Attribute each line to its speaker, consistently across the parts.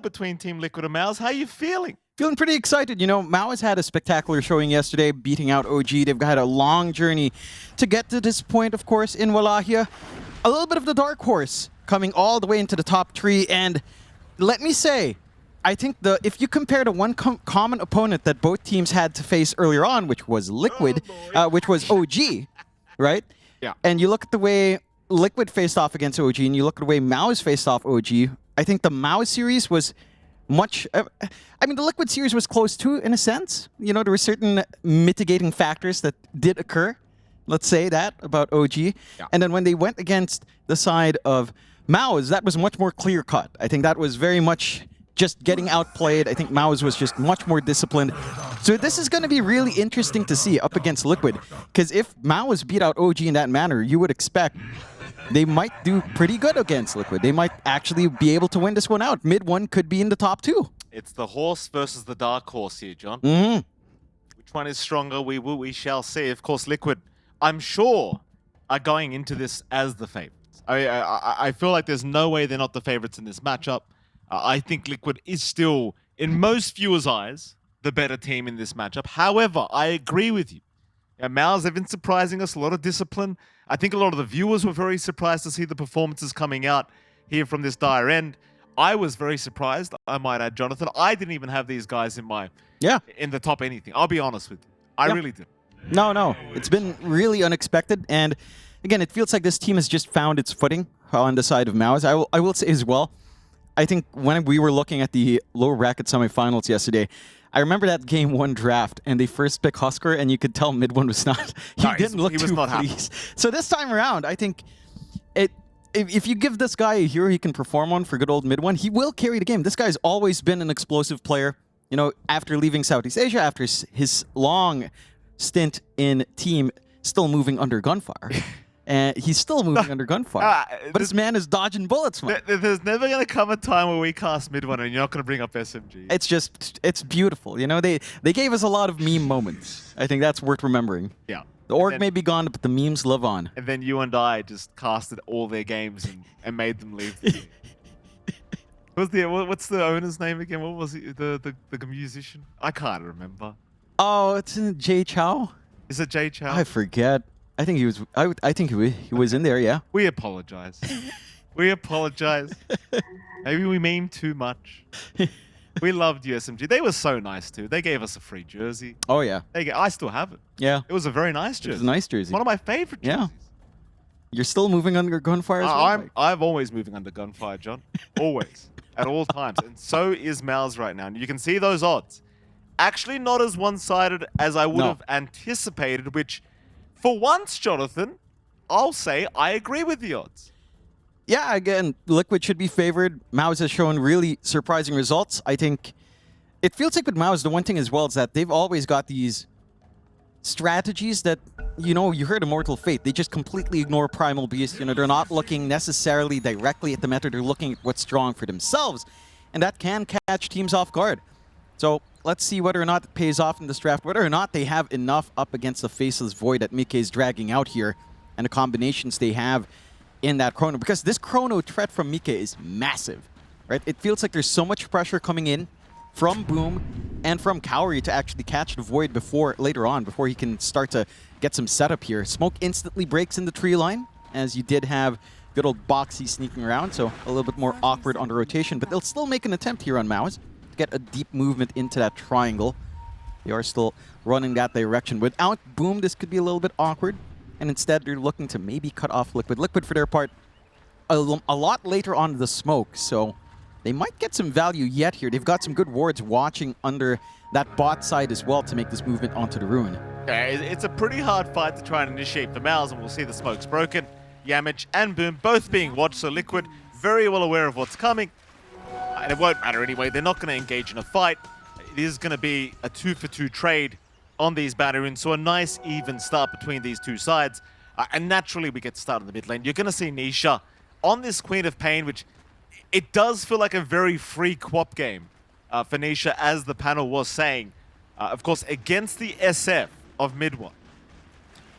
Speaker 1: between Team Liquid and MOUZ. How are you feeling?
Speaker 2: Feeling pretty excited. You know, MOUZ had a spectacular showing yesterday, beating out OG. They've had a long journey to get to this point, of course, in Wallachia. A little bit of the dark horse coming all the way into the top 3. And let me say, I think if you compare the one common opponent that both teams had to face earlier on, which was Liquid, which was OG, right?
Speaker 1: Yeah.
Speaker 2: And you look at the way Liquid faced off against OG, and you look at the way MOUZ faced off OG, I think the MOUZ series was much... I mean, the Liquid series was close to, in a sense. You know, there were certain mitigating factors that did occur. Let's say that about OG. Yeah. And then when they went against the side of MOUZ, that was much more clear-cut. I think that was very much just getting outplayed. I think MOUZ was just much more disciplined. So this is going to be really interesting to see up against Liquid. Because if MOUZ beat out OG in that manner, you would expect they might do pretty good against Liquid. They might actually be able to win this one out. Mid one could be in the top 2.
Speaker 1: It's the horse versus the dark horse here, John.
Speaker 2: Mm-hmm.
Speaker 1: Which one is stronger? We shall see. Of course, Liquid, I'm sure, are going into this as the favorites. I feel like there's no way they're not the favorites in this matchup. I think Liquid is still, in most viewers' eyes, the better team in this matchup. However, I agree with you. MOUZ have been surprising us, a lot of discipline. I think a lot of the viewers were very surprised to see the performances coming out here from this dire end. I was very surprised, I might add, Jonathan. I didn't even have these guys in the top anything. I'll be honest with you. I really didn't.
Speaker 2: No. It's been really unexpected. And again, it feels like this team has just found its footing on the side of MOUZ. I will say as well, I think when we were looking at the lower bracket semifinals yesterday, I remember that game 1 draft, and they first picked Husker, and you could tell mid one was not. He didn't look too pleased. So this time around, I think if you give this guy a hero he can perform on for good old mid one, he will carry the game. This guy's always been an explosive player. You know, after leaving Southeast Asia, after his long stint in team, still moving under gunfire. And he's still moving under gunfire. But this man is dodging bullets, man.
Speaker 1: There's never going to come a time where we cast mid one and you're not going to bring up SMG.
Speaker 2: It's beautiful. You know, they gave us a lot of meme moments. I think that's worth remembering.
Speaker 1: Yeah.
Speaker 2: The org may be gone, but the memes live on.
Speaker 1: And then you and I just casted all their games and made them leave the game. What's the owner's name again? What was he, the musician? I can't remember.
Speaker 2: Oh, it's Jay Chow.
Speaker 1: Is it Jay Chow?
Speaker 2: I forget. I think he was. I think he was in there. Yeah.
Speaker 1: We apologize. We apologize. Maybe we meme too much. We loved USMG. They were so nice too. They gave us a free jersey.
Speaker 2: Oh yeah.
Speaker 1: I still have it.
Speaker 2: Yeah.
Speaker 1: It was a very nice jersey.
Speaker 2: It was a nice jersey.
Speaker 1: One of my favorite jerseys.
Speaker 2: Yeah. You're still moving under gunfire as well?
Speaker 1: I'm always moving under gunfire, John. Always. At all times. And so is MOUZ right now. And you can see those odds. Actually not as one-sided as I would have anticipated, which for once, Jonathan, I'll say I agree with the odds.
Speaker 2: Yeah, again, Liquid should be favored. MOUZ has shown really surprising results. I think it feels like with MOUZ, the one thing as well is that they've always got these strategies that, you know, you heard Immortal Fate. They just completely ignore Primal Beast. You know, they're not looking necessarily directly at the meta. They're looking at what's strong for themselves. And that can catch teams off guard. So let's see whether or not it pays off in this draft, whether or not they have enough up against the Faceless Void that Mike is dragging out here and the combinations they have in that Chrono. Because this Chrono threat from Mike is massive, right? It feels like there's so much pressure coming in from Boom and from Cowrie to actually catch the Void later on, before he can start to get some setup here. Smoke instantly breaks in the tree line, as you did have good old Boxy sneaking around, so a little bit more awkward on the rotation, but they'll still make an attempt here on MOUZ. Get a deep movement into that triangle. They are still running that direction. Without Boom, this could be a little bit awkward. And instead, they're looking to maybe cut off Liquid. Liquid, for their part, a lot later on the smoke. So they might get some value yet here. They've got some good wards watching under that bot side as well to make this movement onto the rune.
Speaker 1: Yeah, it's a pretty hard fight to try and initiate for MOUZ, and we'll see the smoke's broken. Yamage and Boom both being watched, so Liquid very well aware of what's coming. And it won't matter anyway. They're not going to engage in a fight. It is going to be a 2-for-2 trade on these banner runes, so a nice even start between these two sides. And naturally, we get started in the mid lane. You're going to see Nisha on this Queen of Pain, which it does feel like a very free co-op game for Nisha, as the panel was saying. Of course, against the SF of mid one.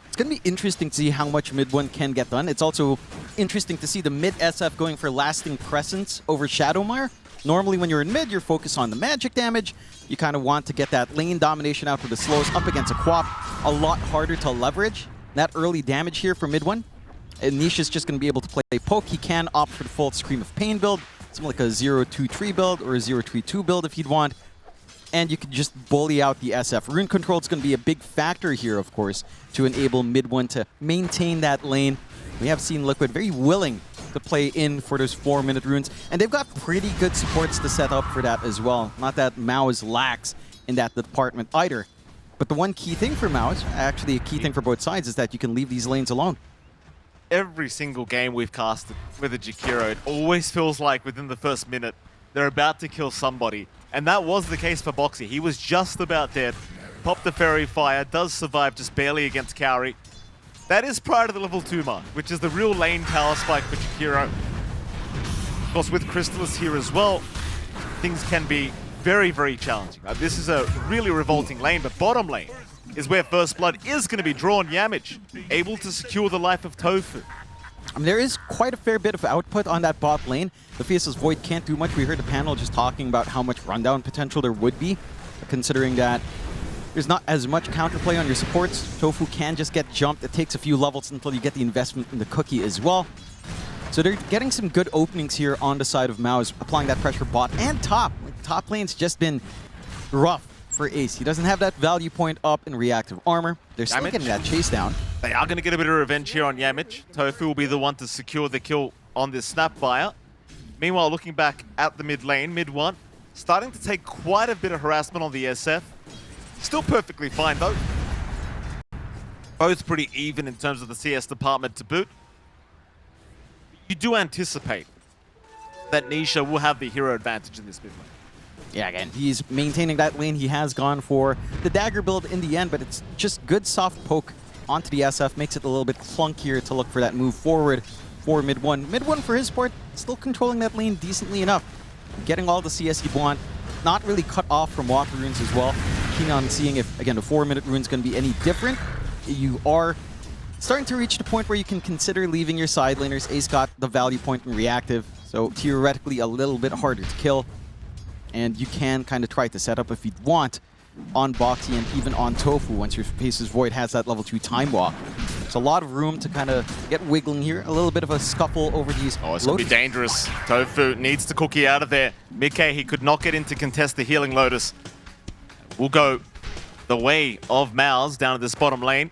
Speaker 2: It's going to be interesting to see how much mid one can get done. It's also interesting to see the mid SF going for lasting presence over Shadowmire. Normally when you're in mid, you're focused on the magic damage. You kind of want to get that lane domination out with the slows up against a Quap. A lot harder to leverage that early damage here for mid one. And Nisha's just going to be able to play poke. He can opt for the full Scream of Pain build, something like a 0-2-3 build or a 0-3-2 build if you'd want. And you could just bully out the SF. Rune control is going to be a big factor here, of course, to enable mid one to maintain that lane. We have seen Liquid very willing to play in for those 4-minute runes, and they've got pretty good supports to set up for that as well. Not that MOUZ lacks in that department either. But the one key thing for MOUZ, actually a key thing for both sides, is that you can leave these lanes alone.
Speaker 1: Every single game we've casted with a Jakiro, it always feels like within the first minute, they're about to kill somebody. And that was the case for Boxy. He was just about dead. Popped the Fairy Fire, does survive just barely against Kaori. That is prior to the level 2 mark, which is the real lane power spike for Jakiro. Of course, with Crystallis here as well, things can be very, very challenging. This is a really revolting lane, but bottom lane is where First Blood is going to be drawn. Yamich, able to secure the life of Tofu.
Speaker 2: I mean, there is quite a fair bit of output on that bot lane. The Fiasta's Void can't do much. We heard the panel just talking about how much rundown potential there would be, considering that there's not as much counterplay on your supports. Tofu can just get jumped. It takes a few levels until you get the investment in the cookie as well. So they're getting some good openings here on the side of MOUZ, applying that pressure bot and top. Like, top lane's just been rough for Ace. He doesn't have that value point up in reactive armor. They're still getting that chase down.
Speaker 1: They are going to get a bit of revenge here on Yamich. Tofu will be the one to secure the kill on this Snapfire. Meanwhile, looking back at the mid lane, mid one, starting to take quite a bit of harassment on the SF. Still perfectly fine though. Both pretty even in terms of the CS department to boot. You do anticipate that Nisha will have the hero advantage in this mid lane.
Speaker 2: Yeah, again, he's maintaining that lane. He has gone for the dagger build in the end, but it's just good soft poke onto the SF. Makes it a little bit clunkier to look for that move forward for mid one. Mid one for his part, still controlling that lane decently enough. Getting all the CS he'd want. Not really cut off from water runes as well. Keen on seeing if, again, the 4-minute rune's going to be any different. You are starting to reach the point where you can consider leaving your side laners. Ace got the value point in reactive, so theoretically a little bit harder to kill. And you can kind of try to set up if you'd want on Boxy and even on Tofu once your Face's Void has that level 2 time walk. There's a lot of room to kind of get wiggling here. A little bit of a scuffle over these.
Speaker 1: Oh, it's going to be dangerous. Tofu needs the cookie out of there. Mickey, he could not get in to contest the healing Lotus. We'll go the way of MOUZ down to this bottom lane.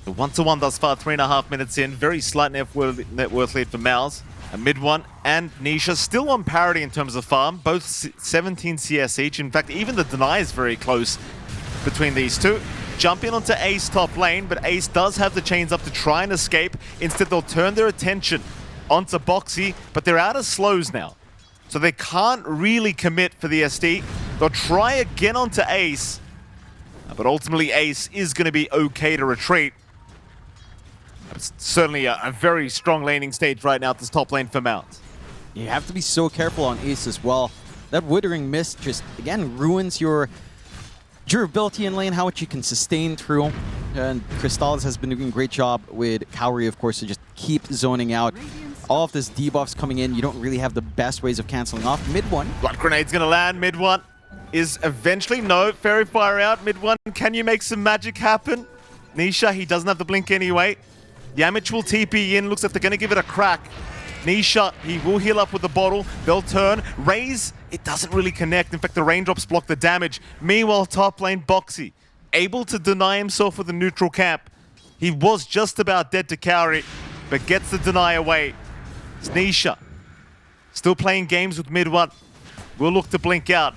Speaker 1: The 1-to-1 thus far, 3.5 minutes in. Very slight net worth lead for MOUZ. A mid one and Nisha still on parity in terms of farm. Both 17 CS each. In fact, even the deny is very close between these two. Jump in onto Ace top lane, but Ace does have the chains up to try and escape. Instead, they'll turn their attention onto Boxy, but they're out of slows now. So they can't really commit for the SD. They'll try again onto Ace, but ultimately Ace is going to be okay to retreat. It's certainly a very strong laning stage right now at this top lane for MOUZ.
Speaker 2: You have to be so careful on Ace as well. That Withering Mist just, again, ruins your durability in lane, how much you can sustain through. And Crystallis has been doing a great job with Kaori, of course, to just keep zoning out. All of this debuffs coming in, you don't really have the best ways of canceling off. Mid one.
Speaker 1: Blood Grenade's going to land. Mid one is eventually, no, Fairy Fire out. Mid one, can you make some magic happen? Nisha, he doesn't have the blink anyway. Yamich will TP in, looks like they're going to give it a crack. Nisha, he will heal up with the bottle. They'll turn. Raise, it doesn't really connect. In fact, the raindrops block the damage. Meanwhile, top lane, Boxy, able to deny himself with a neutral camp. He was just about dead to Kaori, but gets the deny away. It's Nisha, still playing games with mid one. We'll look to blink out.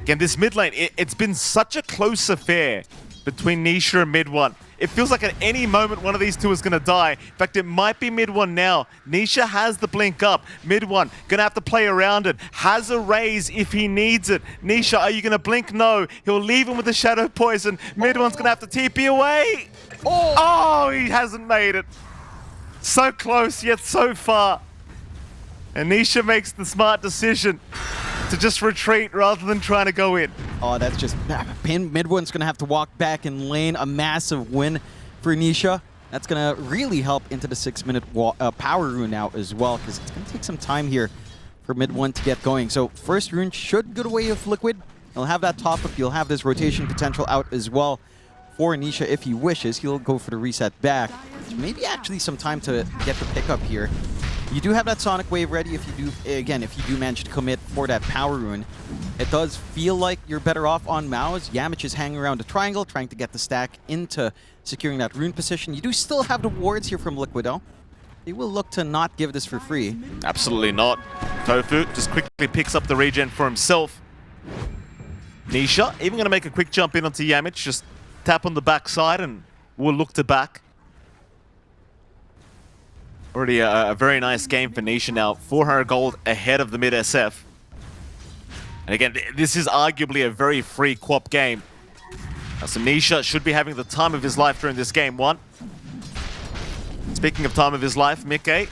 Speaker 1: Again, this mid lane, it's been such a close affair between Nisha and mid one. It feels like at any moment one of these two is going to die. In fact, it might be mid one now. Nisha has the blink up. Mid one, going to have to play around it. Has a raise if he needs it. Nisha, are you going to blink? No. He'll leave him with the shadow poison. Mid one's going to have to TP away. Oh, he hasn't made it. So close, yet so far. And Nisha makes the smart decision to just retreat rather than trying to go in.
Speaker 2: Oh, that's just... Mid one's going to have to walk back in lane. A massive win for Nisha. That's going to really help into the 6-minute power rune now as well, because it's going to take some time here for mid 1 to get going. So first rune should go the way of Liquid. He'll have that top up. You'll have this rotation potential out as well for Nisha if he wishes. He'll go for the reset back. Maybe actually some time to get the pickup here. You do have that Sonic Wave ready if you do, again, if you do manage to commit for that power rune. It does feel like you're better off on MOUZ. Yamich is hanging around the triangle, trying to get the stack into securing that rune position. You do still have the wards here from Liquid, though. They will look to not give this for free.
Speaker 1: Absolutely not. Tofu just quickly picks up the regen for himself. Nisha even going to make a quick jump in onto Yamich, just tap on the backside and we'll look to back. Already a very nice game for Nisha now. 400 gold ahead of the mid SF. And again, this is arguably a very free co-op game. So Nisha should be having the time of his life during this game one. Speaking of time of his life, Mickey,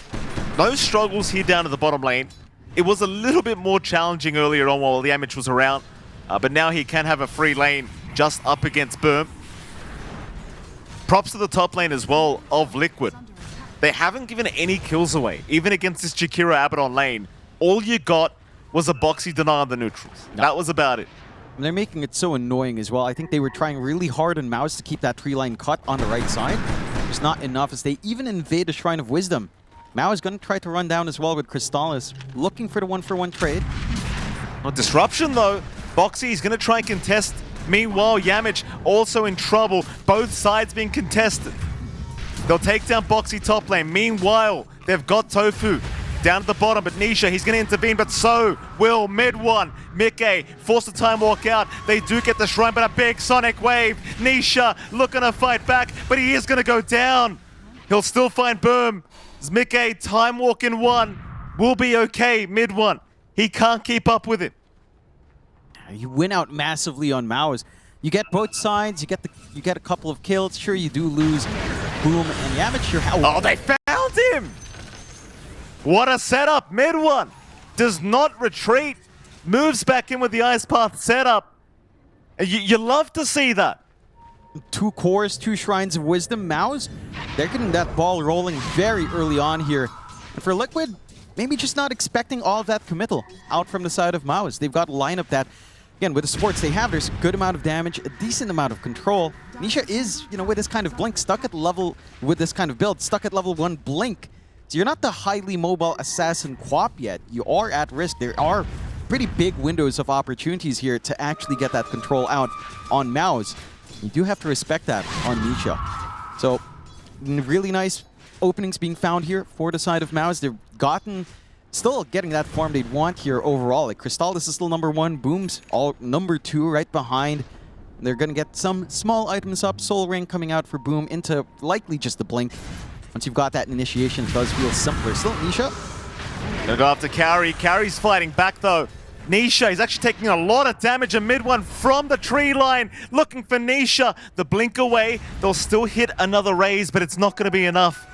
Speaker 1: no struggles here down to the bottom lane. It was a little bit more challenging earlier on while the Yamich was around. But now he can have a free lane just up against Boom. Props to the top lane as well of Liquid. They haven't given any kills away, even against this Jakiro Abaddon lane. All you got was a boxy deny on the neutrals. No. That was about it.
Speaker 2: And they're making it so annoying as well. I think they were trying really hard on MOUZ to keep that tree line cut on the right side. It's not enough as they even invade the Shrine of Wisdom. MOUZ is going to try to run down as well with Crystallis, looking for the 1-for-1 trade.
Speaker 1: Well, disruption though. Boxy is going to try and contest. Meanwhile, Yamich also in trouble. Both sides being contested. They'll take down Boxy top lane. Meanwhile, they've got Tofu down at the bottom, but Nisha, he's going to intervene, but so will mid one. Mickey forced the time walk out. They do get the shrine, but a big Sonic Wave. Nisha looking to fight back, but he is going to go down. He'll still find Boom. Mickey, time walk in one. Will be okay, mid one. He can't keep up with it.
Speaker 2: You win out massively on MOUZ. You get both sides, you get a couple of kills. Sure, you do lose Boom and Yamich.
Speaker 1: Oh, they found him! What a setup, mid one. Does not retreat. Moves back in with the Ice Path setup. You love to see that.
Speaker 2: 2 cores, 2 Shrines of Wisdom. MOUZ, they're getting that ball rolling very early on here. And for Liquid, maybe just not expecting all of that committal out from the side of MOUZ. They've got a lineup that, again, with the supports they have, there's a good amount of damage, a decent amount of control. Nisha is, with this kind of blink, stuck at level, with this kind of build, stuck at level 1 blink. So you're not the highly mobile assassin quap yet. You are at risk. There are pretty big windows of opportunities here to actually get that control out on MOUZ. You do have to respect that on Nisha. So really nice openings being found here for the side of MOUZ. They've still getting that form they'd want here overall. Like Crystallis is still number 1, Boom's all number 2 right behind. They're going to get some small items up. Soul Ring coming out for Boom into likely just the blink. Once you've got that initiation, it does feel simpler. Still, Nisha.
Speaker 1: Gonna go after Carry. Carry's fighting back though. Nisha, he's actually taking a lot of damage. A mid one from the tree line. Looking for Nisha. The blink away. They'll still hit another raise, but it's not going to be enough.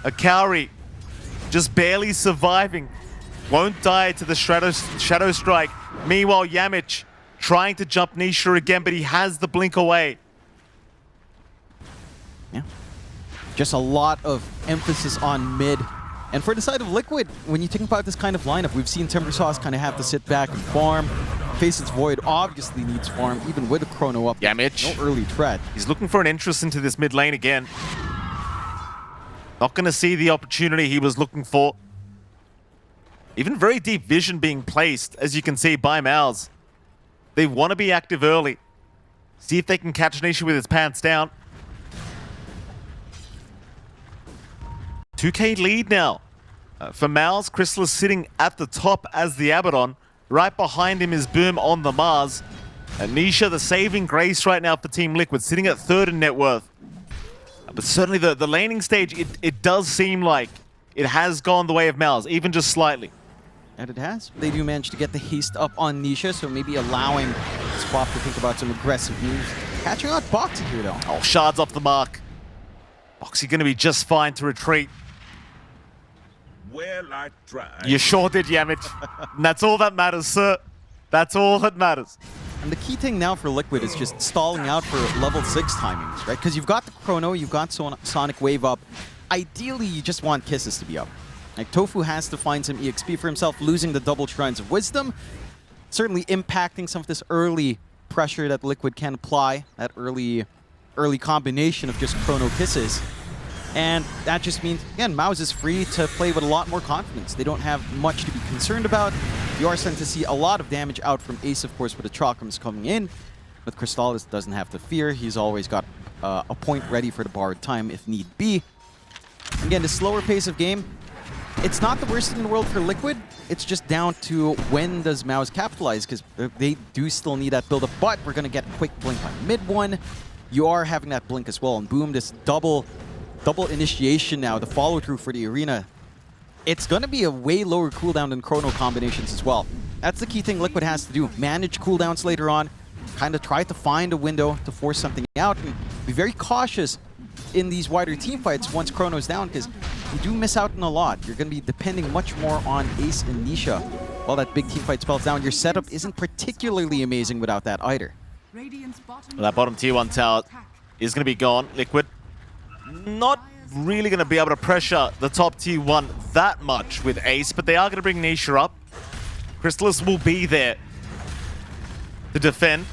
Speaker 1: Akari just barely surviving. Won't die to the Shadow Strike. Meanwhile, Yamich trying to jump Nisha again, but he has the blink away.
Speaker 2: Yeah. Just a lot of emphasis on mid. And for the side of Liquid, when you think about this kind of lineup, we've seen Timbersauce kind of have to sit back and farm. Faces Void obviously needs farm, even with a Chrono up.
Speaker 1: Yamich.
Speaker 2: No early threat.
Speaker 1: He's looking for an entrance into this mid lane again. Not going to see the opportunity he was looking for. Even very deep vision being placed, as you can see, by MOUZ. They want to be active early. See if they can catch Nisha with his pants down. 2K lead now. For MOUZ, Crystal is sitting at the top as the Abaddon. Right behind him is Boom on the Mars. And Nisha, the saving grace right now for Team Liquid, sitting at 3rd in net worth. But certainly the laning stage, it does seem like it has gone the way of MOUZ, even just slightly.
Speaker 2: And it has. They do manage to get the haste up on Nisha, so maybe allowing Swap to think about some aggressive moves. Catching out Boxy here, though.
Speaker 1: Oh, shards off the mark. Boxy going to be just fine to retreat.
Speaker 3: Well, I tried.
Speaker 1: You sure did, Yamich. And that's all that matters, sir. That's all that matters.
Speaker 2: And the key thing now for Liquid is just stalling out for level 6 timings, right? Because you've got the Chrono, you've got Sonic Wave up. Ideally, you just want Kisses to be up. Like, Tofu has to find some EXP for himself, losing the double Shrines of Wisdom. Certainly impacting some of this early pressure that Liquid can apply, that early combination of just Chrono Kisses. And that just means, again, MOUZ is free to play with a lot more confidence. They don't have much to be concerned about. You are starting to see a lot of damage out from Ace, of course, with the Chalkums coming in. With Crystallis, doesn't have to fear. He's always got a point ready for the borrowed time if need be. Again, the slower pace of game, it's not the worst in the world for Liquid. It's just down to when does MOUZ capitalize, because they do still need that build-up. But we're going to get a quick blink on mid one. You are having that blink as well. And boom, this double initiation now, the follow-through for the arena. It's going to be a way lower cooldown than Chrono combinations as well. That's the key thing Liquid has to do. Manage cooldowns later on, kind of try to find a window to force something out, and be very cautious in these wider team fights once Chrono's down, because you do miss out on a lot. You're going to be depending much more on Ace and Nisha while that big team fight spells down. Your setup isn't particularly amazing without that either.
Speaker 1: Well, that bottom tier 1 tower is going to be gone. Liquid not really going to be able to pressure the top tier 1 that much with Ace, but they are going to bring Nisha up. Crystallis will be there to defend.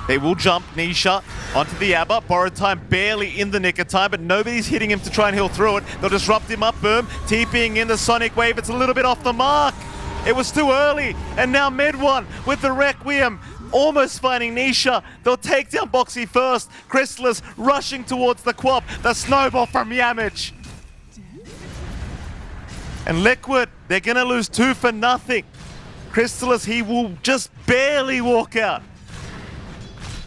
Speaker 1: They will jump Nisha onto the Abba. Borrowed time barely in the nick of time, but nobody's hitting him to try and heal through it. They'll disrupt him up, boom. TPing in the Sonic Wave. It's a little bit off the mark. It was too early. And now mid one with the Requiem. Almost finding Nisha. They'll take down Boxy first. Crystallis rushing towards the Quap. The snowball from Yamich. And Liquid, they're going to lose 2 for nothing. Crystallis, he will just barely walk out.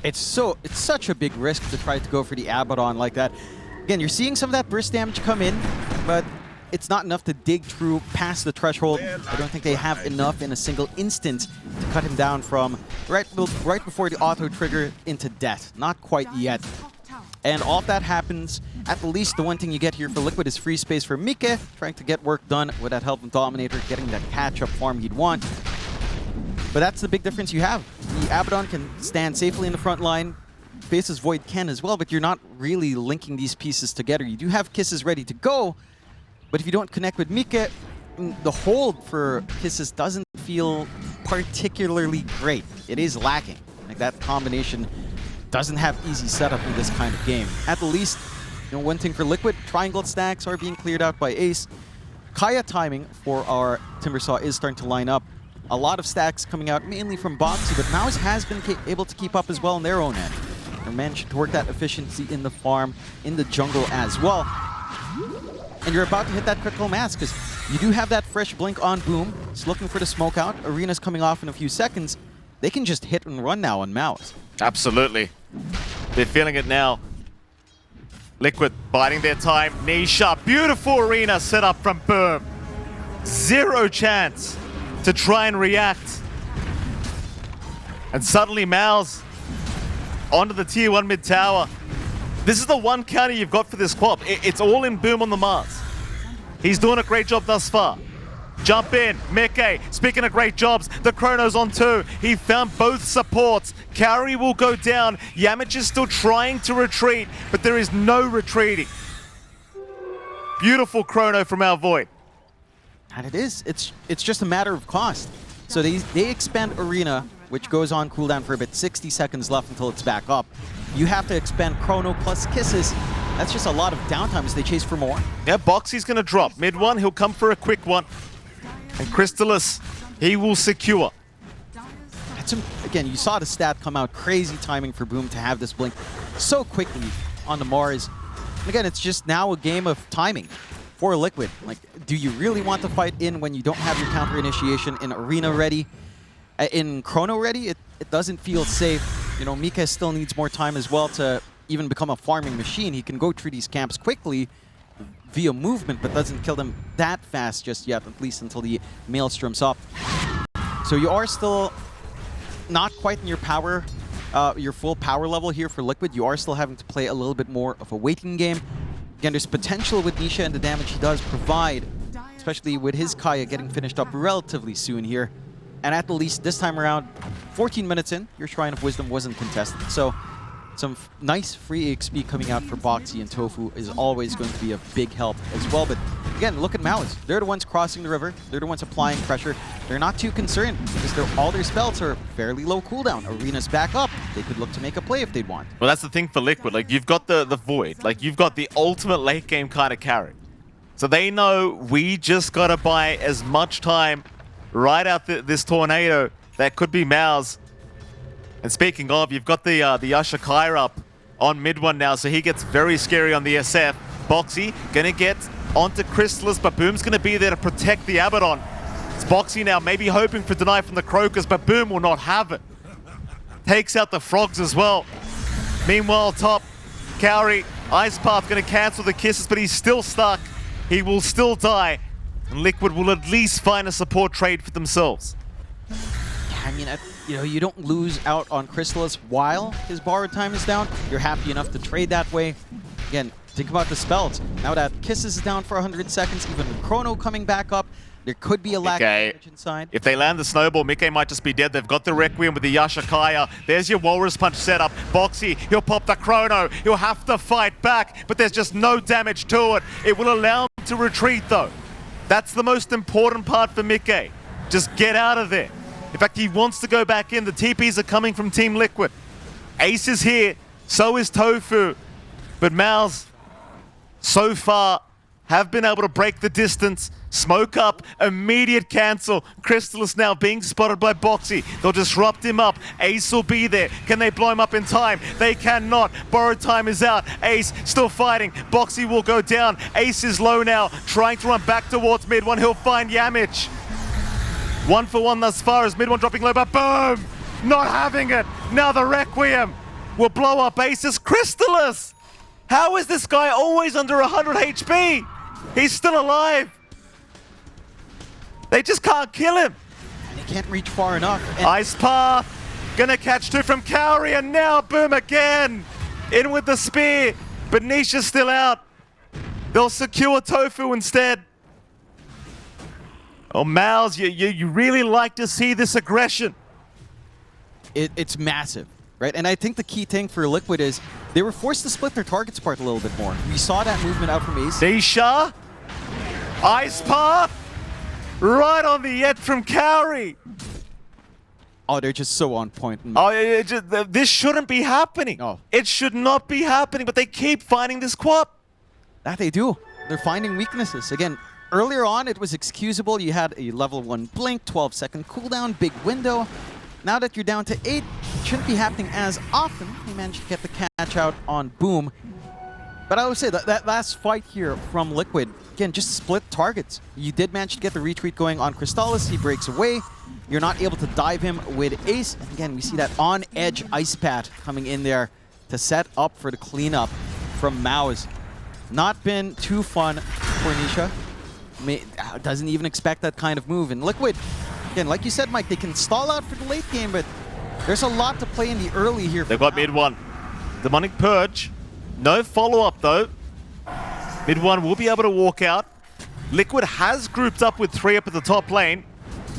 Speaker 2: It's such a big risk to try to go for the Abaddon like that. Again, you're seeing some of that burst damage come in, but it's not enough to dig through past the threshold. I don't think they have enough in a single instant to cut him down from right before the auto trigger into death. Not quite yet. And all of that happens, at the least the one thing you get here for Liquid is free space for Mike, trying to get work done with that help of Dominator, getting that catch-up farm he'd want. But that's the big difference you have. The Abaddon can stand safely in the front line, Faces Void can as well, but you're not really linking these pieces together. You do have Kisses ready to go, but if you don't connect with Mike, the hold for Kisses doesn't feel particularly great. It is lacking. Like, that combination doesn't have easy setup in this kind of game. At the least, you know, one thing for Liquid, triangle stacks are being cleared out by Ace. Kaya timing for our Timbersaw is starting to line up. A lot of stacks coming out mainly from Boxy, but MOUZ has been able to keep up as well on their own end. They're managing to work that efficiency in the farm, in the jungle as well. And you're about to hit that critical mass, because you do have that fresh blink on Boom. It's looking for the smoke out. Arena's coming off in a few seconds. They can just hit and run now on MOUZ.
Speaker 1: Absolutely. They're feeling it now. Liquid biding their time. Nisha, beautiful arena set up from Boom. Zero chance to try and react. And suddenly MOUZ onto the tier 1 mid tower. This is the one counter you've got for this Quap. It's all in Boom on the Mars. He's doing a great job thus far. Jump in, Mike, speaking of great jobs, the Chrono's on 2. He found both supports. Carry will go down. Yamich is still trying to retreat, but there is no retreating. Beautiful Chrono from our Void.
Speaker 2: And it is. It's just a matter of cost. So they expand Arena, which goes on cooldown for a bit, 60 seconds left until it's back up. You have to expand Chrono plus Kisses. That's just a lot of downtime as they chase for more.
Speaker 1: Yeah, Boxy's going to drop. Mid one, he'll come for a quick one. And Crystallis, he will secure.
Speaker 2: Again, you saw the stat come out. Crazy timing for Boom to have this blink so quickly on the Mars. And again, it's just now a game of timing for Liquid. Like, do you really want to fight in when you don't have your counter initiation in Arena ready? In Chrono ready, it doesn't feel safe. You know, Mika still needs more time as well to even become a farming machine. He can go through these camps quickly via movement, but doesn't kill them that fast just yet, at least until the Maelstrom's up. So you are still not quite in your power, your full power level here for Liquid. You are still having to play a little bit more of a waiting game. Again, there's potential with Nisha and the damage he does provide, especially with his Kaya getting finished up relatively soon here. And at the least, this time around, 14 minutes in, your Shrine of Wisdom wasn't contested. So some nice free XP coming out for Boxy and Tofu is always going to be a big help as well. But again, look at MOUZ. They're the ones crossing the river. They're the ones applying pressure. They're not too concerned because all their spells are fairly low cooldown. Arena's back up. They could look to make a play if they'd want.
Speaker 1: Well, that's the thing for Liquid. Like, you've got the Void. Like, you've got the ultimate late game kind of carry. So they know we just got to buy as much time right out this tornado that could be MOUZ. And speaking of, you've got the Ashakai up on mid one now, so he gets very scary on the SF. Boxy gonna get onto Crystallis, but Boom's gonna be there to protect the Abaddon. It's Boxy now, maybe hoping for deny from the Crocus, but Boom will not have it. Takes out the Frogs as well. Meanwhile, top, Cowrie, Ice Path gonna cancel the kisses, but he's still stuck. He will still die, and Liquid will at least find a support trade for themselves.
Speaker 2: I mean, you don't lose out on Crystallis while his borrowed time is down. You're happy enough to trade that way. Again, think about the spells. Now that Kisses is down for 100 seconds, even with Chrono coming back up, there could be a lack of damage inside.
Speaker 1: If they land the snowball, Mickey might just be dead. They've got the Requiem with the Yashakaya. There's your Walrus Punch setup. Boxy, he'll pop the Chrono. He'll have to fight back, but there's just no damage to it. It will allow him to retreat, though. That's the most important part for Mickey. Just get out of there. In fact, he wants to go back in. The TPs are coming from Team Liquid. Ace is here, so is Tofu. But MOUZ, so far, have been able to break the distance. Smoke up, immediate cancel. Crystallis now being spotted by Boxy. They'll disrupt him up. Ace will be there. Can they blow him up in time? They cannot. Borrowed time is out. Ace still fighting. Boxy will go down. Ace is low now, trying to run back towards mid one. He'll find Yamich. 1 for 1 thus far as mid one dropping low, but boom! Not having it. Now the Requiem will blow up Ace's Crystallis. How is this guy always under 100 HP? He's still alive. They just can't kill him.
Speaker 2: And he can't reach far enough.
Speaker 1: Ice Path gonna catch two from Cowrie, and now Boom again. In with the spear, but Nisha's still out. They'll secure Tofu instead. Oh, MOUZ, you really like to see this aggression.
Speaker 2: It's massive, right? And I think the key thing for Liquid is they were forced to split their targets apart a little bit more. We saw that movement out from Ace.
Speaker 1: Nisha, Ice Path, right on the edge from Cowrie.
Speaker 2: Oh, they're just so on point.
Speaker 1: Oh, this shouldn't be happening.
Speaker 2: Oh.
Speaker 1: It should not be happening, but they keep finding this quap.
Speaker 2: That they do. They're finding weaknesses. Again, earlier on, it was excusable. You had a level 1 blink, 12-second cooldown, big window. Now that you're down to 8, it shouldn't be happening as often. They managed to get the catch out on Boom. But I would say that last fight here from Liquid, again, just split targets. You did manage to get the retreat going on Crystallis. He breaks away. You're not able to dive him with Ace. And again, we see that on-edge Ice Pat coming in there to set up for the cleanup from MOUZ. Not been too fun for Nisha. Doesn't even expect that kind of move. And Liquid, again, like you said, Mike, they can stall out for the late game, but there's a lot to play in the early here.
Speaker 1: They've got mid one. Demonic Purge. No follow-up, though. Mid one will be able to walk out. Liquid has grouped up with 3 up at the top lane.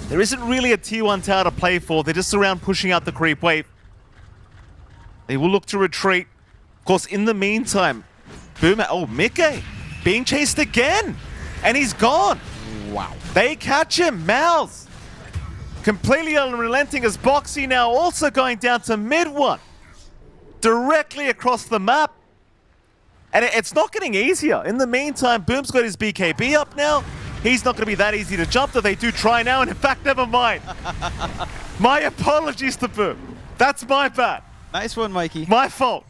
Speaker 1: There isn't really a tier 1 tower to play for. They're just around pushing out the creep wave. They will look to retreat. Of course, in the meantime, Boom, oh, Mickey being chased again. And he's gone.
Speaker 2: Wow.
Speaker 1: They catch him. MOUZ completely unrelenting as Boxy now also going down to mid one. Directly across the map. And it's not getting easier. In the meantime, Boom's got his BKB up now. He's not going to be that easy to jump, though they do try now. And in fact, never mind. My apologies to Boom. That's my bad.
Speaker 2: Nice one, Mikey.
Speaker 1: My fault.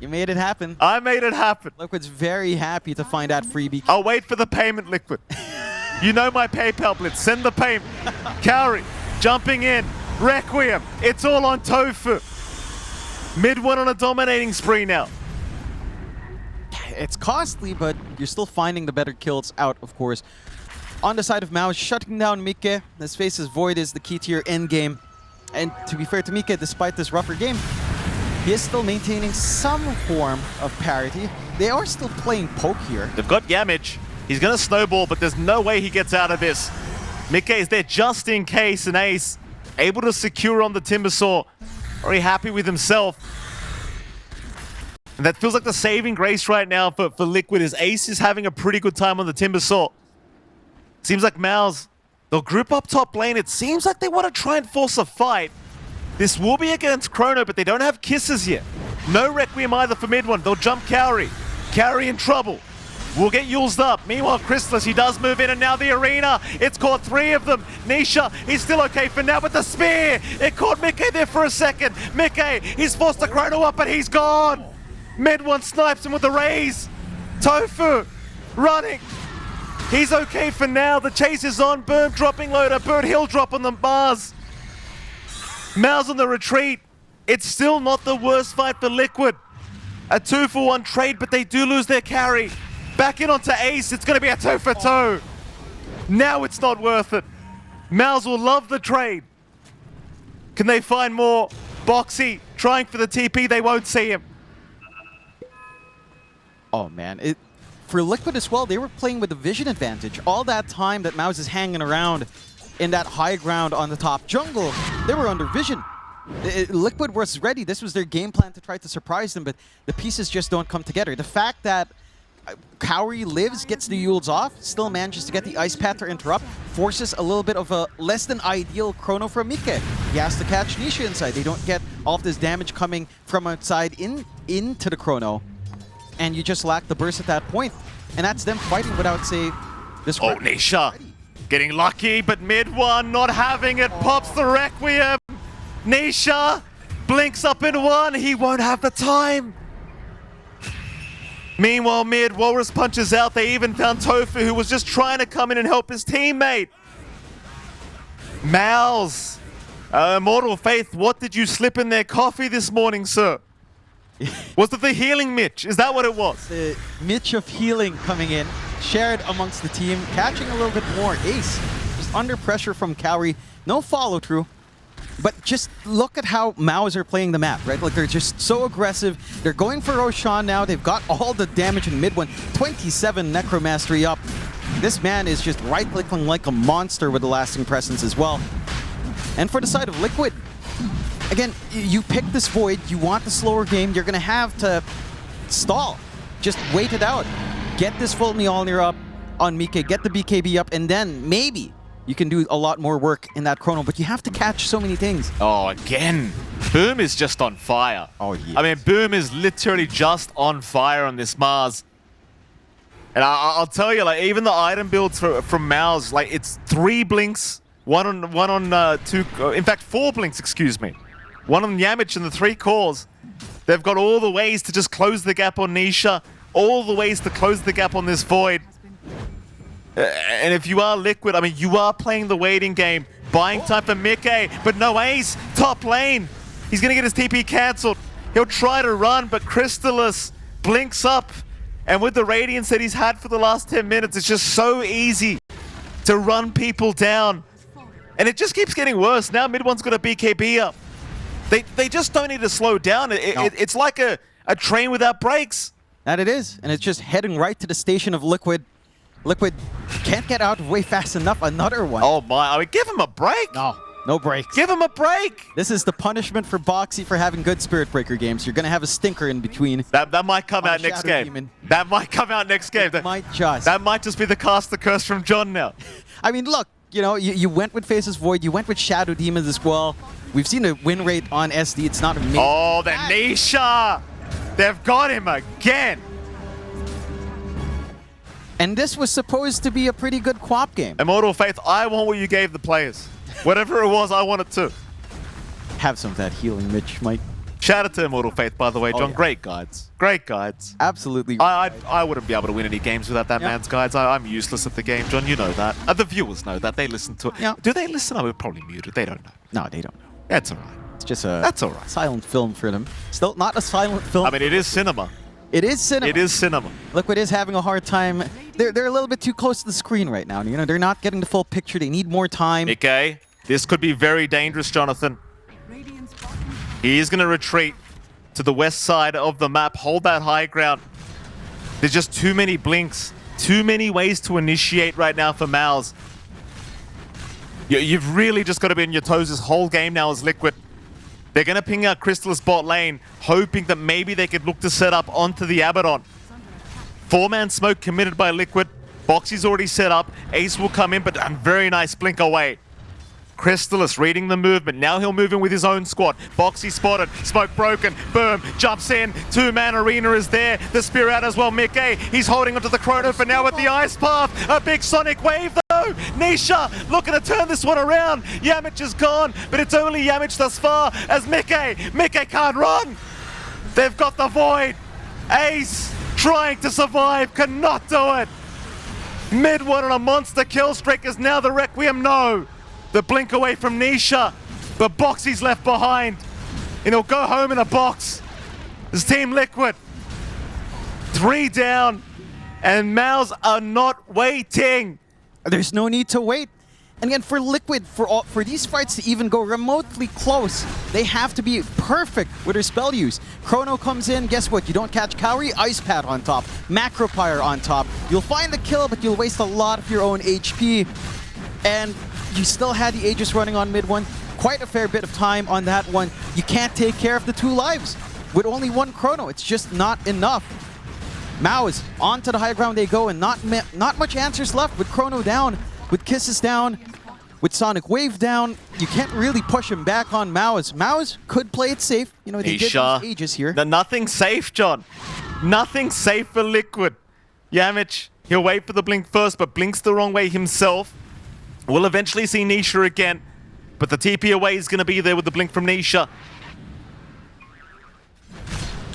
Speaker 2: You made it happen.
Speaker 1: I made it happen.
Speaker 2: Liquid's very happy to find that freebie.
Speaker 1: I'll wait for the payment, Liquid. You know my PayPal blitz. Send the payment. Cowrie jumping in. Requiem. It's all on Tofu. Mid one on a dominating spree now.
Speaker 2: It's costly, but you're still finding the better kills out, of course. On the side of MOUZ, shutting down Mike. His face's Void is the key to your end game. And to be fair to Mike, despite this rougher game, he is still maintaining some form of parity. They are still playing poke here.
Speaker 1: They've got Yamich. He's going to snowball, but there's no way he gets out of this. Mickey is there just in case, and Ace able to secure on the Timbersaw. Very happy with himself. And that feels like the saving grace right now for Liquid is Ace is having a pretty good time on the Timbersaw. Seems like MOUZ, they'll group up top lane. It seems like they want to try and force a fight. This will be against Chrono, but they don't have kisses yet. No Requiem either for mid one. They'll jump Cowrie. Cowrie in trouble. Will get used up. Meanwhile, Crystallis, he does move in, and now the arena. It's caught 3 of them. Nisha, he's still okay for now with the spear. It caught Mickey there for a second. Mickey, he's forced the Chrono up, but he's gone. Mid one snipes him with the raise. Tofu running. He's okay for now. The chase is on. Boom dropping loader. Bird Hill drop on the bars. MOUZ on the retreat. It's still not the worst fight for Liquid. A 2-for-1 trade, but they do lose their carry. Back in onto Ace. It's going to be a 2-for-2. Now it's not worth it. MOUZ will love the trade. Can they find more? Boxy trying for the TP. They won't see him.
Speaker 2: Oh man, for Liquid as well, they were playing with the vision advantage. All that time that MOUZ is hanging around in that high ground on the top jungle, they were under vision. Liquid was ready. This was their game plan to try to surprise them, but the pieces just don't come together. The fact that Cowrie lives, gets the Yules off, still manages to get the Ice Path to interrupt, forces a little bit of a less than ideal Chrono from Mike. He has to catch Nisha inside. They don't get all of this damage coming from outside into the Chrono. And you just lack the burst at that point. And that's them fighting without, say, this...
Speaker 1: Oh, Nisha getting lucky, but mid one not having it. Pops the Requiem. Nisha blinks up in one. He won't have the time. Meanwhile, mid, Walrus punches out. They even found Tofu, who was just trying to come in and help his teammate. MOUZ, Immortal Faith, what did you slip in their coffee this morning, sir? Was it the healing Mitch? Is that what it was?
Speaker 2: The Mitch of healing coming in, shared amongst the team, catching a little bit more. Ace, just under pressure from Cowrie. No follow through. But just look at how MOUZ are playing the map, right? Like they're just so aggressive. They're going for Roshan now. They've got all the damage in mid one. 27 Necromastery up. This man is just right-clicking like a monster with the lasting presence as well. And for the side of Liquid, again, you pick this Void, you want the slower game, you're going to have to stall. Just wait it out. Get this full Mjolnir up on Mike, get the BKB up, and then maybe you can do a lot more work in that Chrono, but you have to catch so many things.
Speaker 1: Oh, again. Boom is just on fire.
Speaker 2: Oh, yeah.
Speaker 1: I mean, Boom is literally just on fire on this MOUZ. And I'll tell you, like, even the item builds from MOUZ, like, it's 3 blinks, one on 2, in fact, 4 blinks, excuse me. 1 on Yamich and the 3 cores. They've got all the ways to just close the gap on Nisha, all the ways to close the gap on this Void. And if you are Liquid, I mean, you are playing the waiting game, buying time for Mickey, but no Ace, top lane. He's going to get his TP cancelled. He'll try to run, but Crystallis blinks up. And with the Radiance that he's had for the last 10 minutes, it's just so easy to run people down. And it just keeps getting worse. Now mid one's got a BKB up. They just don't need to slow down. It's like a train without brakes.
Speaker 2: That it is. And it's just heading right to the station of Liquid. Liquid can't get out way fast enough. Another one.
Speaker 1: Oh my, I mean, give him a break.
Speaker 2: No breaks.
Speaker 1: Give him a break.
Speaker 2: This is the punishment for Boxy for having good Spirit Breaker games. You're going to have a stinker in between.
Speaker 1: That might come out next game.
Speaker 2: Demon.
Speaker 1: That might come out next game. That
Speaker 2: might just.
Speaker 1: That might just be the caster curse from John now.
Speaker 2: I mean, look, you know, you went with Faceless Void. You went with Shadow Demons as well. We've seen a win rate on SD. It's not amazing.
Speaker 1: Oh, the Nisha. They've got him again.
Speaker 2: And this was supposed to be a pretty good co-op game.
Speaker 1: Immortal Faith, I want what you gave the players. Whatever it was, I want it too.
Speaker 2: Have some of that healing, Mitch, Mike.
Speaker 1: Shout out to Immortal Faith, by the way, John.
Speaker 2: Oh, yeah.
Speaker 1: Great guides. Great guides.
Speaker 2: Absolutely.
Speaker 1: I wouldn't be able to win any games without that man's guides. I'm useless at the game, John. You know that. The viewers know that. They listen to it.
Speaker 2: Yeah.
Speaker 1: Do they listen? I would probably mute it. They don't know.
Speaker 2: No, they don't know.
Speaker 1: That's all right.
Speaker 2: It's just a
Speaker 1: That's all right.
Speaker 2: silent film for them. Still not a silent film.
Speaker 1: I mean, it is cinema.
Speaker 2: It is cinema.
Speaker 1: It is cinema.
Speaker 2: Liquid is having a hard time. They're a little bit too close to the screen right now. You know, they're not getting the full picture. They need more time.
Speaker 1: Okay. This could be very dangerous, Jonathan. He is going to retreat to the west side of the map. Hold that high ground. There's just too many blinks. Too many ways to initiate right now for MOUZ. You've really just got to be on your toes this whole game now as Liquid. They're going to ping out Crystal's bot lane, hoping that maybe they could look to set up onto the Abaddon. 4-man smoke committed by Liquid. Boxy's already set up. Ace will come in, but a very nice blink away. Crystalus reading the movement. Now he'll move in with his own squad. Boxy spotted. Smoke broken. Boom. Jumps in. 2-man arena is there. The spear out as well. Mickey. He's holding onto the chrono for now with the ice path. A big sonic wave though. Nisha looking to turn this one around. Yamich is gone, but it's only Yamich thus far as Mickey can't run. They've got the void. Ace trying to survive. Cannot do it. Mid one on a monster kill streak is now the Requiem. No. The blink away from Nisha, but Boxy's left behind. And he'll go home in a box. This Team Liquid. 3 down, and MOUZ are not waiting.
Speaker 2: There's no need to wait. And again, for Liquid, for these fights to even go remotely close, they have to be perfect with their spell use. Chrono comes in, guess what? You don't catch Kaori, Ice Pad on top, Macropyre on top. You'll find the kill, but you'll waste a lot of your own HP. And you still had the Aegis running on mid one. Quite a fair bit of time on that one. You can't take care of the 2 lives with only 1 chrono. It's just not enough. MOUZ onto the high ground they go, and not much answers left with chrono down, with kisses down, with sonic wave down. You can't really push him back on MOUZ. MOUZ could play it safe. You know, they did use Aegis here.
Speaker 1: Nothing safe, John. Nothing safe for Liquid. Yamich, he'll wait for the blink first, but blinks the wrong way himself. We'll eventually see Nisha again, but the TP away is going to be there with the blink from Nisha.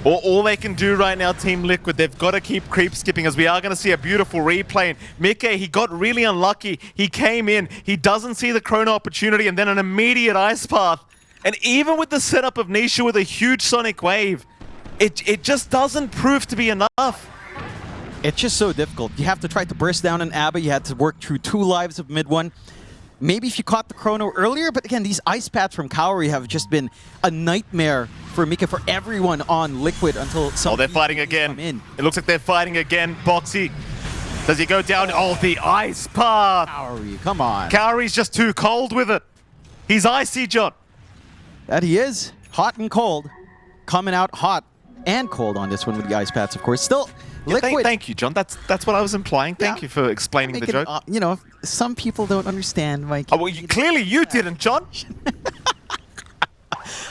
Speaker 1: All they can do right now, Team Liquid, they've got to keep creep skipping, as we are going to see a beautiful replay. And Mickey, he got really unlucky. He came in, he doesn't see the chrono opportunity, and then an immediate ice path. And even with the setup of Nisha with a huge sonic wave, it just doesn't prove to be enough.
Speaker 2: It's just so difficult. You have to try to burst down an Abba. You had to work through 2 lives of mid one. Maybe if you caught the chrono earlier, but again, these ice pads from Kaori have just been a nightmare for Mika, for everyone on Liquid until some.
Speaker 1: Oh, they're fighting again. It looks like they're fighting again. Boxy, does he go down? Oh, the ice path.
Speaker 2: Kaori, come on.
Speaker 1: Kaori's just too cold with it. He's icy, John.
Speaker 2: That he is. Hot and cold. Coming out hot and cold on this one with the ice pads, of course. Still. Liquid.
Speaker 1: Thank you, John. That's what I was implying. Thank you for explaining the joke.
Speaker 2: You know, some people don't understand, Mike.
Speaker 1: Oh, well, clearly you didn't, John.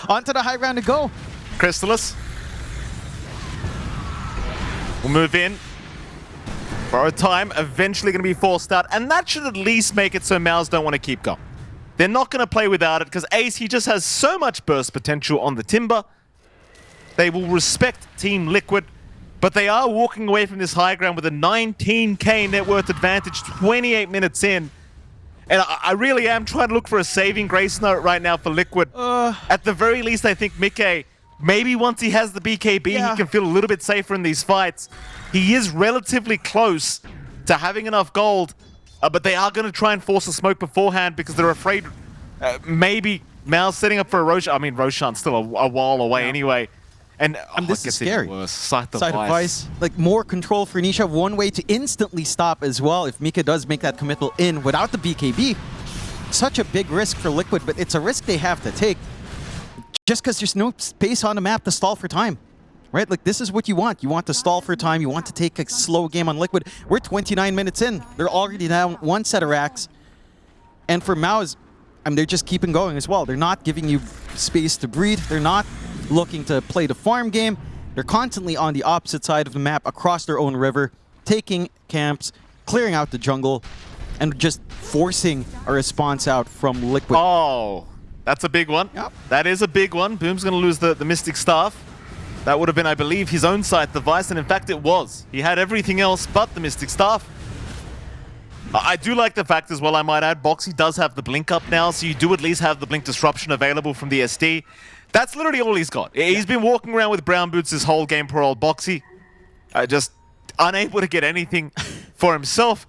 Speaker 2: Onto the high ground to go.
Speaker 1: Crystalus. We'll move in. Borrowed time, eventually going to be forced out, and that should at least make it so MOUZ don't want to keep going. They're not going to play without it, because Ace, he just has so much burst potential on the Timber. They will respect Team Liquid. But they are walking away from this high ground with a 19k net worth advantage 28 minutes in. And I really am trying to look for a saving grace note right now for Liquid. At the very least, I think Mickey, maybe once he has the BKB, he can feel a little bit safer in these fights. He is relatively close to having enough gold, but they are going to try and force a smoke beforehand because they're afraid maybe MOUZ setting up for a Roshan. I mean, Roshan's still a while away anyway. And
Speaker 2: this is scary.
Speaker 1: Scythe of
Speaker 2: Vice. Like, more control for Nisha. One way to instantly stop as well if Mika does make that committal in without the BKB. Such a big risk for Liquid, but it's a risk they have to take. Just because there's no space on the map to stall for time. Right? Like, this is what you want. You want to stall for time. You want to take a slow game on Liquid. We're 29 minutes in. They're already down 1 set of racks. And for MOUZ, I mean, they're just keeping going as well. They're not giving you space to breathe. They're not looking to play the farm game. They're constantly on the opposite side of the map across their own river, taking camps, clearing out the jungle, and just forcing a response out from Liquid.
Speaker 1: Oh, that's a big one.
Speaker 2: Yep.
Speaker 1: That is a big one. Boom's going to lose the Mystic Staff. That would have been, I believe, his own Scythe device, and in fact it was. He had everything else but the Mystic Staff. I do like the fact as well, I might add, Boxy does have the Blink up now, so you do at least have the Blink Disruption available from the SD. That's literally all he's got. He's been walking around with brown boots this whole game, poor old Boxy. Just unable to get anything for himself.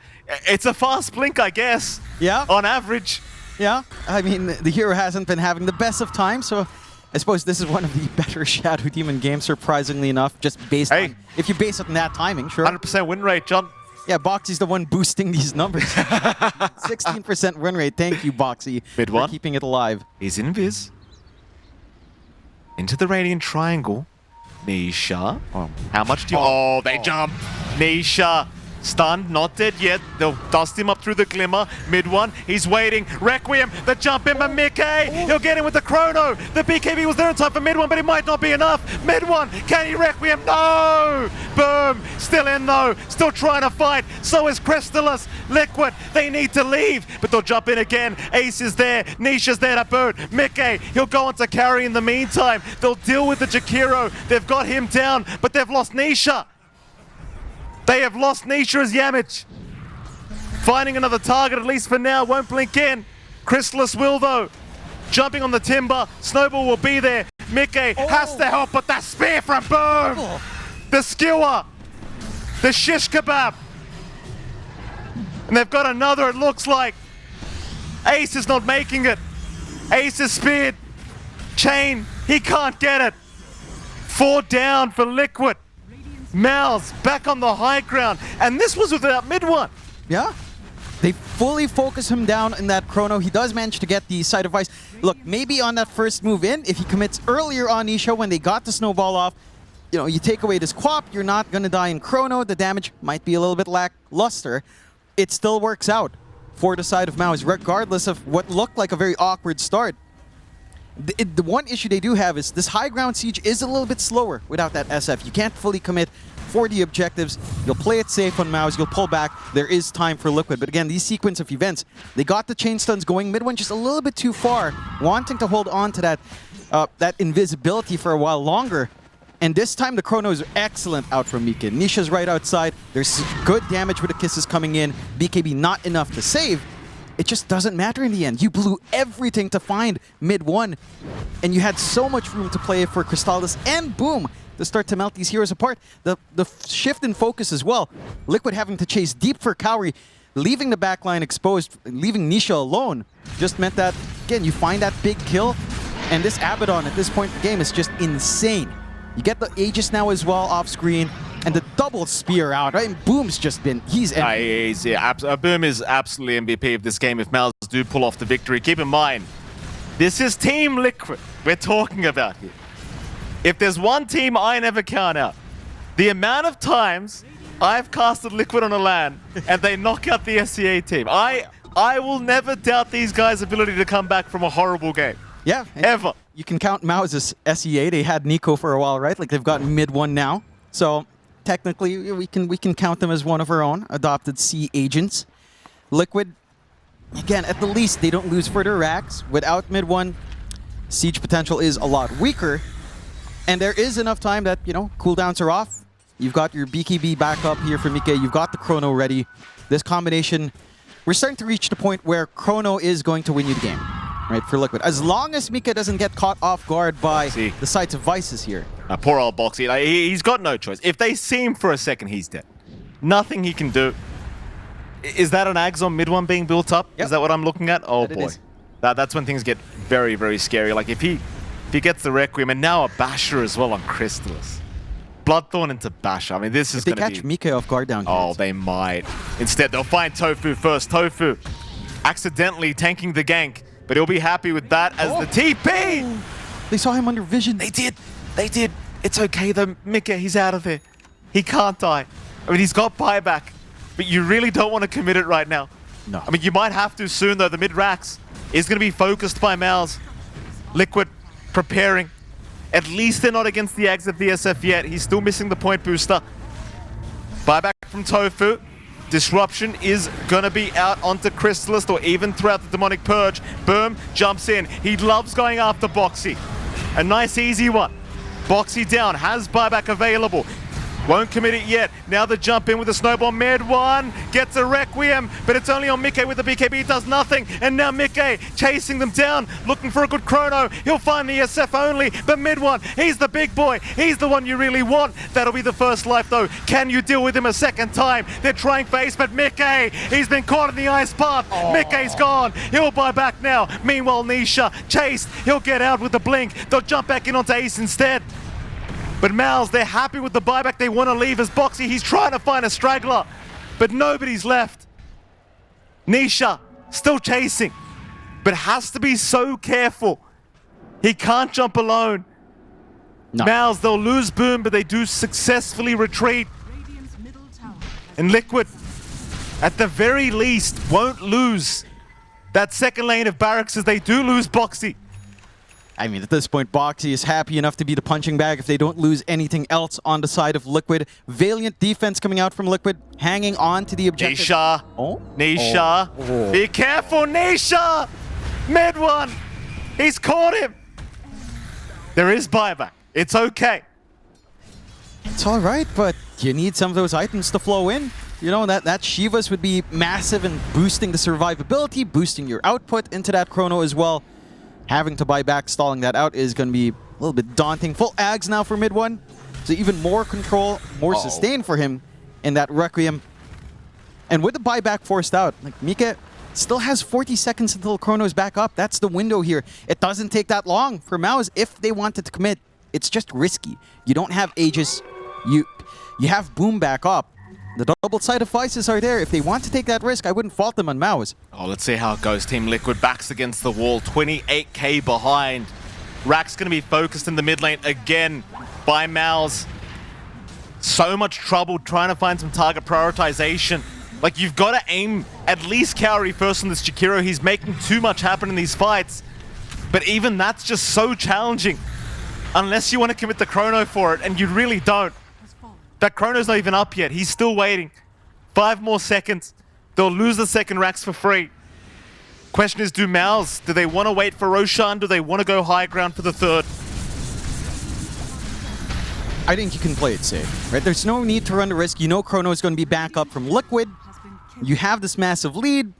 Speaker 1: It's a fast Blink, I guess.
Speaker 2: Yeah.
Speaker 1: On average.
Speaker 2: Yeah. I mean, the hero hasn't been having the best of time, so I suppose this is one of the better Shadow Demon games, surprisingly enough, just based on... If you base it on that timing, sure.
Speaker 1: 100% win rate, John.
Speaker 2: Yeah, Boxy's the one boosting these numbers. 16% run rate. Thank you, Boxy,
Speaker 1: Mid
Speaker 2: for
Speaker 1: one.
Speaker 2: keeping it alive.
Speaker 1: He's in Viz. Into the Radiant Triangle. Nisha.
Speaker 2: Oh.
Speaker 1: How much do you... Oh, they jump. Nisha. Stunned, not dead yet. They'll dust him up through the glimmer. Mid one, he's waiting. Requiem, the jump in by Mickey. He'll get him with the chrono. The BKB was there in time for mid one, but it might not be enough. Mid one, can he Requiem? No! Boom! Still in though. Still trying to fight. So is Crystallis. Liquid, they need to leave, but they'll jump in again. Ace is there. Nisha's there to boot. Mickey, he'll go on to carry in the meantime. They'll deal with the Jakiro. They've got him down, but they've lost Nisha. They have lost Nisha as Yamich. Finding another target, at least for now, won't blink in. Crystallis will though. Jumping on the timber, Snowball will be there. Mickey has to help, but that spear from Boom! The skewer! The shish kebab! And they've got another, it looks like. Ace is not making it. Ace is speared. Chain, he can't get it. 4 down for Liquid. MOUZ back on the high ground, and this was without mid one.
Speaker 2: Yeah. They fully focus him down in that chrono. He does manage to get the side of ice. Look, maybe on that first move in, if he commits earlier on Nisha when they got the snowball off, you know, you take away this quap, you're not going to die in chrono. The damage might be a little bit lackluster. It still works out for the side of MOUZ, regardless of what looked like a very awkward start. The one issue they do have is this high ground siege is a little bit slower without that SF. You can't fully commit for the objectives. You'll play it safe on MOUZ, you'll pull back. There is time for Liquid. But again, these sequence of events, they got the chain stuns going. Mid one just a little bit too far, wanting to hold on to that invisibility for a while longer. And this time the chrono is excellent out from Mika. Nisha's right outside. There's good damage with the kisses coming in. BKB not enough to save. It just doesn't matter in the end. You blew everything to find mid one, and you had so much room to play for Crystallis and Boom to start to melt these heroes apart. The shift in focus as well. Liquid having to chase deep for Kauri, leaving the backline exposed, leaving Nisha alone, just meant that, again, you find that big kill, and this Abaddon at this point in the game is just insane. You get the Aegis now as well off screen, and the double spear out, right? And Boom's just been, he's MVP.
Speaker 1: Boom is absolutely MVP of this game if MOUZ do pull off the victory. Keep in mind, this is Team Liquid we're talking about here. If there's one team I never count out, the amount of times I've casted Liquid on a LAN and they knock out the SCA team. I will never doubt these guys' ability to come back from a horrible game.
Speaker 2: Yeah.
Speaker 1: Ever.
Speaker 2: You can count MOUZ as SEA. They had Nico for a while, right? Like they've got mid one now. So technically we can count them as one of our own adopted C agents. Liquid, again, at the least they don't lose further racks. Without mid one, siege potential is a lot weaker. And there is enough time that, you know, cooldowns are off. You've got your BKB back up here for Mike. You've got the chrono ready. This combination, we're starting to reach the point where chrono is going to win you the game, right, for Liquid. As long as Mika doesn't get caught off guard by the sights of Vices here.
Speaker 1: Poor old Boxy. Like, he's got no choice. If they see him for a second, he's dead. Nothing he can do. Is that an Ags on mid one being built up? Yep. Is that what I'm looking at? Oh boy. That's when things get very, very scary. Like if he gets the Requiem, and now a Basher as well on Crystallis. Bloodthorn into Basher. I mean, this is going to be...
Speaker 2: They catch Mika off guard down here.
Speaker 1: Oh, they might. Instead, they'll find Tofu first. Tofu accidentally tanking the gank, but he'll be happy with that as the TP!
Speaker 2: They saw him under vision.
Speaker 1: They did. They did. It's okay though. Mika, he's out of there. He can't die. I mean, he's got buyback, but you really don't want to commit it right now.
Speaker 2: No.
Speaker 1: I mean, you might have to soon though. The mid-racks is going to be focused by MOUZ. Liquid preparing. At least they're not against the Ags of the SF yet. He's still missing the point booster. Buyback from Tofu. Disruption is going to be out onto Crystallis or even throughout the Demonic Purge. Boom jumps in. He loves going after Boxy. A nice easy one. Boxy down, has buyback available. Won't commit it yet. Now the jump in with the snowball. Mid one gets a Requiem, but it's only on Mickey with the BKB. Does nothing. And now Mickey chasing them down, looking for a good chrono. He'll find the SF only, but mid one, he's the big boy. He's the one you really want. That'll be the first life though. Can you deal with him a second time? They're trying face, but Mickey, he's been caught in the ice path. Mickey's gone. He'll buy back now. Meanwhile, Nisha chased. He'll get out with the blink. They'll jump back in onto Ace instead. But MOUZ, they're happy with the buyback. They want to leave as Boxy. He's trying to find a straggler. but nobody's left. Nisha still chasing, but has to be so careful. He can't jump alone.
Speaker 2: No.
Speaker 1: MOUZ, they'll lose Boom, but they do successfully retreat. And Liquid, at the very least, won't lose that second lane of barracks as they do lose Boxy.
Speaker 2: I mean, at this point, Boxy is happy enough to be the punching bag if they don't lose anything else on the side of Liquid. Valiant defense coming out from Liquid, hanging on to the objective.
Speaker 1: Nisha.
Speaker 2: Oh?
Speaker 1: Nisha.
Speaker 2: Oh.
Speaker 1: Be careful, Nisha! Mid one. He's caught him. There is buyback. It's okay.
Speaker 2: It's all right, but you need some of those items to flow in. You know, that Shivas would be massive in boosting the survivability, boosting your output into that chrono as well. Having to buy back, stalling that out is going to be a little bit daunting. Full Ags now for mid one. So even more control, more sustain for him in that Requiem. And with the buyback forced out, like Mika still has 40 seconds until chrono is back up. That's the window here. It doesn't take that long for MOUZ if they wanted to commit. It's just risky. You don't have Aegis. You have Boom back up. The double-sided vices are there. If they want to take that risk, I wouldn't fault them on MOUZ.
Speaker 1: Oh, let's see how it goes. Team Liquid backs against the wall, 28k behind. Rack's going to be focused in the mid lane again by MOUZ. So much trouble trying to find some target prioritization. Like, you've got to aim at least Kaori first on this Jakiro. He's making too much happen in these fights. But even that's just so challenging. Unless you want to commit the chrono for it, and you really don't. That chrono's not even up yet. He's still waiting. 5 more seconds. They'll lose the second racks for free. Question is, do MOUZ, do they want to wait for Roshan? Do they want to go high ground for the third?
Speaker 2: I think you can play it safe, right? There's no need to run the risk. You know chrono is going to be back up from Liquid. You have this massive lead.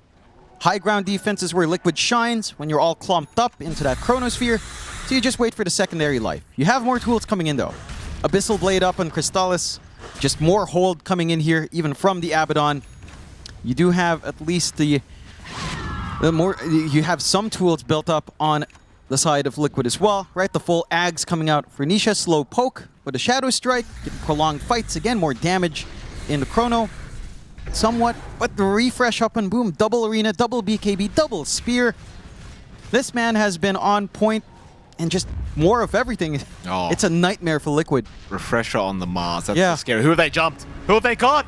Speaker 2: High ground defense is where Liquid shines when you're all clumped up into that chronosphere. So you just wait for the secondary life. You have more tools coming in though. Abyssal Blade up on Crystallis. Just more hold coming in here, even from the Abaddon. You do have at least you have some tools built up on the side of Liquid as well, right? The full Ags coming out for Nisha, slow poke with a Shadow Strike, getting prolonged fights, again, more damage in the chrono. Somewhat, but the refresh up and Boom, double arena, double BKB, double spear. This man has been on point and just more of everything.
Speaker 1: Oh.
Speaker 2: It's a nightmare for Liquid.
Speaker 1: Refresher on the MOUZ. That's
Speaker 2: Yeah.
Speaker 1: so scary. Who have they jumped? Who have they got?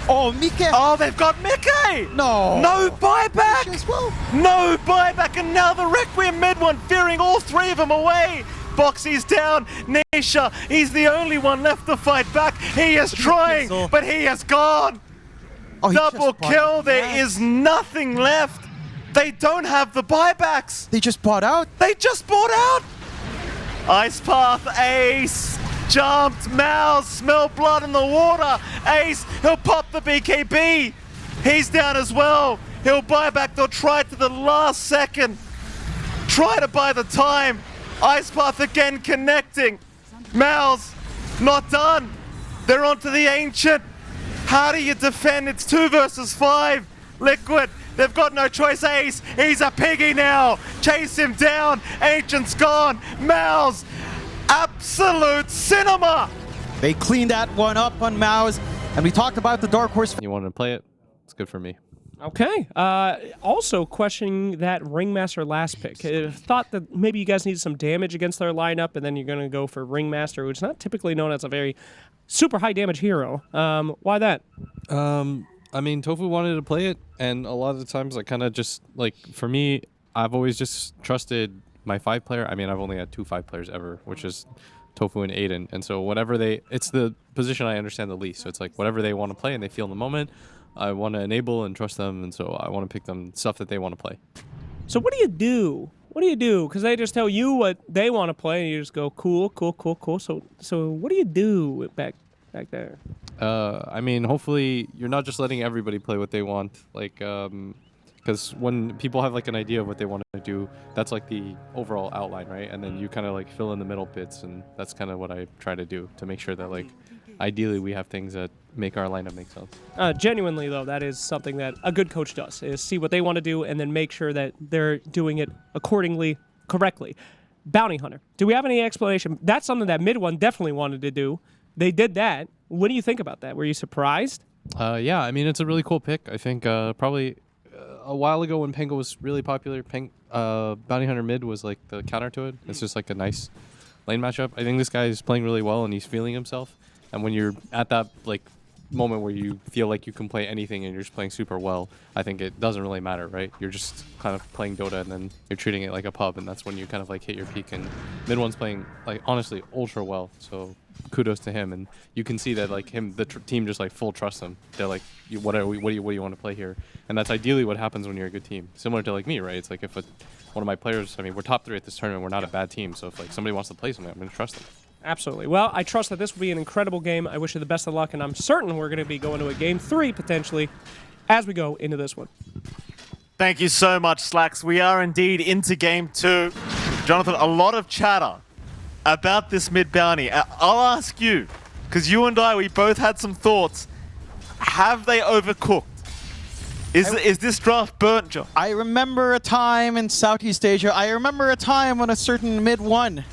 Speaker 2: Oh, Mika!
Speaker 1: Oh, they've got Mickey!
Speaker 2: No!
Speaker 1: No buyback!
Speaker 2: As well.
Speaker 1: No buyback, and now the Requiem mid one, fearing all 3 of them away. Boxy's down. Nisha, he's the only one left to fight back. He is trying, but he has gone.
Speaker 2: Oh,
Speaker 1: Double kill, there is nothing left. They don't have the buybacks.
Speaker 2: They just bought out.
Speaker 1: They just bought out. Ice Path, Ace, jumped, MOUZ, smell blood in the water. Ace, he'll pop the BKB. He's down as well. He'll buy back, they'll try it to the last second. Try to buy the time. Ice Path again connecting. MOUZ, not done. They're onto the Ancient. How do you defend? It's 2 versus 5. Liquid, they've got no choice. Ace, he's a piggy now. Chase him down. Ancient's gone. MOUZ, absolute cinema.
Speaker 2: They cleaned that one up on MOUZ, and we talked about the Dark Horse.
Speaker 3: You wanted to play it? It's good for me.
Speaker 4: Okay. Also questioning that Ringmaster last pick. Thought that maybe you guys needed some damage against their lineup, and then you're going to go for Ringmaster, which is not typically known as a very super high damage hero. Why that?
Speaker 3: I mean, Tofu wanted to play it, and a lot of the times I kind of just, like, for me, I've always just trusted my 5-player. I mean, I've only had 2 5-players ever, which is Tofu and Aiden. And so whatever it's the position I understand the least. So it's like whatever they want to play and they feel in the moment, I want to enable and trust them. And so I want to pick them stuff that they want to play.
Speaker 4: So what do you do? What do you do? Because they just tell you what they want to play, and you just go, cool, cool, cool, cool. So what do you do back there?
Speaker 3: I mean, hopefully you're not just letting everybody play what they want. Like, because when people have like an idea of what they want to do, that's like the overall outline, right? And then you kind of like fill in the middle bits, and that's kind of what I try to do to make sure that like ideally we have things that make our lineup make sense.
Speaker 4: Genuinely though, that is something that a good coach does, is see what they want to do and then make sure that they're doing it accordingly, correctly. Bounty Hunter, do we have any explanation? That's something that Mid One definitely wanted to do. They did that. What do you think about that? Were you surprised?
Speaker 3: Yeah, I mean, it's a really cool pick. I think probably a while ago when Pango was really popular, Bounty Hunter mid was like the counter to it. It's just like a nice lane matchup. I think this guy is playing really well and he's feeling himself. And when you're at that like moment where you feel like you can play anything and you're just playing super well, I think it doesn't really matter, right? You're just kind of playing Dota and then you're treating it like a pub, and that's when you kind of like hit your peak. And mid one's playing like honestly ultra well, so kudos to him. And you can see that like the team just like full trusts him. They're like, what do you want to play here? And that's ideally what happens when you're a good team. Similar to like me, right? It's like if one of my players, I mean, we're top 3 at this tournament, we're not a bad team, so if like somebody wants to play something, I'm going to trust them.
Speaker 4: Absolutely. Well, I trust that this will be an incredible game. I wish you the best of luck, and I'm certain we're going to be going to a game 3 potentially as we go into this one.
Speaker 1: Thank you so much, Slacks. We are indeed into game 2. Jonathan, a lot of chatter about this mid bounty. I'll ask you, because you and I, we both had some thoughts. Have they overcooked? Is this draft burnt, John?
Speaker 2: I remember a time in Southeast Asia. I remember a time when a certain mid one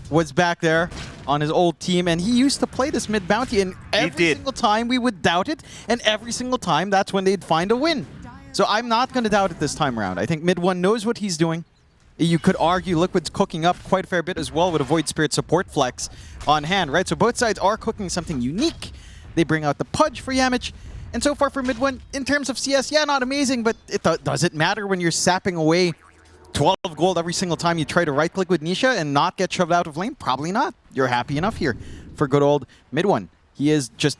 Speaker 2: was back there on his old team, and he used to play this mid bounty, and every single time we would doubt it, and every single time that's when they'd find a win. So I'm not going to doubt it this time around. I think mid one knows what he's doing. You could argue Liquid's cooking up quite a fair bit as well with a Void Spirit support flex on hand, right? So both sides are cooking something unique. They bring out the Pudge for Yamich, and so far for mid one, in terms of CS, yeah, not amazing, but does it matter when you're sapping away 12 gold every single time you try to right-click with Nisha and not get shoved out of lane? Probably not. You're happy enough here for good old mid one. He is just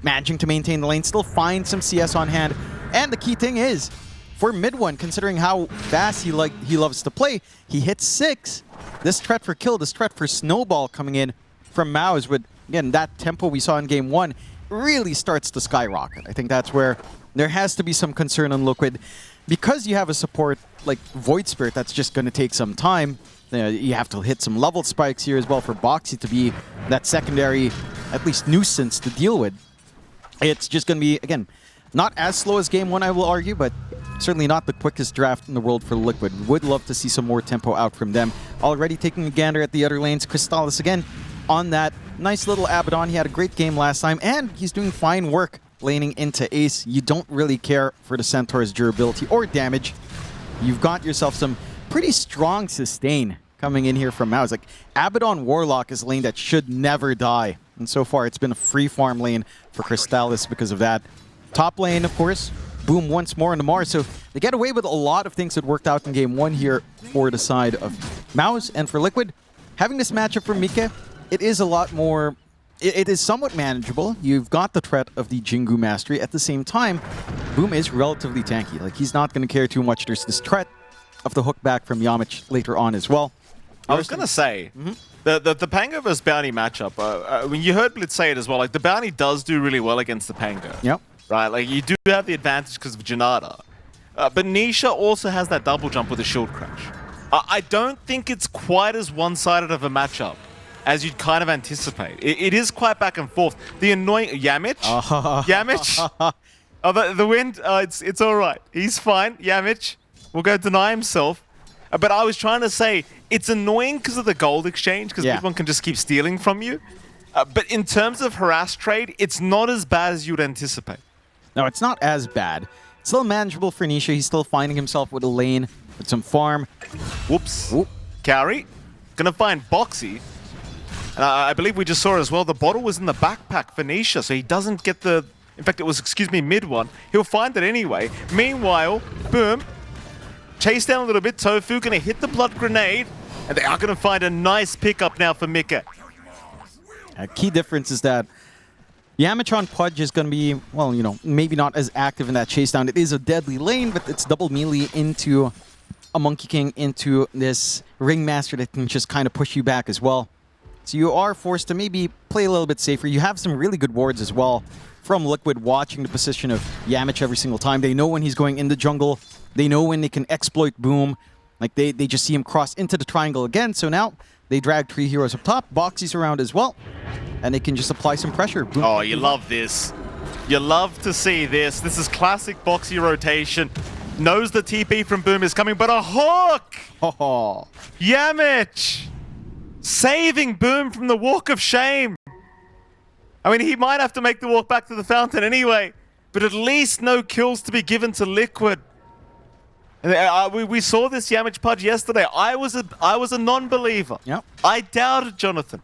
Speaker 2: managing to maintain the lane, still find some CS on hand. And the key thing is, for mid one, considering how fast he loves to play, he hits 6. This threat for kill, this threat for snowball coming in from MOUZ with, again, that tempo we saw in game 1 really starts to skyrocket. I think that's where there has to be some concern on Liquid. Because you have a support like Void Spirit that's just going to take some time, you have to hit some level spikes here as well for Boxy to be that secondary, at least nuisance to deal with. It's just going to be, again, not as slow as game 1, I will argue, but certainly not the quickest draft in the world for Liquid. Would love to see some more tempo out from them. Already taking a gander at the other lanes. Crystallis again on that nice little Abaddon. He had a great game last time, and he's doing fine work laning into Ace. You don't really care for the Centaur's durability or damage. You've got yourself some pretty strong sustain coming in here from MOUZ. Like, Abaddon Warlock is a lane that should never die. And so far, it's been a free farm lane for Crystallis because of that. Top lane, of course, Boom once more on the Mars. So they get away with a lot of things that worked out in game 1 here for the side of MOUZ. And for Liquid, having this matchup for Mike, it is a lot more... It is somewhat manageable. You've got the threat of the Jingu Mastery. At the same time, Boom is relatively tanky. Like, he's not going to care too much. There's this threat of the hook back from Yamich later on as well.
Speaker 1: I was going to say, the Pango versus Bounty matchup, when you heard Blitz say it as well, like, the Bounty does do really well against the Pango.
Speaker 2: Yep.
Speaker 1: Right? Like, you do have the advantage because of Janata. But Nisha also has that double jump with a shield crash. I don't think it's quite as one-sided of a matchup as you'd kind of anticipate. It is quite back and forth. The annoying... Yamich? Yamich? Oh, the wind? It's all right. He's fine. Yamich will go deny himself. But I was trying to say, it's annoying because of the gold exchange, because everyone can just keep stealing from you. But in terms of harass trade, it's not as bad as you'd anticipate.
Speaker 2: No, it's not as bad. It's still manageable for Nisha. He's still finding himself with a lane, with some farm.
Speaker 1: Whoops. Carry. Gonna find Boxy. And I believe we just saw as well, the bottle was in the backpack for Nisha, so he doesn't get the... In fact, it was, mid one. He'll find it anyway. Meanwhile, Boom, chase down a little bit. Tofu gonna hit the blood grenade, and they are gonna find a nice pickup now for Mika.
Speaker 2: A key difference is that Yamich on Pudge is going to be, well, you know, maybe not as active in that chase down. It is a deadly lane, but it's double melee into a Monkey King, into this Ringmaster that can just kind of push you back as well. So you are forced to maybe play a little bit safer. You have some really good wards as well from Liquid, watching the position of Yamich every single time. They know when he's going in the jungle. They know when they can exploit Boom. Like, they just see him cross into the triangle again. So now they drag 3 heroes up top. Boxy's around as well. And they can just apply some pressure. Boom.
Speaker 1: Oh, you love this. You love to see this. This is classic Boxy rotation. Knows the TP from Boom is coming, but a hook!
Speaker 2: Oh.
Speaker 1: Yamich! Saving Boom from the walk of shame. I mean, he might have to make the walk back to the fountain anyway, but at least no kills to be given to Liquid. And we saw this Yamich Pudge yesterday. I was a non-believer.
Speaker 2: Yep.
Speaker 1: I doubted Jonathan.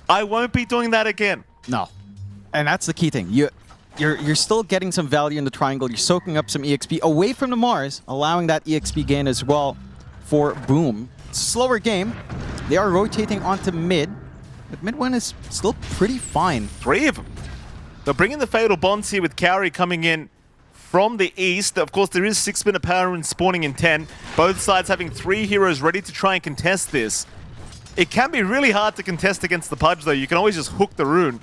Speaker 1: I won't be doing that again.
Speaker 2: No. And that's the key thing. You're still getting some value in the triangle. You're soaking up some EXP away from the Mars, allowing that EXP gain as well for Boom. Slower game. They are rotating onto mid, but mid one is still pretty fine.
Speaker 1: 3 of them. They're bringing the Fatal Bonds here with Kauri coming in from the east. Of course, there is 6-minute power and spawning in 10. Both sides having 3 heroes ready to try and contest this. It can be really hard to contest against the Pudge, though. You can always just hook the rune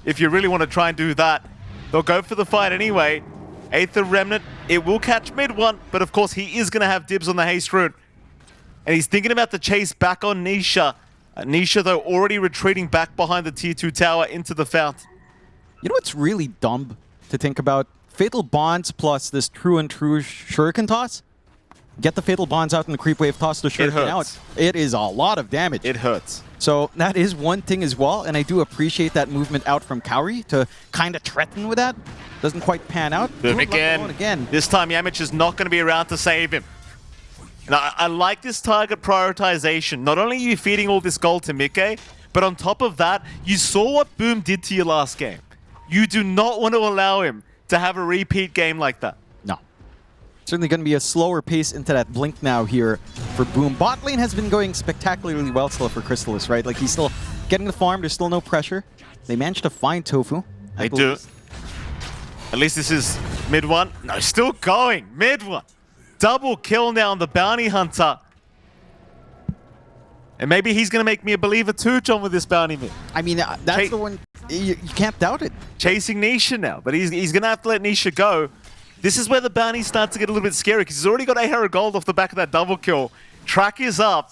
Speaker 1: if you really want to try and do that. They'll go for the fight anyway. Aether Remnant, it will catch mid one, but of course he is going to have dibs on the haste rune. And he's thinking about the chase back on Nisha. Nisha, though, already retreating back behind the tier 2 tower into the fountain.
Speaker 2: You know what's really dumb to think about? Fatal Bonds plus this true and true Shuriken toss. Get the Fatal Bonds out in the creep wave, toss the Shuriken out. It is a lot of damage.
Speaker 1: It hurts.
Speaker 2: So that is one thing as well, and I do appreciate that movement out from Kauri to kind of threaten with that. Doesn't quite pan out.
Speaker 1: Boom again. This time Yamich is not going to be around to save him. And I like this target prioritization. Not only are you feeding all this gold to Mikke, but on top of that, you saw what Boom did to you last game. You do not want to allow him to have a repeat game like that.
Speaker 2: No. Certainly going to be a slower pace into that blink now here for Boom. Bot lane has been going spectacularly well still for Crystallis, right? Like, he's still getting the farm. There's still no pressure. They managed to find Tofu.
Speaker 1: They do. At least this is mid one. No, still going. Mid one. Double kill now on the Bounty Hunter. And maybe he's going to make me a believer too, John, with this bounty mid.
Speaker 2: I mean, that's the one. You can't doubt it.
Speaker 1: Chasing Nisha now, but he's going to have to let Nisha go. This is where the bounty starts to get a little bit scary because he's already got 800 gold off the back of that double kill. Track is up,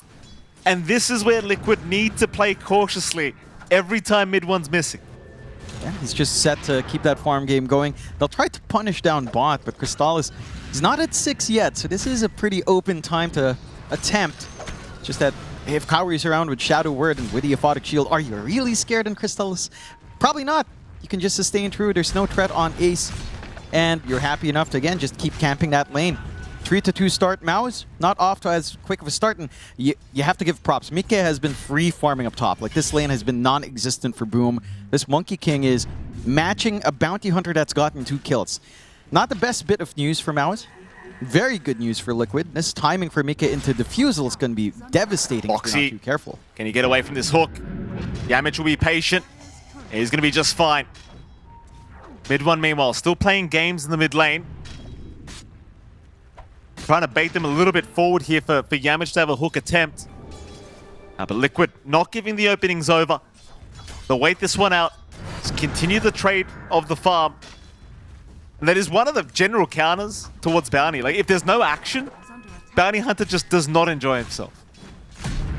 Speaker 1: and this is where Liquid need to play cautiously every time mid one's missing.
Speaker 2: Yeah, he's just set to keep that farm game going. They'll try to punish down bot, but Crystallis is not at 6 yet, so this is a pretty open time to attempt. Just that if Kauri's around with Shadow Word and with the Aphotic Shield, are you really scared in Crystallis? Probably not. You can just sustain through. There's no threat on Ace. And you're happy enough to, again, just keep camping that lane. 3-2 start, MOUZ, not off to as quick of a start, and you have to give props. Mikke has been free farming up top. Like, this lane has been non-existent for Boom. This Monkey King is matching a Bounty Hunter that's gotten 2 kills. Not the best bit of news for MOUZ. Very good news for Liquid. This timing for Mikke into Defusal is going to be devastating if you're not too careful.
Speaker 1: Can he get away from this hook? Yamich will be patient. He's going to be just fine. Mid one, meanwhile, still playing games in the mid lane. Trying to bait them a little bit forward here for Yamich to have a hook attempt. But Liquid not giving the openings over. They'll wait this one out. Just continue the trade of the farm. And that is one of the general counters towards Bounty. Like, if there's no action, Bounty Hunter just does not enjoy himself.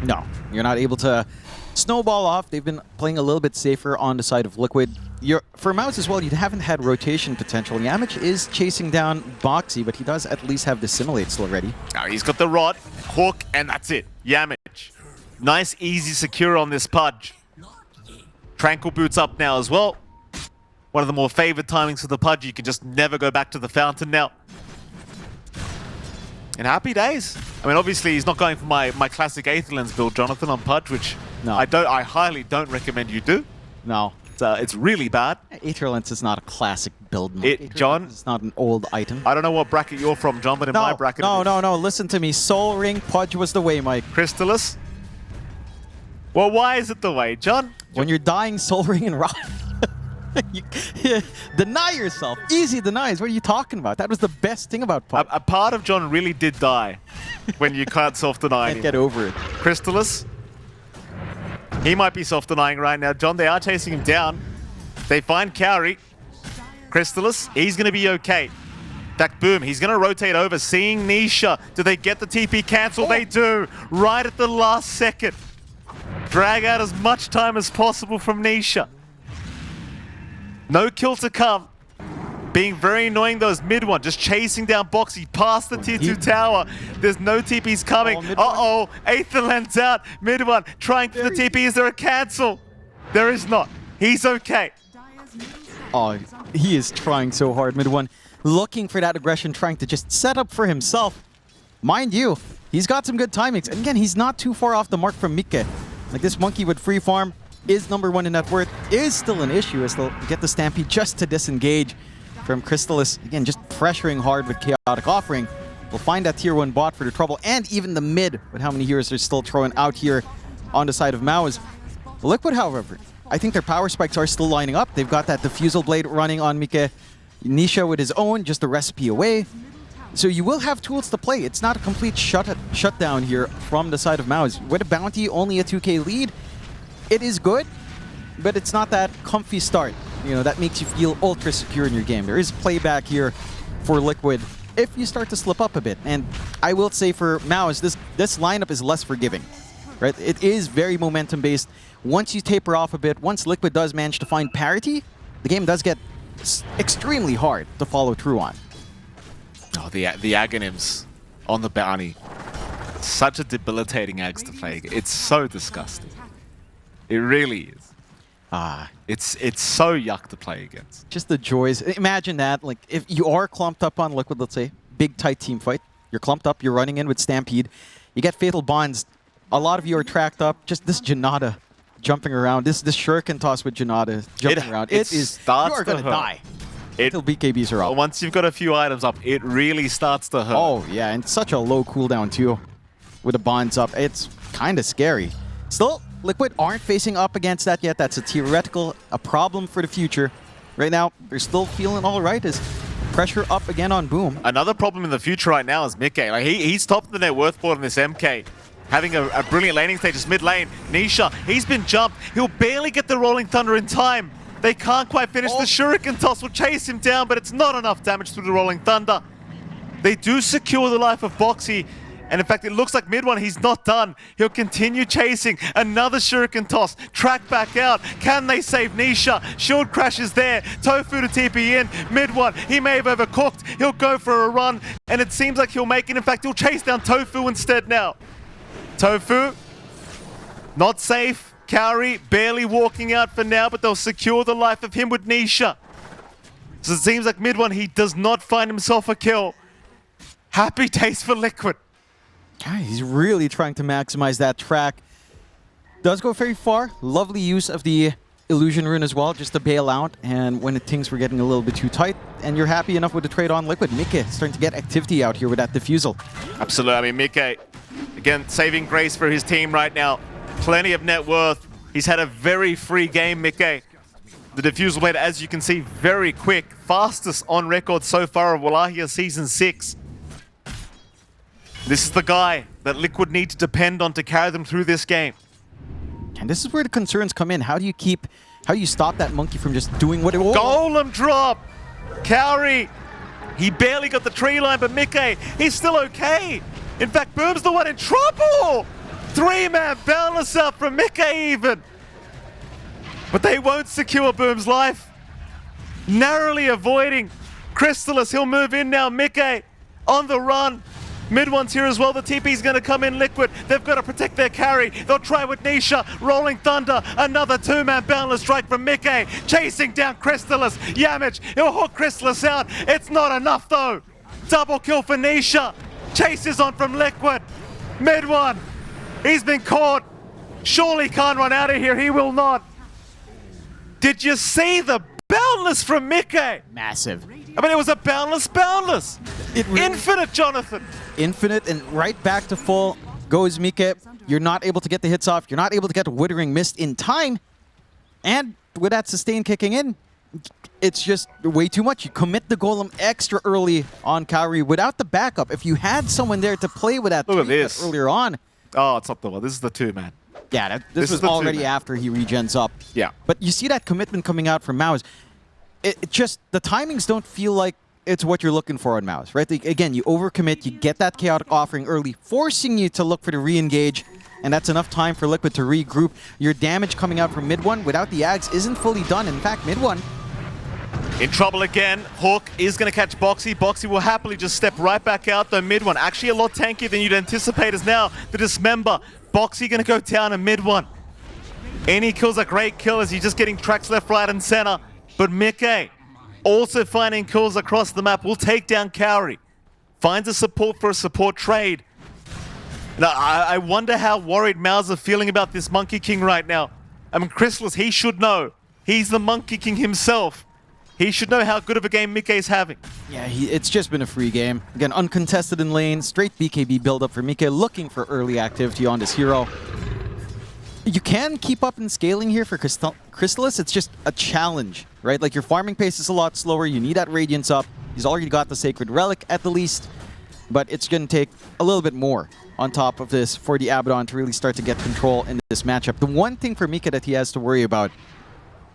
Speaker 2: No, you're not able to snowball off. They've been playing a little bit safer on the side of Liquid. For MOUZ as well, you haven't had rotation potential. Yamich is chasing down Boxy, but he does at least have the Simulate still ready.
Speaker 1: Now he's got the rod, hook, and that's it. Yamich. Nice, easy, secure on this Pudge. Tranquil boots up now as well. One of the more favored timings for the Pudge. You can just never go back to the fountain now. And happy days. I mean, obviously, he's not going for my classic Aetherlands build, Jonathan, on Pudge, which
Speaker 2: no.
Speaker 1: I highly don't recommend you do.
Speaker 2: No.
Speaker 1: It's really bad.
Speaker 2: Aetherlands is not a classic build.
Speaker 1: John,
Speaker 2: it's not an old item.
Speaker 1: I don't know what bracket you're from, John, but in my bracket...
Speaker 2: No. Listen to me. Soul Ring Pudge was the way, Mike.
Speaker 1: Crystallis? Well, why is it the way, John?
Speaker 2: When you're dying Soul Ring and Rock... deny yourself. Easy denies. What are you talking about? That was the best thing about Pudge.
Speaker 1: A part of John really did die when you can't self-deny.
Speaker 2: Can't get over it.
Speaker 1: Crystallis? He might be self-denying right now. John, they are chasing him down. They find Kauri. Crystallis, he's going to be okay. In fact, Boom, he's going to rotate over, seeing Nisha. Do they get the TP cancel? They do. Right at the last second. Drag out as much time as possible from Nisha. No kill to come. Being very annoying though is mid one, just chasing down Boxy past the tier 2 tower. There's no TPs coming. Uh-oh, Aetherland's out. Mid one, trying for the TP. Is there a cancel? There is not. He's okay.
Speaker 2: Oh, he is trying so hard. Mid one, looking for that aggression, trying to just set up for himself. Mind you, he's got some good timings. And again, he's not too far off the mark from Mike. Like this monkey with free farm is #1 in net worth, is still an issue as they'll get the Stampede just to disengage from Crystallis. Again, just pressuring hard with Chaotic Offering. We'll find that tier 1 bot for the trouble, and even the mid with how many heroes they're still throwing out here on the side of MOUZ. Liquid, however, I think their power spikes are still lining up. They've got that Diffusal Blade running on Mike. Nisha with his own, just a recipe away. So you will have tools to play. It's not a complete shutdown here from the side of MOUZ. With a bounty, only a 2k lead, it is good, but it's not that comfy start. You know, that makes you feel ultra secure in your game. There is playback here for Liquid if you start to slip up a bit. And I will say for MOUZ, this lineup is less forgiving, right? It is very momentum-based. Once you taper off a bit, once Liquid does manage to find parity, the game does get extremely hard to follow through on.
Speaker 1: Oh, the Aghanims on the bounty. Such a debilitating axe to play. It's so disgusting. It really is. It's so yuck to play against.
Speaker 2: Just the joys. Imagine that, like, if you are clumped up on Liquid, let's say, big tight team fight, you're clumped up, you're running in with Stampede, you get Fatal Bonds, a lot of you are tracked up, just this Janata jumping around, this Shuriken toss with Janata jumping around, you are going to die until BKBs are up.
Speaker 1: Once you've got a few items up, it really starts to hurt.
Speaker 2: Oh, yeah, and such a low cooldown, too, with the Bonds up. It's kind of scary. Still, Liquid aren't facing up against that yet. That's a problem for the future. Right now, they're still feeling all right as pressure up again on Boom.
Speaker 1: Another problem in the future right now is Mikke. Like he's top of the net worth board in this MK. Having a brilliant laning stage is mid lane. Nisha, he's been jumped. He'll barely get the Rolling Thunder in time. They can't quite finish. The Shuriken toss will chase him down, but it's not enough damage through the Rolling Thunder. They do secure the life of Boxy. And in fact, it looks like mid one, he's not done. He'll continue chasing. Another Shuriken toss. Track back out. Can they save Nisha? Shield crashes there. Tofu to TP in. Mid one, he may have overcooked. He'll go for a run. And it seems like he'll make it. In fact, he'll chase down Tofu instead now. Tofu, not safe. Kaori barely walking out for now, but they'll secure the life of him with Nisha. So it seems like mid one, he does not find himself a kill. Happy days for Liquid.
Speaker 2: He's really trying to maximize that track. Does go very far. Lovely use of the Illusion Rune as well, just to bail out. And when things were getting a little bit too tight, and you're happy enough with the trade on Liquid, Mikke starting to get activity out here with that Diffusal.
Speaker 1: Absolutely. I mean, Mikke, again, saving grace for his team right now. Plenty of net worth. He's had a very free game, Mikke. The Diffusal Blade, as you can see, very quick. Fastest on record so far of Wallachia Season 6. This is the guy that Liquid need to depend on to carry them through this game.
Speaker 2: And this is where the concerns come in. How do you stop that monkey from just doing what it wants?
Speaker 1: Golem drop! Kaori, he barely got the tree line, but Mikke, he's still okay. In fact, Boom's the one in trouble! 3-man boundless out from Mikke even. But they won't secure Boom's life. Narrowly avoiding Crystallis, he'll move in now. Mikke on the run. Mid one's here as well. The TP's going to come in Liquid. They've got to protect their carry. They'll try with Nisha. Rolling Thunder. Another 2-man boundless strike from Mikke. Chasing down Crystallis. Yamich, he'll hook Crystallis out. It's not enough though. Double kill for Nisha. Chases on from Liquid. Mid one. He's been caught. Surely can't run out of here. He will not. Did you see the boundless from Mikke?
Speaker 2: Massive.
Speaker 1: I mean, it was a boundless. Infinite, Jonathan.
Speaker 2: Infinite, and right back to full goes Mikke. You're not able to get the hits off. You're not able to get Withering Mist in time. And with that sustain kicking in, it's just way too much. You commit the Golem extra early on Kaori without the backup. If you had someone there to play with that,
Speaker 1: look at this
Speaker 2: earlier on.
Speaker 1: Oh, it's not the one. This is the 2-man.
Speaker 2: Yeah, this was already after he regens up.
Speaker 1: Yeah.
Speaker 2: But you see that commitment coming out from MOUZ. It just, the timings don't feel like it's what you're looking for on MOUZ, right? Again, you overcommit, you get that Chaotic Offering early, forcing you to look for the re-engage, and that's enough time for Liquid to regroup. Your damage coming out from mid one without the Ags isn't fully done. In fact, mid one
Speaker 1: in trouble again. Hook is going to catch Boxy. Boxy will happily just step right back out, though mid one actually a lot tankier than you'd anticipate is now the Dismember. Boxy going to go down in mid one. Any kill's a great kill as he's just getting tracks left, right, and center. But Mickey also finding kills across the map, will take down Cowrie. Finds a support for a support trade. Now, I wonder how worried MOUZ are feeling about this Monkey King right now. I mean, Chrysalis, he should know. He's the Monkey King himself. He should know how good of a game Mickey's having.
Speaker 2: Yeah, it's just been a free game. Again, uncontested in lane, straight BKB build-up for Mickey, looking for early activity on this hero. You can keep up in scaling here for Chrysalis. It's just a challenge, right? Like, your farming pace is a lot slower. You need that Radiance up. He's already got the Sacred Relic at the least, but it's going to take a little bit more on top of this for the Abaddon to really start to get control in this matchup. The one thing for Mika that he has to worry about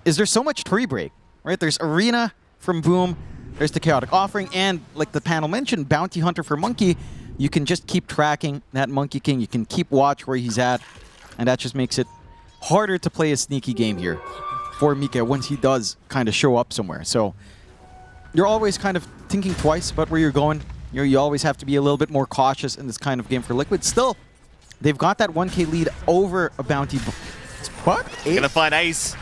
Speaker 2: is there's so much tree break, right? There's Arena from Boom, there's the Chaotic Offering, and like the panel mentioned, Bounty Hunter for Monkey. You can just keep tracking that Monkey King. You can keep watch where he's at, and that just makes it harder to play a sneaky game here for Mika once he does kind of show up somewhere. So you're always kind of thinking twice about where you're going. You always have to be a little bit more cautious in this kind of game for Liquid. Still, they've got that 1K lead over a bounty. What?
Speaker 1: Gonna find Ace.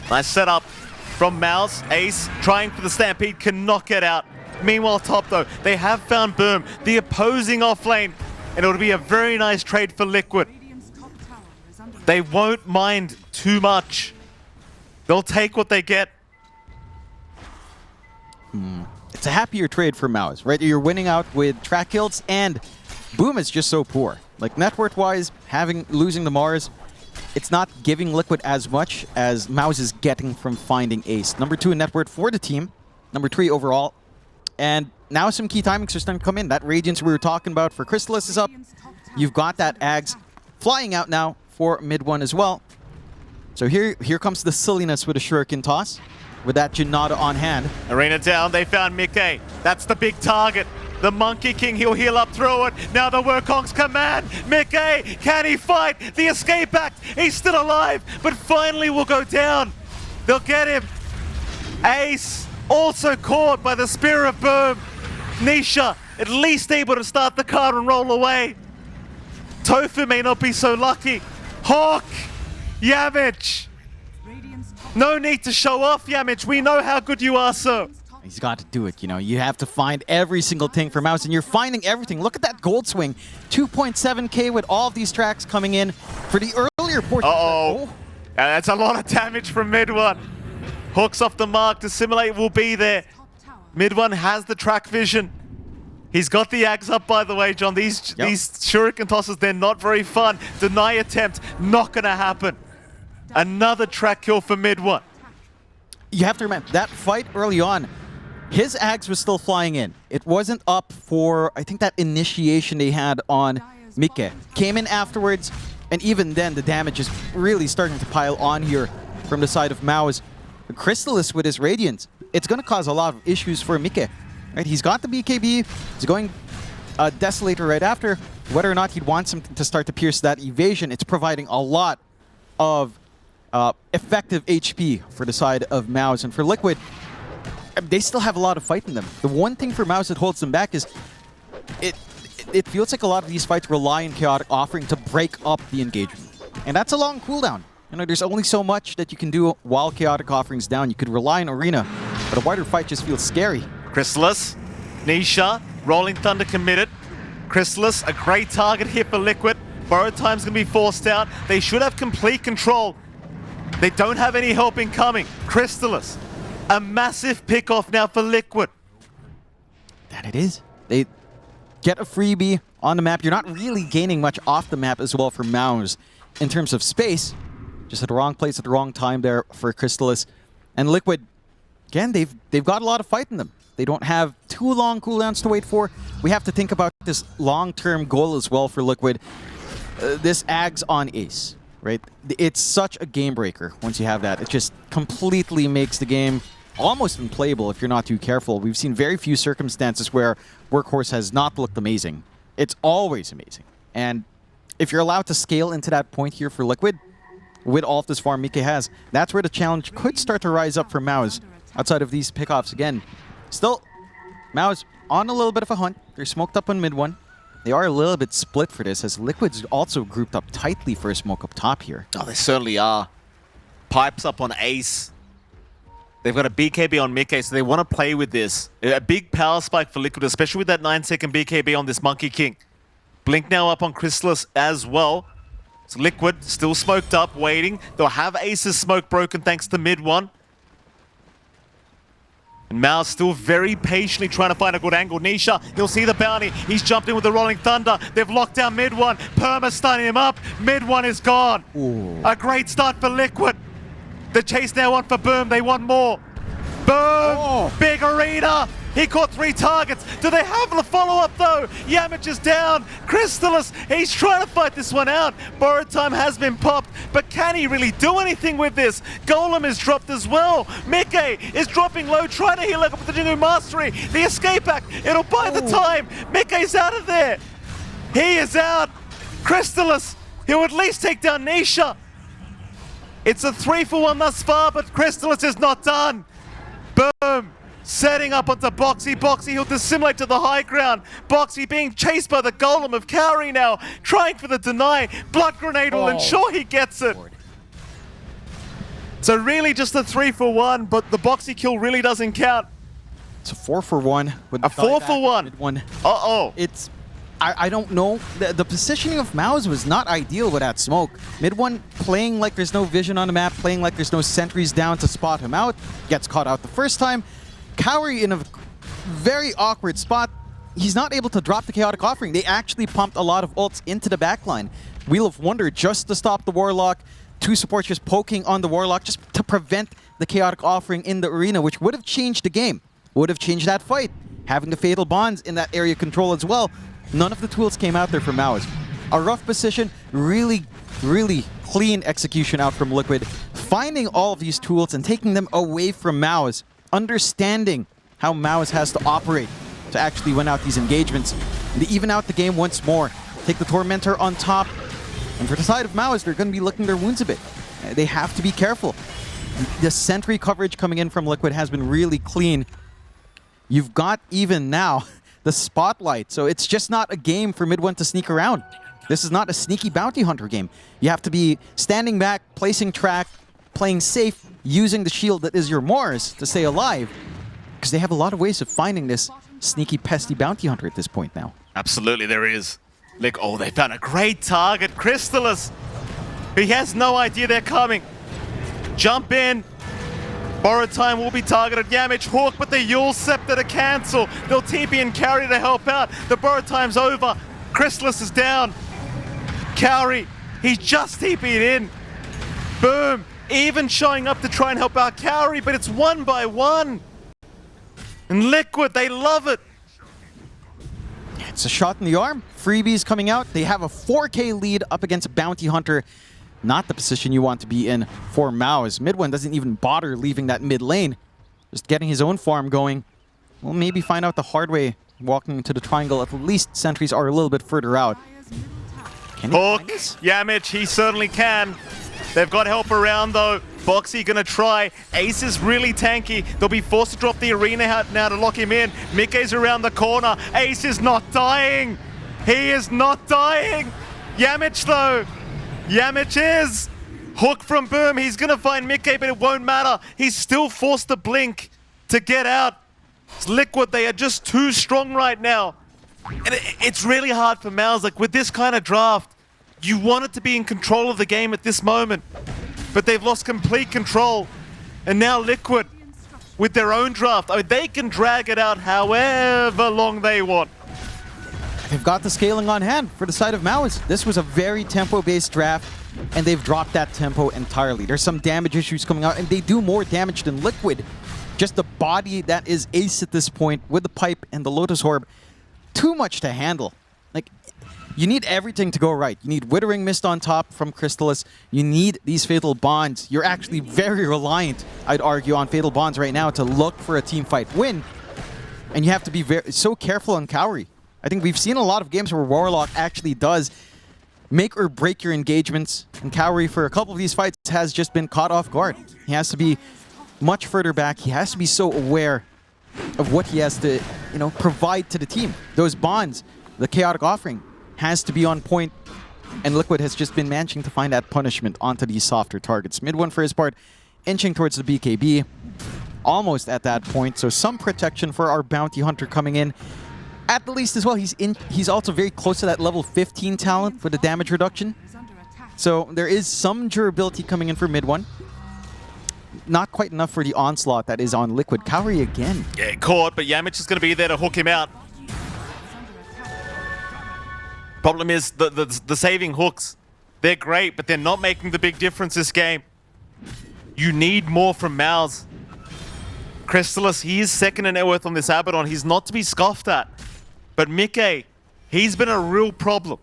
Speaker 1: Nice setup from MOUZ. Ace trying for the Stampede, cannot get out. Meanwhile, top though, they have found Boom, the opposing offlane, and it'll be a very nice trade for Liquid. They won't mind too much. They'll take what they get.
Speaker 2: It's a happier trade for MOUZ, right? You're winning out with track kills, and Boom is just so poor. Like, net worth-wise, losing the Mars, it's not giving Liquid as much as MOUZ is getting from finding Ace. Number 2 in net worth for the team, number 3 overall, and now some key timings are starting to come in. That Radiance we were talking about for Chrysalis is up. You've got that Ags flying out now for mid 1 as well. So here comes the silliness with a Shuriken toss, with that Janata on hand.
Speaker 1: Arena down, they found Mickey. That's the big target. The Monkey King, he'll heal up through it. Now the Wukong's command. Mickey, can he fight? The escape act, he's still alive, but finally will go down. They'll get him. Ace, also caught by the Spear of Boom. Nisha, at least able to start the card and roll away. Tofu may not be so lucky. Hawk, Yamich. No need to show off, Yamich. We know how good you are, sir.
Speaker 2: He's got to do it, you know. You have to find every single thing for MOUZ, and you're finding everything. Look at that gold swing. 2.7k with all of these tracks coming in for the earlier portion.
Speaker 1: Uh-oh. That's a lot of damage from mid 1. Hooks off the mark. Dissimulate will be there. Mid 1 has the track vision. He's got the Ags up, by the way, John. These Shuriken tosses, they're not very fun. Deny attempt, not going to happen. Another track kill for mid 1.
Speaker 2: You have to remember, that fight early on, his Ags was still flying in. It wasn't up for, I think, that initiation they had on Mikke. Came in afterwards, and even then, the damage is really starting to pile on here from the side of MOUZ. Chrysalis with his Radiance, it's going to cause a lot of issues for Mikke. Right? He's got the BKB, he's going Desolator right after. Whether or not he wants him to start to pierce that evasion, it's providing a lot of effective HP for the side of MOUZ. And for Liquid, they still have a lot of fight in them. The one thing for MOUZ that holds them back is it feels like a lot of these fights rely on Chaotic Offering to break up the engagement. And that's a long cooldown. You know, there's only so much that you can do while Chaotic Offering's down. You could rely on Arena, but a wider fight just feels scary.
Speaker 1: Chrysalis, Nisha, Rolling Thunder committed. Chrysalis, a great target here for Liquid. Borrowed time's going to be forced out. They should have complete control. They don't have any help incoming. Chrysalis, a massive pick-off now for Liquid.
Speaker 2: That it is. They get a freebie on the map. You're not really gaining much off the map as well for MOUZ in terms of space. Just at the wrong place at the wrong time there for Chrysalis. And Liquid, again, they've got a lot of fight in them. They don't have too long cooldowns to wait for. We have to think about this long-term goal as well for Liquid. This Ags on Ace, right? It's such a game breaker once you have that. It just completely makes the game almost unplayable if you're not too careful. We've seen very few circumstances where Workhorse has not looked amazing. It's always amazing. And if you're allowed to scale into that point here for Liquid, with all of this farm Mikke has, that's where the challenge could start to rise up for MOUZ outside of these pickoffs again. Still, MOUZ on a little bit of a hunt. They're smoked up on mid 1. They are a little bit split for this, as Liquid's also grouped up tightly for a smoke up top here.
Speaker 1: Oh, they certainly are. Pipes up on Ace. They've got a BKB on Mickey, so they want to play with this. A big power spike for Liquid, especially with that 9-second BKB on this Monkey King. Blink now up on Crystallis as well. So Liquid still smoked up, waiting. They'll have Ace's smoke broken thanks to mid one. And MOUZ still very patiently trying to find a good angle. Nisha, he'll see the bounty. He's jumped in with the Rolling Thunder. They've locked down mid one. Perma stunning him up. Mid one is gone.
Speaker 2: Ooh.
Speaker 1: A great start for Liquid. The chase now on for Boom. They want more. Boom!
Speaker 2: Oh.
Speaker 1: Big arena. He caught 3 targets. Do they have the follow-up though? Yamich is down. Crystallis, he's trying to fight this one out. Borrowed time has been popped, but can he really do anything with this? Golem is dropped as well. Mickey is dropping low, trying to heal up with the Jingu Mastery. The escape act, it'll buy the time. Mickey's out of there. He is out. Crystallis, he'll at least take down Nisha. It's a 3-for-1 thus far, but Crystallis is not done. Boom. Setting up onto Boxy. Boxy, he'll dissimulate to the high ground. Boxy being chased by the Golem of Cowrie now. Trying for the deny. Blood Grenade will ensure he gets it. So really just a 3-for-1, but the Boxy kill really doesn't count.
Speaker 2: It's a 4-for-1. With
Speaker 1: A 4-for-1.
Speaker 2: One.
Speaker 1: Uh-oh.
Speaker 2: It's... I don't know. The positioning of MOUZ was not ideal with that smoke. Mid one playing like there's no vision on the map, playing like there's no sentries down to spot him out. Gets caught out the first time. Cowrie in a very awkward spot. He's not able to drop the Chaotic Offering. They actually pumped a lot of ults into the backline. Wheel of Wonder just to stop the Warlock. 2 supports just poking on the Warlock just to prevent the Chaotic Offering in the arena, which would have changed the game. Would have changed that fight. Having the Fatal Bonds in that area control as well. None of the tools came out there for MOUZ. A rough position, really clean execution out from Liquid. Finding all of these tools and taking them away from MOUZ. Understanding how MOUZ has to operate to actually win out these engagements. And to even out the game once more. Take the Tormentor on top. And for the side of MOUZ, they're going to be licking their wounds a bit. They have to be careful. The sentry coverage coming in from Liquid has been really clean. You've got even now the spotlight, so it's just not a game for mid one to sneak around. This is not a sneaky bounty hunter game. You have to be standing back, placing track, playing safe, using the shield that is your MOUZ to stay alive, because they have a lot of ways of finding this sneaky, pesty bounty hunter at this point now.
Speaker 1: Absolutely, there is. Look, oh, they found a great target. Crystallis. He has no idea they're coming. Jump in. Borrowed time will be targeted. Yamich, Hawk, but the Yule Scepter to cancel. They'll TP and Cowrie to help out. The borrowed time's over. Crystallis is down. Cowrie, he's just TP'd in. Boom. Even showing up to try and help out Cowrie, but it's 1 by 1. And Liquid, they love it.
Speaker 2: It's a shot in the arm. Freebies coming out. They have a 4K lead up against a bounty hunter. Not the position you want to be in for MOUZ. Mid one doesn't even bother leaving that mid lane. Just getting his own farm going. We'll maybe find out the hard way walking into the triangle. At least sentries are a little bit further out. Can he
Speaker 1: Hawk,
Speaker 2: find this?
Speaker 1: Yamich, he certainly can. They've got help around though. Boxy gonna try. Ace is really tanky. They'll be forced to drop the arena hat now to lock him in. Mickey's around the corner. Ace is not dying. He is not dying. Yamich though. Yamich is. Hook from Boom. He's gonna find Mickey, but it won't matter. He's still forced to blink to get out. It's Liquid. They are just too strong right now. And it's really hard for MOUZ. Like with this kind of draft, you want it to be in control of the game at this moment. But they've lost complete control. And now Liquid, with their own draft, I mean, they can drag it out however long they want.
Speaker 2: They've got the scaling on hand for the side of MOUZ. This was a very tempo-based draft, and they've dropped that tempo entirely. There's some damage issues coming out, and they do more damage than Liquid. Just the body that is Ace at this point with the pipe and the Lotus Orb. Too much to handle. Like, you need everything to go right. You need Withering Mist on top from Crystallis. You need these Fatal Bonds. You're actually very reliant, I'd argue, on Fatal Bonds right now to look for a teamfight win. And you have to be so careful on Cowrie. I think we've seen a lot of games where Warlock actually does make or break your engagements. And Cowrie, for a couple of these fights, has just been caught off guard. He has to be much further back. He has to be so aware of what he has to, provide to the team. Those bonds, the Chaotic Offering, has to be on point. And Liquid has just been managing to find that punishment onto these softer targets. Mid one for his part, inching towards the BKB. almost at that point. So some protection for our bounty hunter coming in. At the least as well, he's also very close to that level 15 talent for the damage reduction. So there is some durability coming in for mid one. Not quite enough for the onslaught that is on Liquid. Kauri again.
Speaker 1: Yeah, caught, but Yamich is going to be there to hook him out. Problem is, the saving hooks, they're great, but they're not making the big difference this game. You need more from MOUZ. Crystallis, he is second in net worth on this Abaddon. He's not to be scoffed at. But Mickey, he's been a real problem.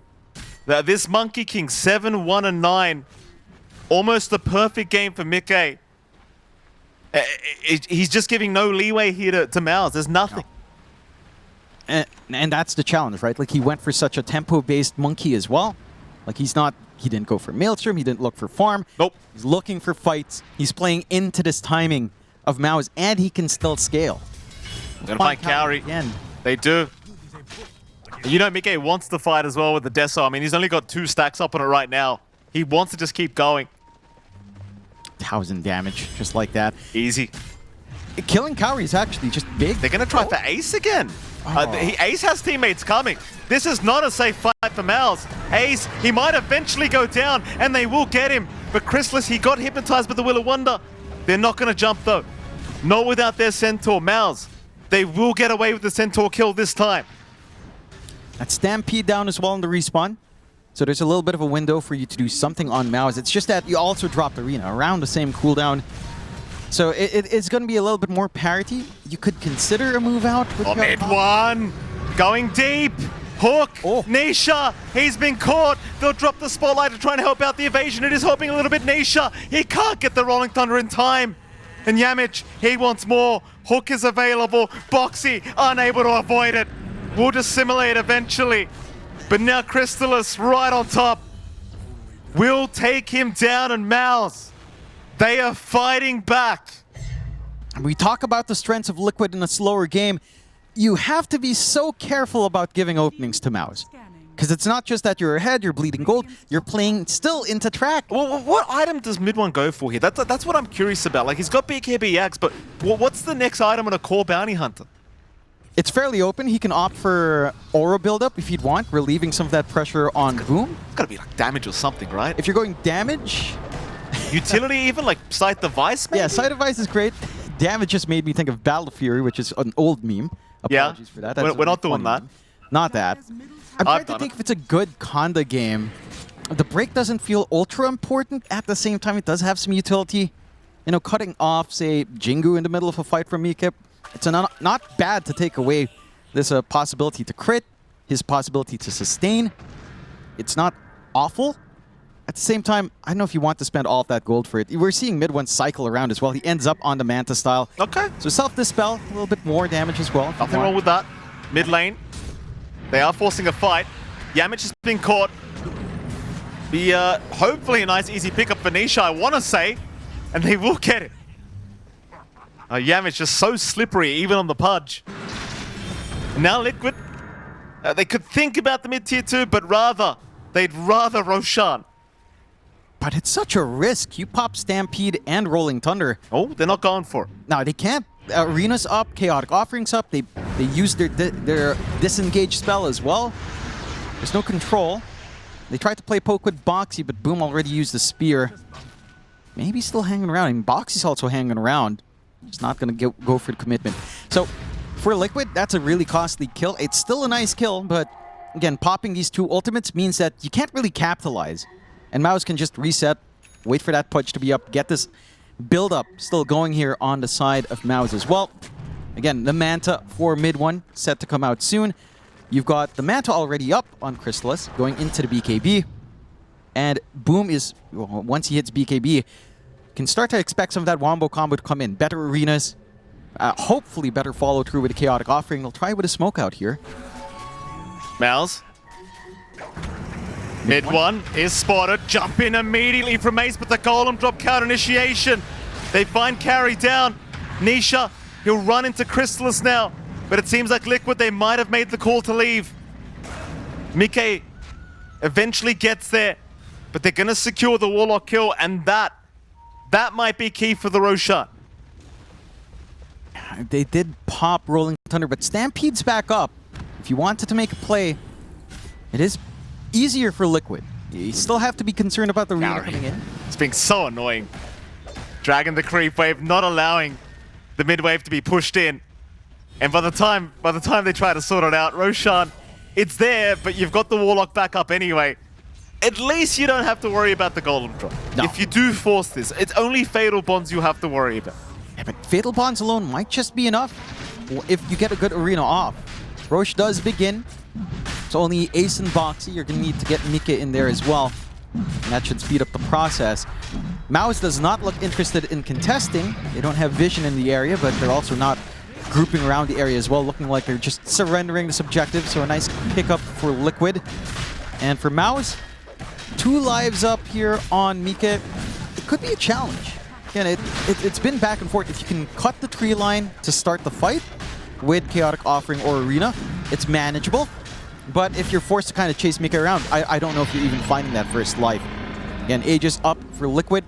Speaker 1: This Monkey King, 7-1-9. Almost the perfect game for Mickey. He's just giving no leeway here to MOUZ. There's nothing.
Speaker 2: And that's the challenge, right? Like, he went for such a tempo-based monkey as well. Like, he didn't go for Maelstrom, he didn't look for farm.
Speaker 1: Nope.
Speaker 2: He's looking for fights. He's playing into this timing of MOUZ, and he can still scale.
Speaker 1: They're gonna find Kauri
Speaker 2: again.
Speaker 1: They do. You know, Mickey wants to fight as well with the Deso. I mean, he's only got 2 stacks up on it right now. He wants to just keep going.
Speaker 2: 1,000 damage, just like that.
Speaker 1: Easy.
Speaker 2: Killing Kauri is actually just big.
Speaker 1: They're gonna try for Ace again. Ace has teammates coming. This is not a safe fight for MOUZ. Ace, he might eventually go down, and they will get him. But Crystallis, he got hypnotized by the Will of Wonder. They're not gonna jump though. Not without their Centaur. MOUZ, they will get away with the Centaur kill this time.
Speaker 2: That Stampede down as well in the respawn. So there's a little bit of a window for you to do something on MOUZ. It's just that you also dropped Arena around the same cooldown. So it's going to be a little bit more parity. You could consider a move out. With
Speaker 1: mid one, going deep. Hook,
Speaker 2: Oh.
Speaker 1: Nisha, he's been caught. They'll drop the spotlight to try and help out the evasion. It is helping a little bit Nisha. He can't get the Rolling Thunder in time. And Yamich, he wants more. Hook is available. Boxy, unable to avoid it. Will just simulate eventually. But now Crystallis right on top. Will take him down, and MOUZ, they are fighting back.
Speaker 2: We talk about the strengths of Liquid in a slower game. You have to be so careful about giving openings to MOUZ. Because it's not just that you're ahead, you're bleeding gold, you're playing still into track.
Speaker 1: Well, what item does mid one go for here? That's what I'm curious about. Like, he's got BKBX, but what's the next item on a core bounty hunter?
Speaker 2: It's fairly open. He can opt for aura buildup if he'd want, relieving some of that pressure on Boom.
Speaker 1: It's gotta be like damage or something, right?
Speaker 2: If you're going damage...
Speaker 1: Utility even, like Sight Device maybe?
Speaker 2: Yeah, Sight Device is great. Damage just made me think of Battle Fury, which is an old meme. Apologies for that.
Speaker 1: We're not doing that.
Speaker 2: Meme. Not that. I'm trying to think if it's a good Conda game. The break doesn't feel ultra important. At the same time, it does have some utility. You know, cutting off, say, Jingu in the middle of a fight from Mikip. It's not bad to take away this possibility to crit, his possibility to sustain. It's not awful. At the same time, I don't know if you want to spend all of that gold for it. We're seeing mid one cycle around as well. He ends up on the Manta style.
Speaker 1: Okay.
Speaker 2: So self-dispel, a little bit more damage as well.
Speaker 1: Nothing wrong with that. Mid lane. They are forcing a fight. Yamich has been caught. Hopefully a nice easy pickup for Nisha, I want to say. And they will get it. Yamich just so slippery, even on the pudge. Now Liquid, they could think about the mid-tier 2, but they'd rather Roshan.
Speaker 2: But it's such a risk. You pop Stampede and Rolling Thunder.
Speaker 1: Oh, they're not going for it.
Speaker 2: No, they can't. Arena's up, Chaotic Offering's up. They use their disengage spell as well. There's no control. They tried to play poke with Boxy, but Boom already used the spear. Maybe still hanging around. I mean, Boxy's also hanging around. He's not going to go for the commitment. So, for Liquid, that's a really costly kill. It's still a nice kill, but again, popping these 2 ultimates means that you can't really capitalize. And MOUZ can just reset, wait for that pudge to be up, get this build-up still going here on the side of MOUZ as well. Again, the Manta for mid one, set to come out soon. You've got the Manta already up on Crystallis, going into the BKB. And Boom is, once he hits BKB, can start to expect some of that wombo combo to come in. Better arenas, hopefully better follow-through with a Chaotic Offering. They'll try with a smoke out here.
Speaker 1: MOUZ. Mid one is spotted. Jump in immediately from Ace, but the Golem drop count initiation. They find Carry down. Nisha, he'll run into Crystallis now. But it seems like Liquid, they might have made the call to leave. Mickey eventually gets there, but they're going to secure the Warlock kill, and that might be key for the Roshan.
Speaker 2: They did pop Rolling Thunder, but Stampede's back up. If you wanted to make a play, it is easier for Liquid. You still have to be concerned about the Reno coming in.
Speaker 1: It's being so annoying. Dragging the creep wave, not allowing the mid wave to be pushed in. And by the time they try to sort it out, Roshan, it's there, but you've got the Warlock back up anyway. At least you don't have to worry about the Golem drop.
Speaker 2: No.
Speaker 1: If you do force this, it's only Fatal Bonds you have to worry about.
Speaker 2: Yeah, but Fatal Bonds alone might just be enough if you get a good arena off. Roche does begin. It's only Ace and Boxy. You're going to need to get Mika in there as well. And that should speed up the process. MOUZ does not look interested in contesting. They don't have vision in the area, but they're also not grouping around the area as well, looking like they're just surrendering this objective. So a nice pickup for Liquid. And for MOUZ, 2 lives up here on Mika. It could be a challenge. Again, it's been back and forth. If you can cut the tree line to start the fight with Chaotic Offering or Arena, it's manageable. But if you're forced to kind of chase Mika around, I don't know if you're even finding that first life. Again, Aegis up for Liquid.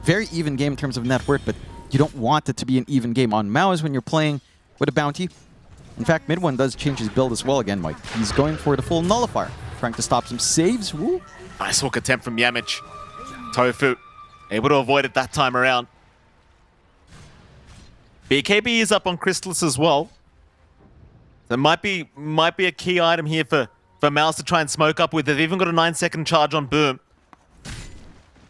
Speaker 2: Very even game in terms of net worth, but you don't want it to be an even game on MOUZ when you're playing with a bounty. In fact, Mid1 does change his build as well again, Mike. He's going for the full Nullifier, trying to stop some saves. Woo.
Speaker 1: Nice hook attempt from Yamich. Tofu able to avoid it that time around. BKB is up on Crystallis as well. That might be a key item here for MOUZ to try and smoke up with. They've even got a 9-second charge on Boom.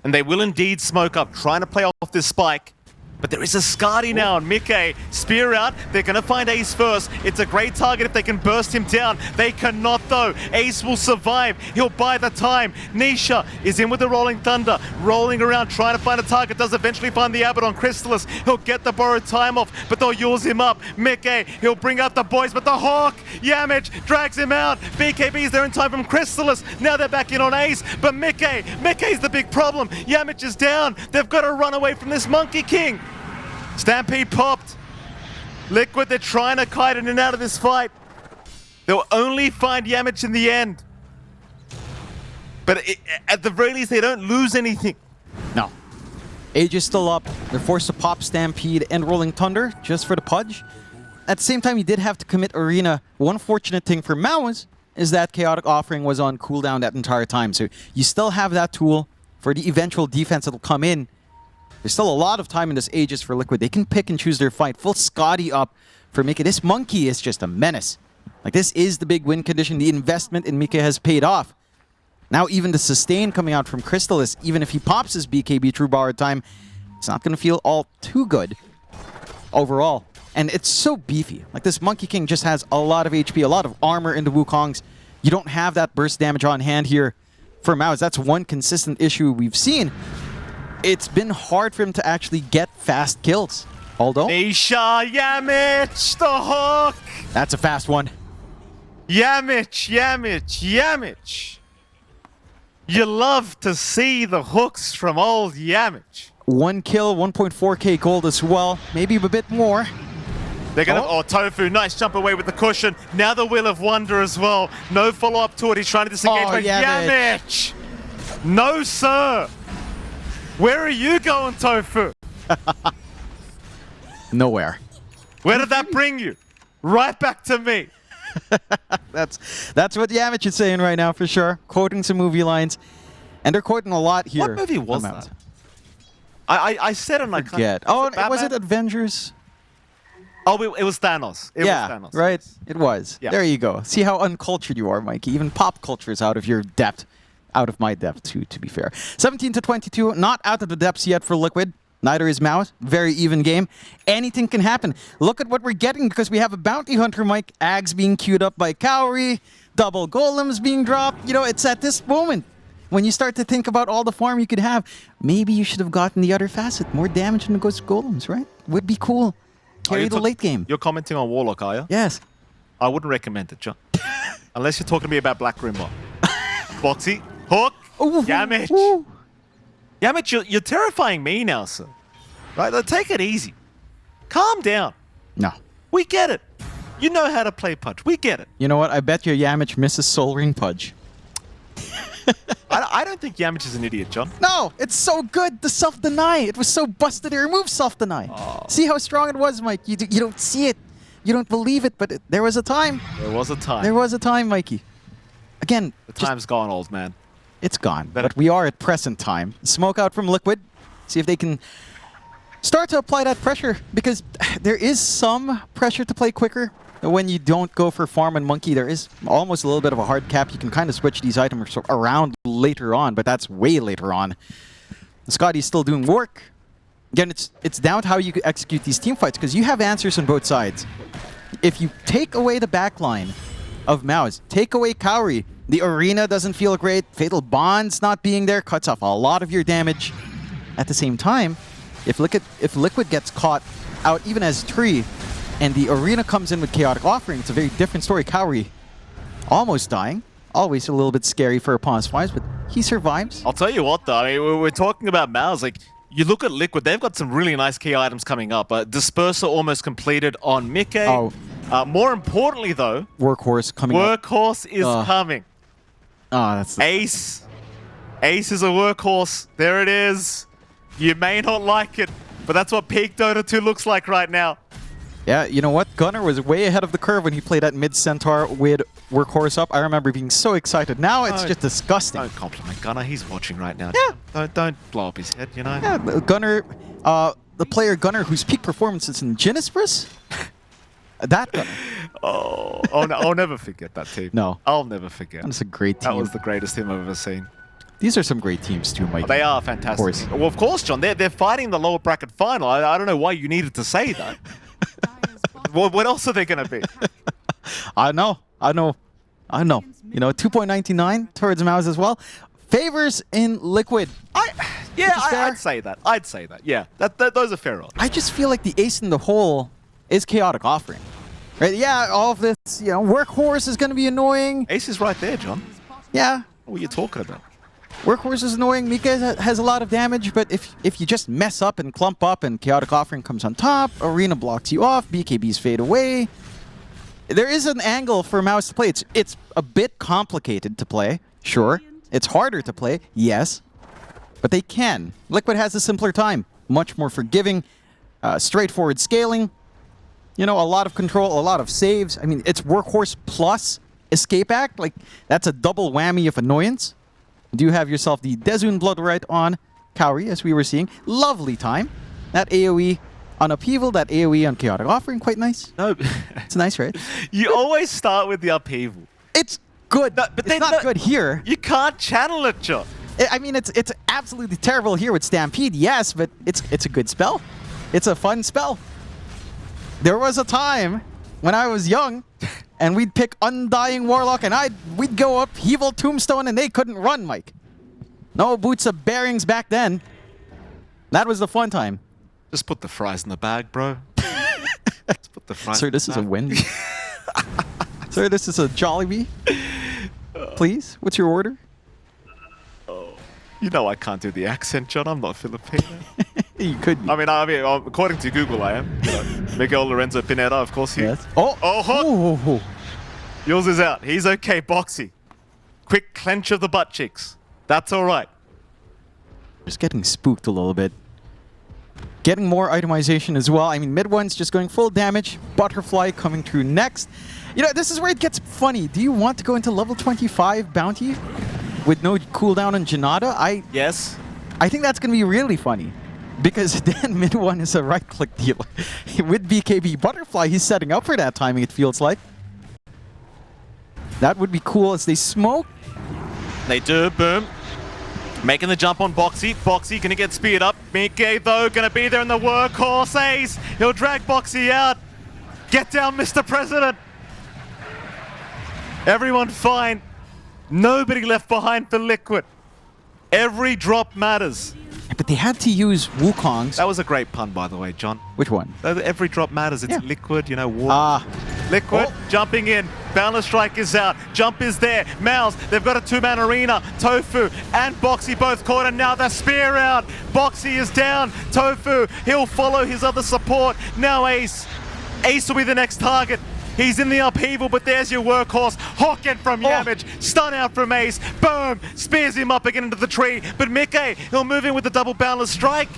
Speaker 1: And they will indeed smoke up, trying to play off this spike. But there is a Skadi now on Mickey. Spear out. They're going to find Ace first. It's a great target if they can burst him down. They cannot, though. Ace will survive. He'll buy the time. Nisha is in with the Rolling Thunder. Rolling around, trying to find a target. Does eventually find the Abbot on Crystallis. He'll get the borrowed time off, but they'll use him up. Mickey, he'll bring out the boys, but the Hawk, Yamich, drags him out. BKB's there in time from Crystallis. Now they're back in on Ace, but Mickey's the big problem. Yamich is down. They've got to run away from this Monkey King. Stampede popped. Liquid, they're trying to kite in and out of this fight. They'll only find Yamich in the end. But at the very least, they don't lose anything.
Speaker 2: No. Age is still up. They're forced to pop Stampede and Rolling Thunder just for the pudge. At the same time, you did have to commit Arena. One fortunate thing for MOUZ is that Chaotic Offering was on cooldown that entire time. So you still have that tool for the eventual defense that will come in. There's still a lot of time in this Aegis for Liquid. They can pick and choose their fight. Full Scotty up for Mika. This Monkey is just a menace. Like, this is the big win condition. The investment in Mika has paid off. Now even the sustain coming out from Crystallis, even if he pops his BKB through borrowed time, it's not going to feel all too good overall. And it's so beefy. Like, this Monkey King just has a lot of HP, a lot of armor in the Wukongs. You don't have that burst damage on hand here for MOUZ. That's one consistent issue we've seen. It's been hard for him to actually get fast kills. Although...
Speaker 1: Nisha, Yamich, the hook!
Speaker 2: That's a fast one.
Speaker 1: Yamich. You love to see the hooks from old Yamich.
Speaker 2: 1 kill, 1.4k gold as well. Maybe a bit more.
Speaker 1: They're gonna... Oh, Tofu, nice jump away with the cushion. Now the Wheel of Wonder as well. No follow-up to it. He's trying to disengage.
Speaker 2: Oh,
Speaker 1: But Yamich! No, sir! Where are you going, Tofu?
Speaker 2: Nowhere.
Speaker 1: Where did that bring you? Right back to me.
Speaker 2: That's what Yamich is saying right now for sure. Quoting some movie lines. And they're quoting a lot here.
Speaker 1: What movie was that? I said it and I
Speaker 2: can't. Oh, was it Avengers?
Speaker 1: Oh, it was Thanos. It was Thanos.
Speaker 2: Right. It was.
Speaker 1: Yeah.
Speaker 2: There you go. See how uncultured you are, Mikey. Even pop culture is out of your depth. Out of my depth, too, to be fair. 17-22, not out of the depths yet for Liquid. Neither is MOUZ. Very even game. Anything can happen. Look at what we're getting because we have a bounty hunter, Mike. Ags being queued up by Cowrie. Double golems being dropped. You know, it's at this moment when you start to think about all the farm you could have. Maybe you should have gotten the other facet. More damage than the ghost golems, right? Would be cool. Carry the late game.
Speaker 1: You're commenting on Warlock, are you?
Speaker 2: Yes.
Speaker 1: I wouldn't recommend it, John. Unless you're talking to me about Black Grimlock. Boxy. Hook.
Speaker 2: Ooh,
Speaker 1: Yamich.
Speaker 2: ooh.
Speaker 1: Yamich, you're terrifying me now, sir. Right? Like, take it easy. Calm down.
Speaker 2: No.
Speaker 1: We get it. You know how to play Pudge. We get it.
Speaker 2: You know what? I bet your Yamich misses Soul Ring Pudge.
Speaker 1: I don't think Yamich is an idiot, John.
Speaker 2: No, it's so good. The self-deny. It was so busted. He removed self-deny.
Speaker 1: Oh.
Speaker 2: See how strong it was, Mike. You don't see it. You don't believe it, but there was a time.
Speaker 1: There was a time.
Speaker 2: There was a time, Mikey. Again,
Speaker 1: The time's gone, old man.
Speaker 2: it's gone. But we are at present time. Smoke out from Liquid. See if they can start to apply that pressure, because there is some pressure to play quicker. When you don't go for farm and monkey, there is almost a little bit of a hard cap. You can kind of switch these items around later on, but that's way later on. Scotty's still doing work. Again, it's down to how you execute these team fights, because you have answers on both sides. If you take away the backline of MOUZ, take away Kauri, the arena doesn't feel great. Fatal Bonds not being there cuts off a lot of your damage. At the same time, if Liquid gets caught out even as Tree, and the arena comes in with Chaotic Offering, it's a very different story. Kauri almost dying. Always a little bit scary for opponents' fives, but he survives.
Speaker 1: I'll tell you what, though. I mean, we're talking about MOUZ. Like, you look at Liquid, they've got some really nice key items coming up. Disperser almost completed on Mickey.
Speaker 2: Oh.
Speaker 1: More importantly, though,
Speaker 2: Workhorse coming up.
Speaker 1: Workhorse is coming.
Speaker 2: Oh, that's
Speaker 1: Ace. Ace is a workhorse. There it is. You may not like it, but that's what peak Dota 2 looks like right now.
Speaker 2: Yeah, you know what? Gunnar was way ahead of the curve when he played at mid-centaur with Workhorse up. I remember being so excited. Now it's just disgusting.
Speaker 1: Don't compliment Gunnar. He's watching right now.
Speaker 2: Yeah.
Speaker 1: Don't blow up his head, you know?
Speaker 2: Yeah, Gunnar, the player Gunnar whose peak performance is in Ginnispris. That Gunnar.
Speaker 1: I'll never forget that team.
Speaker 2: No.
Speaker 1: I'll never forget.
Speaker 2: That's a great team.
Speaker 1: That was the greatest team I've ever seen.
Speaker 2: These are some great teams too, Mike.
Speaker 1: They are fantastic. Well, of course, John. They're fighting the lower bracket final. I don't know why you needed to say that. What else are they going to be?
Speaker 2: I know. You know, 2.99 towards MOUZ as well. Favors in Liquid.
Speaker 1: I'd say that. Yeah, those are fair odds.
Speaker 2: I just feel like the ace in the hole is Chaotic Offering. Right? Yeah, all of this, Workhorse is going to be annoying.
Speaker 1: Ace is right there, John.
Speaker 2: Yeah.
Speaker 1: What are you talking about?
Speaker 2: Workhorse is annoying. Mika has a lot of damage, but if you just mess up and clump up and Chaotic Offering comes on top, Arena blocks you off, BKBs fade away. There is an angle for MOUZ to play. It's a bit complicated to play, sure. It's harder to play, yes. But they can. Liquid has a simpler time. Much more forgiving, straightforward scaling. A lot of control, a lot of saves. I mean, it's Workhorse plus Escape Act. Like, that's a double whammy of annoyance. You do have yourself the Dezun Blood right on Kauri, as we were seeing. Lovely time. That AoE on Upheaval, that AoE on Chaotic Offering, quite nice.
Speaker 1: No.
Speaker 2: It's nice, right?
Speaker 1: You always start with the Upheaval.
Speaker 2: It's good,
Speaker 1: but
Speaker 2: it's not good here.
Speaker 1: You can't channel it, John.
Speaker 2: I mean, it's absolutely terrible here with Stampede, yes, but it's a good spell. It's a fun spell. There was a time when I was young, and we'd pick Undying Warlock, and we'd go up Evil Tombstone, and they couldn't run, Mike. No boots of bearings back then. That was the fun time.
Speaker 1: Just put the fries in the bag, bro. Just put the fries
Speaker 2: Sir,
Speaker 1: in the
Speaker 2: this is a
Speaker 1: bag.
Speaker 2: Wendy's. Sir, this is a Jollibee. Please, what's your order?
Speaker 1: You know I can't do the accent, John. I'm not Filipino.
Speaker 2: You could be.
Speaker 1: I mean, according to Google, I am. Miguel Lorenzo Pineda, of course.
Speaker 2: Yes.
Speaker 1: Oh, yours is out. He's okay, Boxy. Quick clench of the butt cheeks. That's all right.
Speaker 2: Just getting spooked a little bit. Getting more itemization as well. I mean, mid one's just going full damage. Butterfly coming through next. This is where it gets funny. Do you want to go into level 25 bounty with no cooldown on Janata?
Speaker 1: Yes.
Speaker 2: I think that's going to be really funny. Because then mid one is a right-click deal. With BKB Butterfly, he's setting up for that timing, it feels like. That would be cool as they smoke.
Speaker 1: They do, boom. Making the jump on Boxy. Boxy gonna get speed up. Mickey, though, gonna be there in the workhorse ace. He'll drag Boxy out. Get down, Mr. President. Everyone fine. Nobody left behind for Liquid. Every drop matters.
Speaker 2: But they had to use Wukong's.
Speaker 1: That was a great pun, by the way, John.
Speaker 2: Which one?
Speaker 1: Every drop matters. It's Liquid, water.
Speaker 2: Ah.
Speaker 1: Liquid, jumping in. Boundless Strike is out. Jump is there. MOUZ, they've got a two-man arena. Tofu and Boxy both caught, and now the spear out. Boxy is down. Tofu, he'll follow his other support. Now Ace. Ace will be the next target. He's in the upheaval, but there's your workhorse. Hawken from Yamage. Stun out from Ace. Boom! Spears him up again into the tree. But Mickey, he'll move in with the double boundless strike.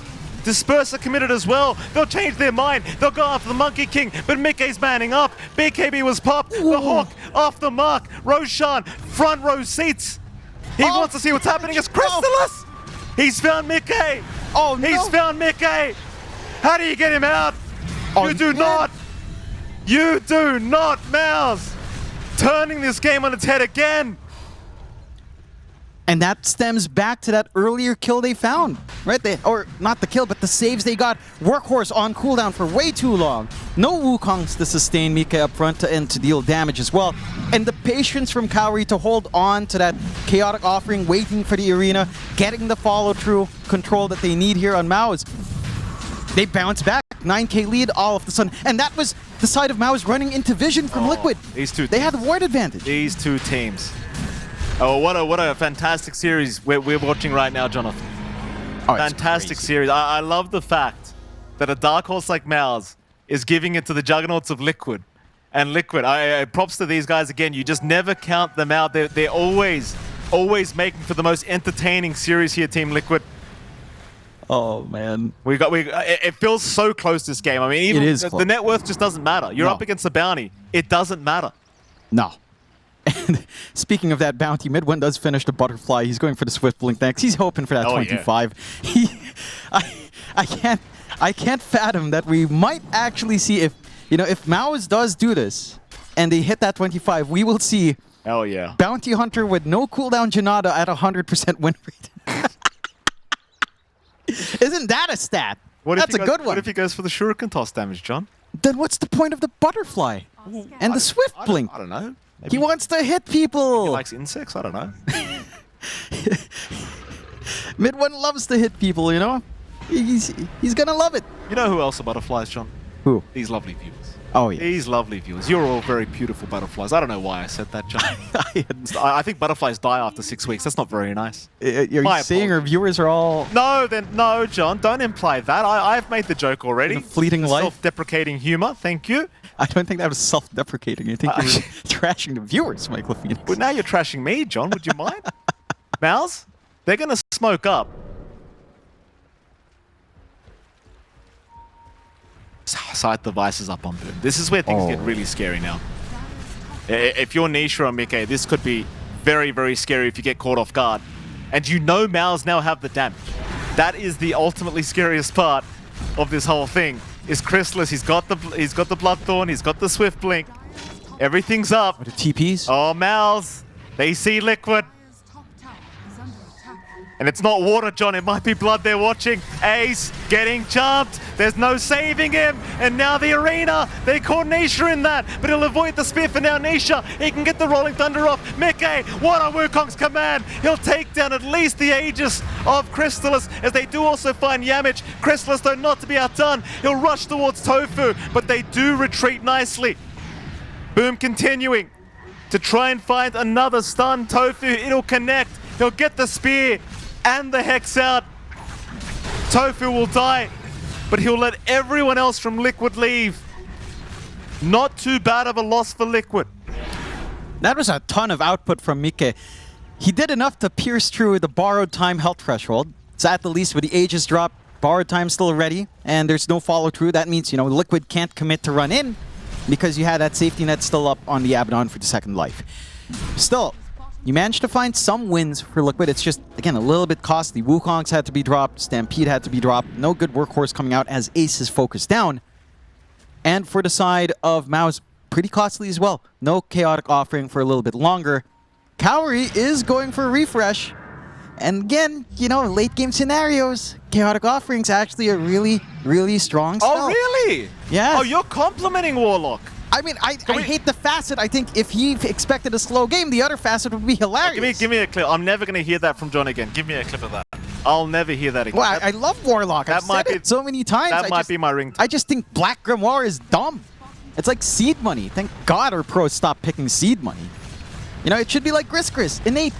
Speaker 1: Disperse are committed as well. They'll change their mind. They'll go after the Monkey King, but Mickey's manning up. BKB was popped. The Hawk off the mark. Roshan, front row seats. He wants to see what's happening. It's Crystallis. He's found Mickey.
Speaker 2: Oh, no.
Speaker 1: He's found Mickey. How do you get him out? You do not. You do not, MOUZ. Turning this game on its head again.
Speaker 2: And that stems back to that earlier kill they found, right? Or not the kill, but the saves they got. Workhorse on cooldown for way too long. No Wukongs to sustain Mika up front and to deal damage as well. And the patience from Kaori to hold on to that chaotic offering, waiting for the arena, getting the follow-through control that they need here on MOUZ. They bounce back. 9k lead all of the sudden. And that was the side of MOUZ running into vision from Liquid.
Speaker 1: These two
Speaker 2: They had the ward advantage.
Speaker 1: These two teams. Oh, what a fantastic series we're watching right now, Jonathan.
Speaker 2: Oh,
Speaker 1: Fantastic series. I love the fact that a dark horse like MOUZ is giving it to the juggernauts of Liquid. And Liquid, I props to these guys again. You just never count them out. They're always making for the most entertaining series here, Team Liquid.
Speaker 2: Oh, man.
Speaker 1: It feels so close, this game. I mean, even
Speaker 2: It is
Speaker 1: the
Speaker 2: close.
Speaker 1: net worth just doesn't matter. You're
Speaker 2: No.
Speaker 1: up against the bounty. It doesn't matter.
Speaker 2: No. And speaking of that bounty, Mid1 does finish the butterfly. He's going for the swift blink next. He's hoping for that
Speaker 1: Oh,
Speaker 2: 25. I can't fathom that we might actually see if MOUZ does do this and they hit that 25, we will see
Speaker 1: Hell yeah.
Speaker 2: Bounty Hunter with no cooldown Janada at 100% win rate. Isn't that a stat? That's a good one.
Speaker 1: What if he goes for the shuriken toss damage, John?
Speaker 2: Then what's the point of the butterfly and the swift blink?
Speaker 1: I don't know.
Speaker 2: He wants to hit people.
Speaker 1: He likes insects? I don't know.
Speaker 2: Mid1 loves to hit people, you know? He's gonna love it.
Speaker 1: You know who else are butterflies, John?
Speaker 2: Who?
Speaker 1: These lovely viewers.
Speaker 2: Oh, yeah.
Speaker 1: These lovely viewers. You're all very beautiful butterflies. I don't know why I said that, John. I think butterflies die after 6 weeks. That's not very nice.
Speaker 2: You're
Speaker 1: My
Speaker 2: saying our viewers are all...
Speaker 1: No, John. Don't imply that. I've made the joke already.
Speaker 2: In a fleeting life?
Speaker 1: Self-deprecating humor. Thank you.
Speaker 2: I don't think that was self-deprecating. I think you're trashing the viewers, Michael Phoenix.
Speaker 1: But now you're trashing me, John. Would you mind? MOUZ, they're going to smoke up. Sight devices up on Boom. This is where things get really scary now. If you're Nisha or Mickey, this could be very, very scary if you get caught off guard. And you know MOUZ now have the damage. That is the ultimately scariest part of this whole thing. Is Crystallis. He's got the Bloodthorn, he's got the Swift Blink. Everything's up.
Speaker 2: What are TPs?
Speaker 1: Oh, MOUZ. They see Liquid. And it's not water, John. It might be blood they're watching. Ace getting jumped. There's no saving him. And now the arena. They caught Nisha in that. But he'll avoid the spear for now. Nisha, he can get the Rolling Thunder off. Mickey, what on Wukong's command. He'll take down at least the Aegis of Crystallis, as they do also find Yamage. Crystallis, though, not to be outdone. He'll rush towards Tofu, but they do retreat nicely. Boom continuing to try and find another stun. Tofu, it'll connect. He'll get the spear and the Hex out. Tofu will die, but he'll let everyone else from Liquid leave. Not too bad of a loss for Liquid.
Speaker 2: That was a ton of output from Mike. He did enough to pierce through the borrowed time health threshold. So at the least with the Aegis drop, borrowed time still ready, and there's no follow through. That means, Liquid can't commit to run in because you had that safety net still up on the Abaddon for the second life. Still, you managed to find some wins for Liquid. It's just, again, a little bit costly. Wukongs had to be dropped. Stampede had to be dropped. No good workhorse coming out as Ace is focused down. And for the side of MOUZ, pretty costly as well. No chaotic offering for a little bit longer. Kaori is going for a refresh. And again, late game scenarios, chaotic offerings actually a really, really strong spell.
Speaker 1: Oh, really?
Speaker 2: Yeah.
Speaker 1: Oh, you're complimenting Warlock.
Speaker 2: I mean, I hate the facet. I think if he expected a slow game, the other facet would be hilarious.
Speaker 1: Give me a clip. I'm never going to hear that from John again. Give me a clip of that. I'll never hear that again.
Speaker 2: Well, I love Warlock. I've said it so many times.
Speaker 1: That might be my ringtone.
Speaker 2: I just think Black Grimoire is dumb. It's like seed money. Thank God our pros stopped picking seed money. It should be like Gris. Innate.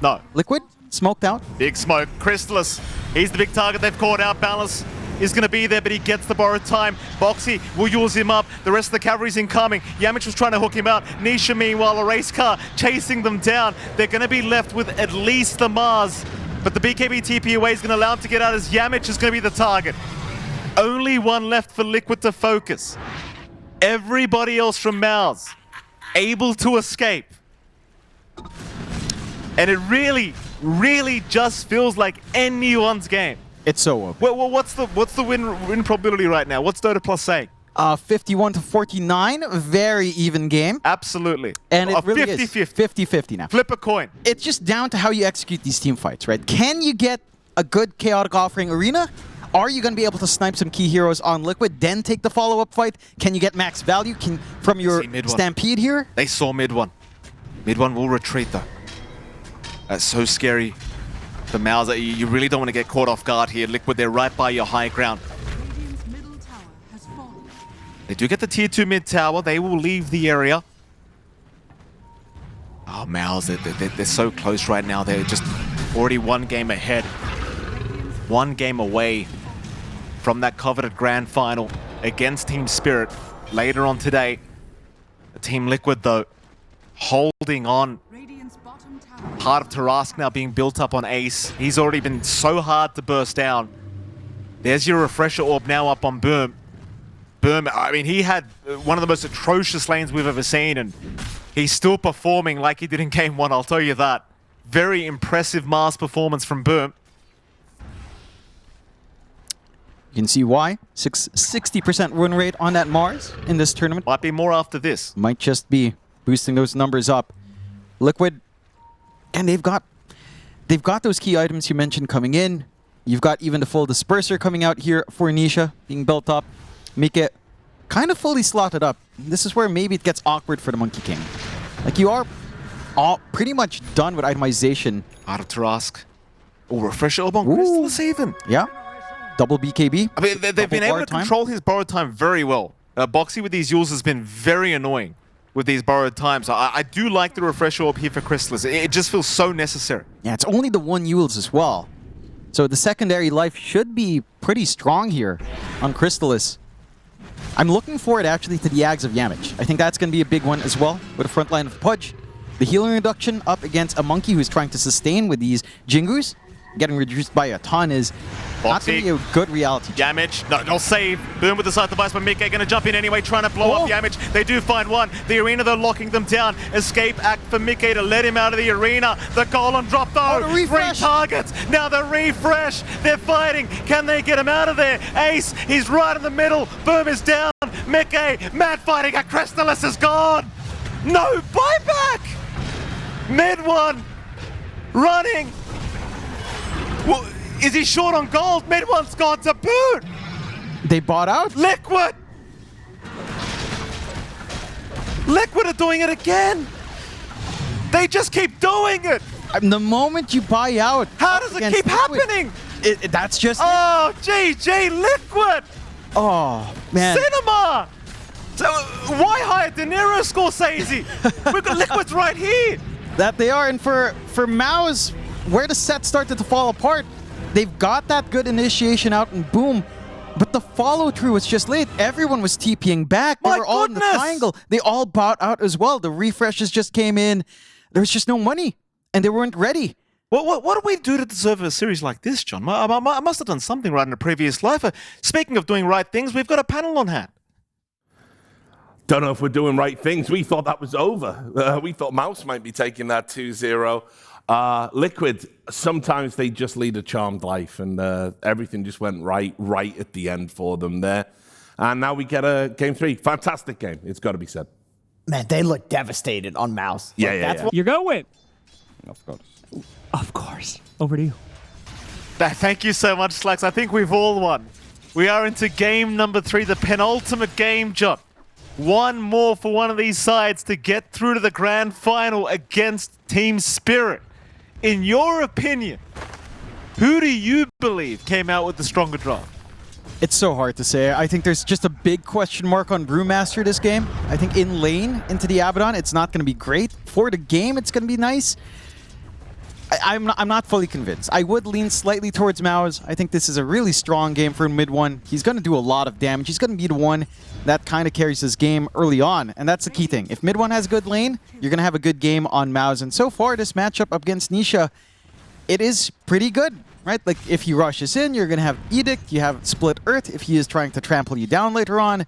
Speaker 1: No.
Speaker 2: Liquid, smoked out.
Speaker 1: Big smoke. Crystallis. He's the big target they've caught out. Balance is going to be there, but he gets the borrowed time. Boxy will use him up. The rest of the cavalry's incoming. Yamich was trying to hook him out. Nisha, meanwhile, a race car chasing them down. They're going to be left with at least the MOUZ, but the BKB TP away is going to allow him to get out as Yamich is going to be the target. Only one left for Liquid to focus. Everybody else from MOUZ able to escape. And it really just feels like anyone's game.
Speaker 2: It's so open.
Speaker 1: Well, what's the win probability right now? What's DOTA Plus saying?
Speaker 2: 51 to 49, very even game.
Speaker 1: Absolutely.
Speaker 2: And it really
Speaker 1: 50,
Speaker 2: is
Speaker 1: 50.
Speaker 2: 50-50 now.
Speaker 1: Flip a coin.
Speaker 2: It's just down to how you execute these team fights, right? Can you get a good chaotic offering arena? Are you going to be able to snipe some key heroes on Liquid, then take the follow-up fight? Can you get max value from your Stampede here?
Speaker 1: They saw mid one. Mid one will retreat though. That's so scary. The MOUZ, you really don't want to get caught off guard here. Liquid, they're right by your high ground. They do get the tier 2 mid tower. They will leave the area. Oh, MOUZ, they're so close right now. They're just already one game ahead. One game away from that coveted grand final against Team Spirit later on today. Team Liquid, though, holding on. Part of Tarask now being built up on Ace. He's already been so hard to burst down. There's your refresher orb now up on Boom. Boom, I mean, he had one of the most atrocious lanes we've ever seen, and he's still performing like he did in Game 1, I'll tell you that. Very impressive MOUZ performance from Boom.
Speaker 2: You can see why. 60% win rate on that Mars in this tournament.
Speaker 1: Might be more after this.
Speaker 2: Might just be boosting those numbers up. Liquid, and they've got those key items you mentioned coming in. You've got even the full disperser coming out here for Nisha being built up. Mike kind of fully slotted up. This is where maybe it gets awkward for the Monkey King. Like, you are all pretty much done with itemization.
Speaker 1: Out of Tarask. Oh, refresher orb on Crystallis even.
Speaker 2: Yeah. Double BKB.
Speaker 1: I mean, they've been able to control his borrowed time very well. Boxy with these Yules has been very annoying with these borrowed times. I do like the refresher orb here for Crystallis. It just feels so necessary.
Speaker 2: Yeah, it's only the one Yules as well. So the secondary life should be pretty strong here on Crystallis. I'm looking forward actually to the Ags of Yamich. I think that's going to be a big one as well with a front line of Pudge. The healing reduction up against a Monkey who's trying to sustain with these Jingus. Getting reduced by a ton is not going to be a good reality.
Speaker 1: Yamich, no save. Boom with the side device, but Mike going to jump in anyway, trying to blow up Yamich. They do find one. The arena, they're locking them down. Escape act for Mike to let him out of the arena. The golem drop though.
Speaker 2: Oh,
Speaker 1: 3 targets. Now the refresh. They're fighting. Can they get him out of there? Ace, he's right in the middle. Boom is down. Mike, mad fighting. A Crystallis is gone. No buyback. Mid one. Running. Well, is he short on gold? Mid one's gone to boot.
Speaker 2: They bought out?
Speaker 1: Liquid are doing it again. They just keep doing it.
Speaker 2: The moment you buy out.
Speaker 1: How does it keep happening?
Speaker 2: That's just.
Speaker 1: Oh, GG Liquid.
Speaker 2: Oh, man.
Speaker 1: Cinema. So, why hire De Niro, Scorsese? We've got Liquids right here.
Speaker 2: That they are. And for MOUZ, where the set started to fall apart, they've got that good initiation out and boom, but the follow-through was just late. Everyone was TPing back. They were all in the triangle. They all bought out as well. The refreshes just came in. There was just no money, and they weren't ready.
Speaker 1: What do we do to deserve a series like this, John? I must have done something right in a previous life. Speaking of doing right things, we've got a panel on hand.
Speaker 5: Don't know if we're doing right things. We thought that was over. We thought MOUZ might be taking that 2-0. Liquid, sometimes they just lead a charmed life, and everything just went right at the end for them there. And now we get a Game 3. Fantastic game, it's got to be said.
Speaker 6: Man, they look devastated on MOUZ.
Speaker 5: Yeah.
Speaker 4: You're going to win.
Speaker 3: Of course.
Speaker 4: Of course. Over to you.
Speaker 1: Thank you so much, Slacks. I think we've all won. We are into game number 3, the penultimate game, John. One more for one of these sides to get through to the grand final against Team Spirit. In your opinion, who do you believe came out with the stronger draft?
Speaker 2: It's so hard to say. I think there's just a big question mark on Brewmaster this game. I think in lane into the Abaddon, it's not going to be great. For the game, it's going to be nice. I'm not fully convinced. I would lean slightly towards MOUZ. I think this is a really strong game for mid one. He's going to do a lot of damage. He's going to be the one that kind of carries his game early on, and that's the key thing. If mid one has a good lane, you're going to have a good game on MOUZ. And so far, this matchup up against Nisha, it is pretty good, right? Like, if he rushes in, you're going to have Edict, you have Split Earth. If he is trying to trample you down later on,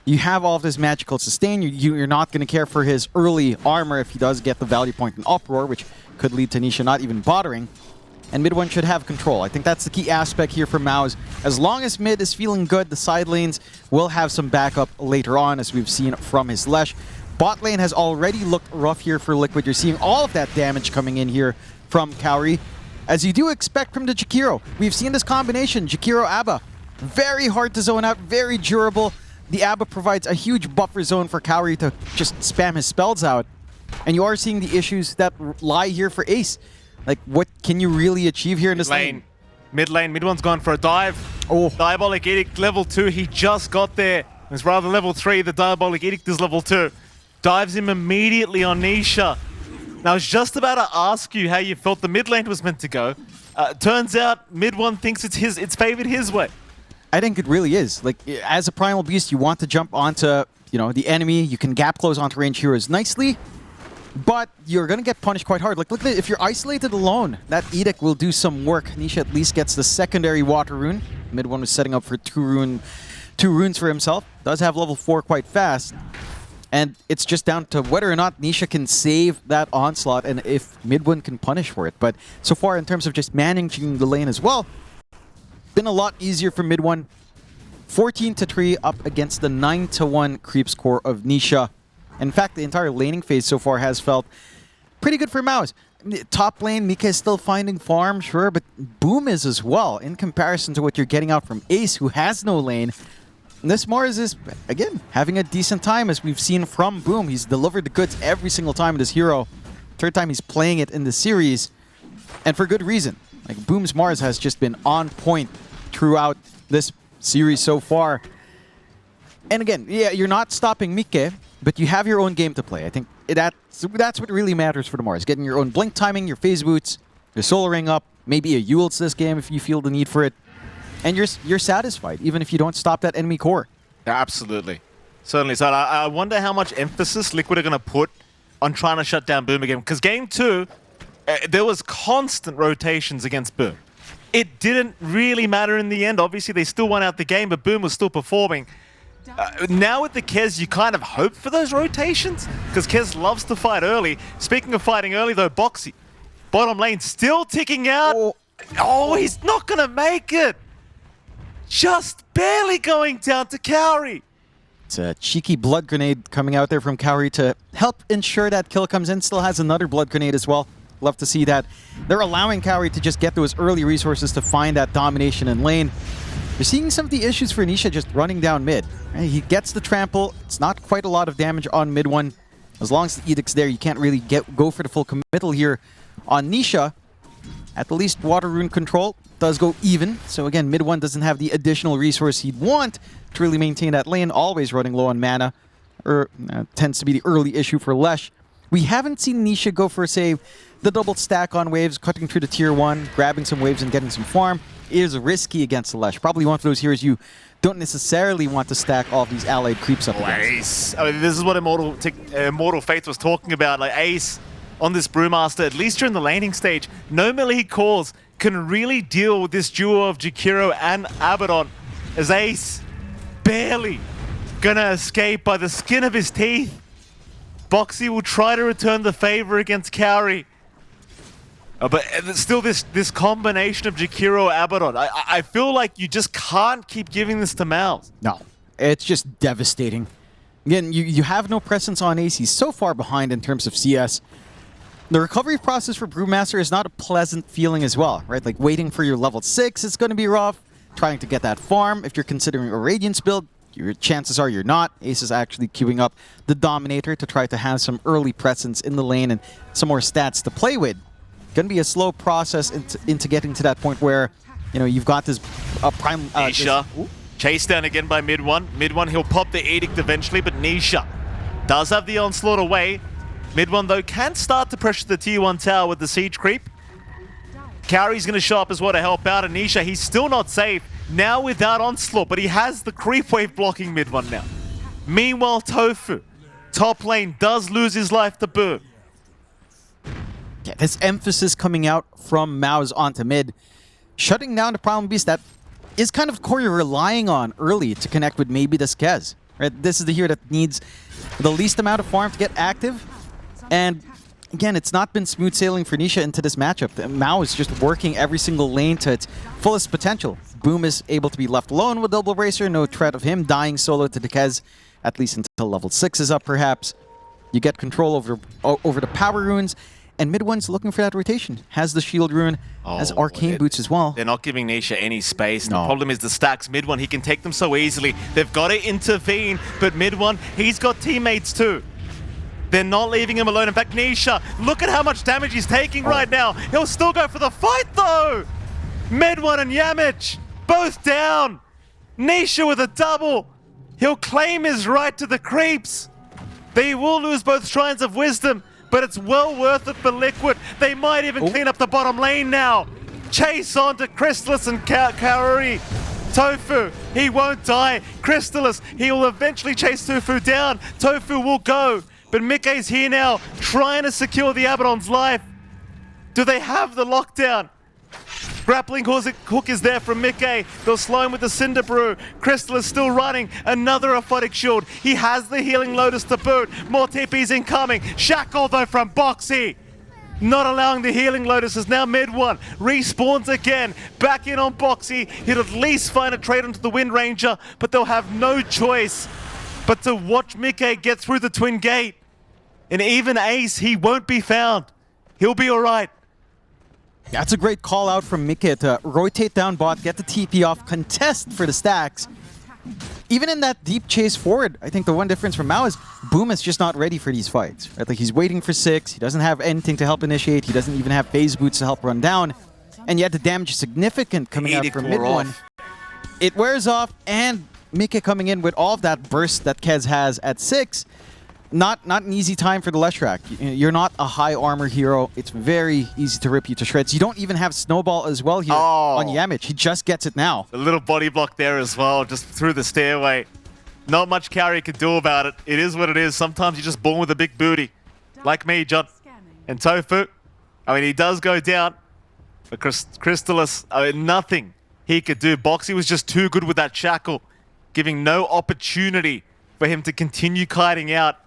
Speaker 2: you have all of this magical sustain. You're not going to care for his early armor if he does get the value point in Uproar, which could lead to Nisha not even bothering. And mid one should have control. I think that's the key aspect here for MOUZ. As long as mid is feeling good, the side lanes will have some backup later on, as we've seen from his Lesh. Bot lane has already looked rough here for Liquid. You're seeing all of that damage coming in here from Kauri, as you do expect from the Jakiro. We've seen this combination, Jakiro-Abba. Very hard to zone out, very durable. The Abba provides a huge buffer zone for Kauri to just spam his spells out. And you are seeing the issues that lie here for Ace. Like, what can you really achieve here in this lane?
Speaker 1: Mid one's gone for a dive.
Speaker 2: Oh.
Speaker 1: Diabolic Edict level 2, he just got there. It's rather level 3, the Diabolic Edict is level 2. Dives him immediately on Nisha. Now, I was just about to ask you how you felt the mid lane was meant to go. Turns out mid one thinks it's favored his way.
Speaker 2: I think it really is. Like, as a Primal Beast, you want to jump onto, the enemy. You can gap close onto range heroes nicely, but you're going to get punished quite hard. Like, look at it. If you're isolated alone, that Edict will do some work. Nisha at least gets the secondary water rune. Mid one was setting up for two runes for himself. Does have level 4 quite fast. And it's just down to whether or not Nisha can save that onslaught and if mid one can punish for it. But so far, in terms of just managing the lane as well, been a lot easier for mid one. 14-3 up against the 9-1 creep score of Nisha. In fact, the entire laning phase so far has felt pretty good for MOUZ. Top lane, Mika is still finding farm, sure, but Boom is as well, in comparison to what you're getting out from Ace, who has no lane. This Mars is, again, having a decent time, as we've seen from Boom. He's delivered the goods every single time with his hero. Third time he's playing it in the series, and for good reason. Like, Boom's Mars has just been on point throughout this series so far. And again, yeah, you're not stopping Mike, but you have your own game to play. I think that's what really matters for the Mars. Getting your own blink timing, your phase boots, your solar ring up, maybe a Yults this game if you feel the need for it. And you're satisfied, even if you don't stop that enemy core.
Speaker 1: Yeah, absolutely. Certainly. So I wonder how much emphasis Liquid are going to put on trying to shut down Boom again. Because game 2, there was constant rotations against Boom. It didn't really matter in the end. Obviously, they still won out the game, but Boom was still performing. Now with the Kez, you kind of hope for those rotations, because Kez loves to fight early. Speaking of fighting early, though, Boxy, bottom lane, still ticking out. Oh, he's not going to make it. Just barely going down to Kauri.
Speaker 2: It's a cheeky blood grenade coming out there from Kauri to help ensure that kill comes in. Still has another blood grenade as well. Love to see that. They're allowing Kauri to just get those early resources to find that domination in lane. You're seeing some of the issues for Nisha just running down mid. He gets the trample. It's not quite a lot of damage on mid one. As long as the Edict's there, you can't really go for the full committal here on Nisha. At the least, water rune control does go even. So again, mid one doesn't have the additional resource he'd want to really maintain that lane. Always running low on mana. Tends to be the early issue for Lesh. We haven't seen Nisha go for, say, the double stack on waves, cutting through the tier 1, grabbing some waves and getting some farm. It is risky against the Lesh. Probably one of those heroes you don't necessarily want to stack all of these allied creeps up against.
Speaker 1: Ace. I mean, this is what Immortal Fates was talking about. Like, Ace on this Brewmaster, at least during the laning stage, no melee cores can really deal with this duo of Jakiro and Abaddon, as Ace barely gonna escape by the skin of his teeth. Boxy will try to return the favor against Kauri. But still, this combination of Jakiro Abaddon, I feel like you just can't keep giving this to MOUZ.
Speaker 2: No, it's just devastating. Again, you have no presence on Ace. He's so far behind in terms of CS. The recovery process for Brewmaster is not a pleasant feeling as well, right? Like, waiting for your level 6 is going to be rough. Trying to get that farm, if you're considering a Radiance build, your chances are you're not. Ace is actually queuing up the Dominator to try to have some early presence in the lane and some more stats to play with. Going to be a slow process into getting to that point where, you've got this prime...
Speaker 1: Nisha, chased down again by mid one. Mid one, he'll pop the Edict eventually, but Nisha does have the onslaught away. Mid one, though, can start to pressure the tier 1 tower with the siege creep. Carry's going to show up as well to help out. Anisha, he's still not safe. Now without Onslaught, but he has the creep wave blocking mid one now. Meanwhile, Tofu, top lane, does lose his life to Boom.
Speaker 2: Yeah, this emphasis coming out from MOUZ onto mid, shutting down the Problem Beast that is kind of the core you're relying on early to connect with maybe the Skez. Right? This is the hero that needs the least amount of farm to get active. And again, it's not been smooth sailing for Nisha into this matchup. MOUZ is just working every single lane to its fullest potential. Boom is able to be left alone with Double Bracer, no threat of him dying solo to the Kez, at least until level 6 is up perhaps. You get control over the power runes, and mid one's looking for that rotation. Has the shield rune, has arcane boots as well.
Speaker 1: They're not giving Nisha any space.
Speaker 2: No.
Speaker 1: The problem is the stacks mid one. He can take them so easily. They've got to intervene, but mid one, he's got teammates too. They're not leaving him alone. In fact, Nisha, look at how much damage he's taking right now. He'll still go for the fight though. Mid one and Yamich, both down. Nisha with a double. He'll claim his right to the creeps. They will lose both Shrines of Wisdom, but it's well worth it for Liquid. They might even clean up the bottom lane now. Chase on to Crystallis and Kaori. Tofu, he won't die. Crystallis, he will eventually chase Tofu down. Tofu will go, but Mickey's here now, trying to secure the Abaddon's life. Do they have the lockdown? Grappling hook is there from Mickey. They'll slow him with the Cinder Brew. Crystal is still running. Another Aphotic Shield. He has the Healing Lotus to boot. More TPs incoming. Shackle though from Boxy. Not allowing the Healing Lotus is now mid one. Respawns again. Back in on Boxy. He'll at least find a trade onto the Wind Ranger, but they'll have no choice but to watch Mickey get through the Twin Gate. And even Ace, he won't be found. He'll be alright.
Speaker 2: That's a great call out from Mickey to rotate down bot, get the TP off, contest for the stacks. Even in that deep chase forward, I think the one difference from MOUZ is Boom is just not ready for these fights. Right? Like he's waiting for 6, he doesn't have anything to help initiate, he doesn't even have phase boots to help run down, and yet the damage is significant coming out from mid one. It wears off, and Mickey coming in with all of that burst that Kez has at 6. Not an easy time for the Leshrac. You're not a high armor hero. It's very easy to rip you to shreds. You don't even have Snowball as well here on Yamich. He just gets it now.
Speaker 1: A little body block there as well, just through the stairway. Not much Carry can do about it. It is what it is. Sometimes you're just born with a big booty. Like me, John. And Tofu, I mean, he does go down. But Crystallis, I mean, nothing he could do. Boxy was just too good with that shackle, giving no opportunity for him to continue kiting out.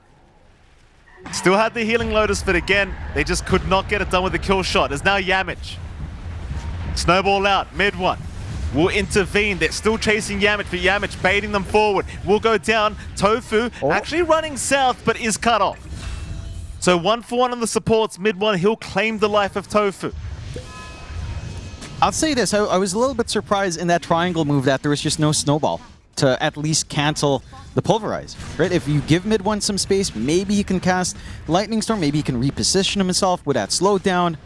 Speaker 1: Still had the Healing Lotus, but again, they just could not get it done with the kill shot. There's now Yamich. Snowball out, mid one. Will intervene. They're still chasing Yamich, but Yamich baiting them forward. Will go down. Tofu actually running south, but is cut off. So 1-for-1 on the supports. Mid one, he'll claim the life of Tofu.
Speaker 2: I'll say this, I was a little bit surprised in that triangle move that there was just no Snowball to at least cancel the Pulverize, right? If you give mid one some space, maybe he can cast Lightning Storm, maybe he can reposition himself with that slowdown,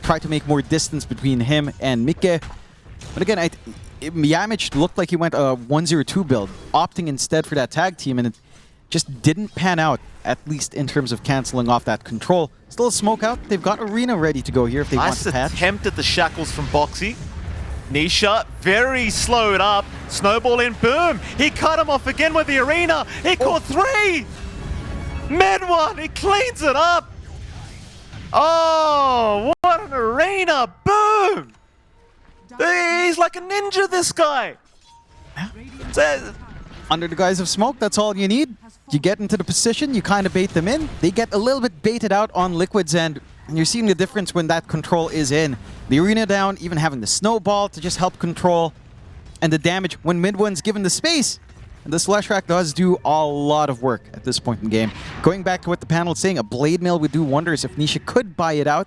Speaker 2: try to make more distance between him and Mikke. But again, Yamich looked like he went a 1-0-2 build, opting instead for that tag team, and it just didn't pan out, at least in terms of canceling off that control. Still a smoke out. They've got Arena ready to go here if they want to patch.
Speaker 1: Nice attempt at the shackles from Boxy. Nisha, very slowed up. Snowball in, boom! He cut him off again with the Arena. He caught 3! Mid one, he cleans it up! Oh, what an Arena! Boom! He's like a ninja, this guy!
Speaker 2: Under the guise of smoke, that's all you need. You get into the position, you kind of bait them in. They get a little bit baited out on Liquid's end, and you're seeing the difference when that control is in. The Arena down, even having the Snowball to just help control, and the damage when mid one's given the space. And this Leshrac does do a lot of work at this point in the game. Going back to what the panel is saying, a Blade Mail would do wonders if Nisha could buy it out.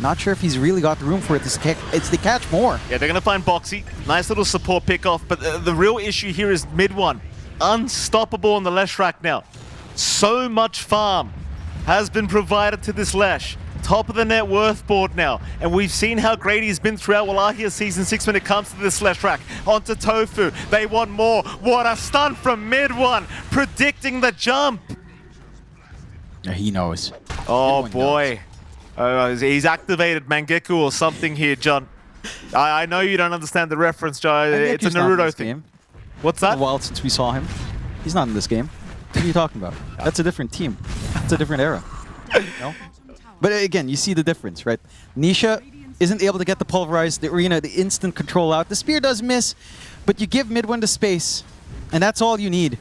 Speaker 2: Not sure if he's really got the room for it. It's to catch more.
Speaker 1: Yeah, they're going to find Boxy. Nice little support pick-off, but the real issue here is mid one. Unstoppable on the Leshrac now. So much farm has been provided to this Lesh. Top of the net worth board now. And we've seen how great he's been throughout Wallachia Season 6 when it comes to this Leshrac. Onto Tofu. They want more. What a stun from mid one. Predicting the jump.
Speaker 2: Yeah, he knows.
Speaker 1: Oh boy. He's activated Mangekyou or something here, John. I know you don't understand the reference, Joe. It's a
Speaker 2: He's not in
Speaker 1: Naruto
Speaker 2: this
Speaker 1: thing.
Speaker 2: game.
Speaker 1: What's
Speaker 2: It's been
Speaker 1: that?
Speaker 2: a while since we saw him. He's not in this game. What are you talking about? That's a different team. It's a different era. No? But again, you see the difference, right? Nisha isn't able to get the pulverize, the arena, the instant control out. The spear does miss, but you give mid one the space, and that's all you need.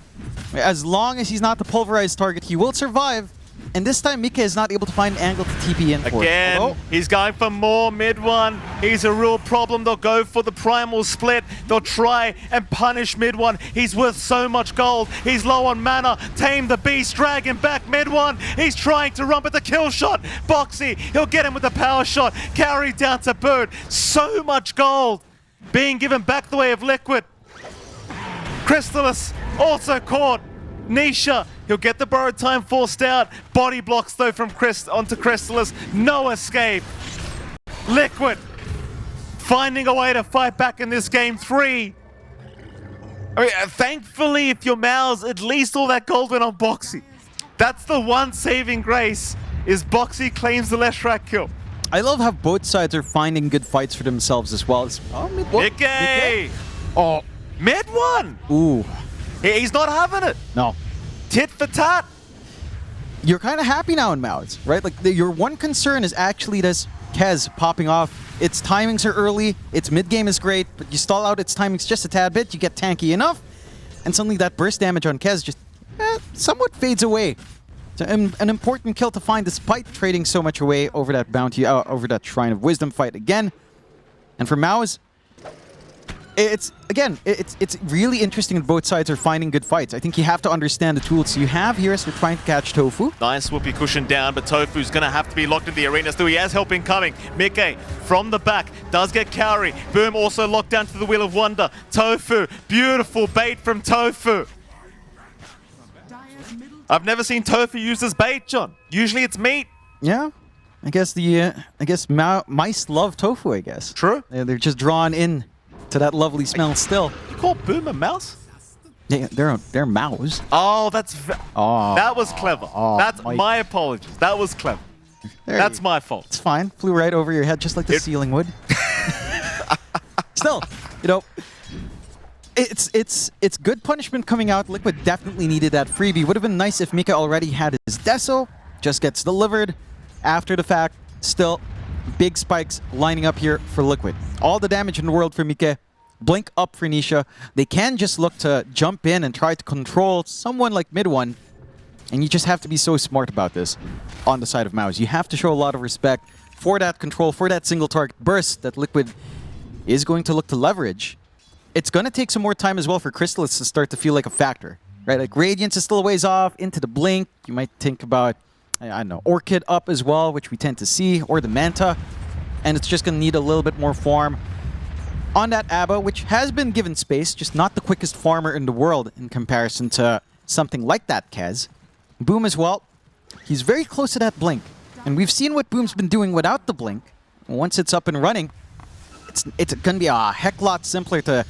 Speaker 2: As long as he's not the pulverized target, he will survive. And this time, Mika is not able to find an angle to TP in for.
Speaker 1: Again,
Speaker 2: Although,
Speaker 1: he's going for more mid one. He's a real problem. They'll go for the primal split. They'll try and punish mid one. He's worth so much gold. He's low on mana. Tame the beast, drag him back mid one. He's trying to run with the kill shot. Boxy, he'll get him with the power shot. Carry down to Bird. So much gold being given back the way of Liquid. Crystallis also caught. Nisha, he'll get the borrowed time forced out. Body blocks though from onto Crystallis. No escape. Liquid finding a way to fight back in this game 3. I mean, thankfully, if you're MOUZ, at least all that gold went on Boxy. That's the one saving grace, is Boxy claims the Leshrac kill.
Speaker 2: I love how both sides are finding good fights for themselves as well.
Speaker 1: Nikkei!
Speaker 2: Oh,
Speaker 1: Mid one!
Speaker 2: ooh,
Speaker 1: He's not having it.
Speaker 2: no.
Speaker 1: Tit for tat.
Speaker 2: You're kind of happy now in MOUZ, right? Like your one concern is actually this Kez popping off. Its timings are early, its mid game is great, but you stall out its timings just a tad bit, you get tanky enough, and suddenly that burst damage on Kez just somewhat fades away. It's an important kill to find despite trading so much away over that bounty, over that Shrine of Wisdom fight again. And for MOUZ, it's really interesting that both sides are finding good fights. I think you have to understand the tools you have here as we're trying to catch Tofu.
Speaker 1: Nice whoopee cushion down, but Tofu's going to have to be locked in the arena still. He has help incoming. Mickey from the back does get Kaori. Boom also locked down to the Wheel of Wonder. Tofu, beautiful bait from Tofu. I've never seen Tofu used as bait, John. Usually it's meat.
Speaker 2: Yeah, I guess mice love tofu, I guess.
Speaker 1: True.
Speaker 2: They're just drawn in to that lovely smell still.
Speaker 1: You call Boom a mouse?
Speaker 2: Yeah, they're MOUZ.
Speaker 1: Oh,
Speaker 2: Oh,
Speaker 1: that was clever. That's
Speaker 2: Mike.
Speaker 1: my apologies. That was clever.
Speaker 2: there
Speaker 1: That's
Speaker 2: you-
Speaker 1: my fault.
Speaker 2: It's fine. Flew right over your head just like the ceiling would. Still, you know, it's good punishment coming out. Liquid definitely needed that freebie. Would have been nice if Mika already had his Deso. Just gets delivered after the fact. Still, big spikes lining up here for Liquid. All the damage in the world for Mika. Blink up for Nisha. They can just look to jump in and try to control someone like mid one. And you just have to be so smart about this on the side of MOUZ. You have to show a lot of respect for that control, for that single target burst that Liquid is going to look to leverage. It's going to take some more time as well for Crystallis to start to feel like a factor, right? Like Radiance is still a ways off, into the Blink. You might think about, I don't know, Orchid up as well, which we tend to see, or the Manta. And it's just going to need a little bit more farm on that Abba, which has been given space, just not the quickest farmer in the world in comparison to something like that Kez. Boom as well. He's very close to that Blink. And we've seen what Boom's been doing without the Blink. Once it's up and running, it's going to be a heck lot simpler to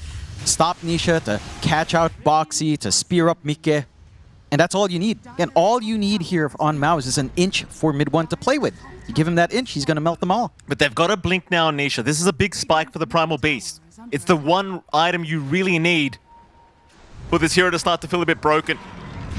Speaker 2: stop Nisha, to catch out Boxy, to spear up Mike. And that's all you need. Again, all you need here on MOUZ is an inch for mid one to play with. You give him that inch, he's going to melt them all.
Speaker 1: But they've got a blink now on Nisha. This is a big spike for the Primal Beast. It's the one item you really need for this hero to start to feel a bit broken.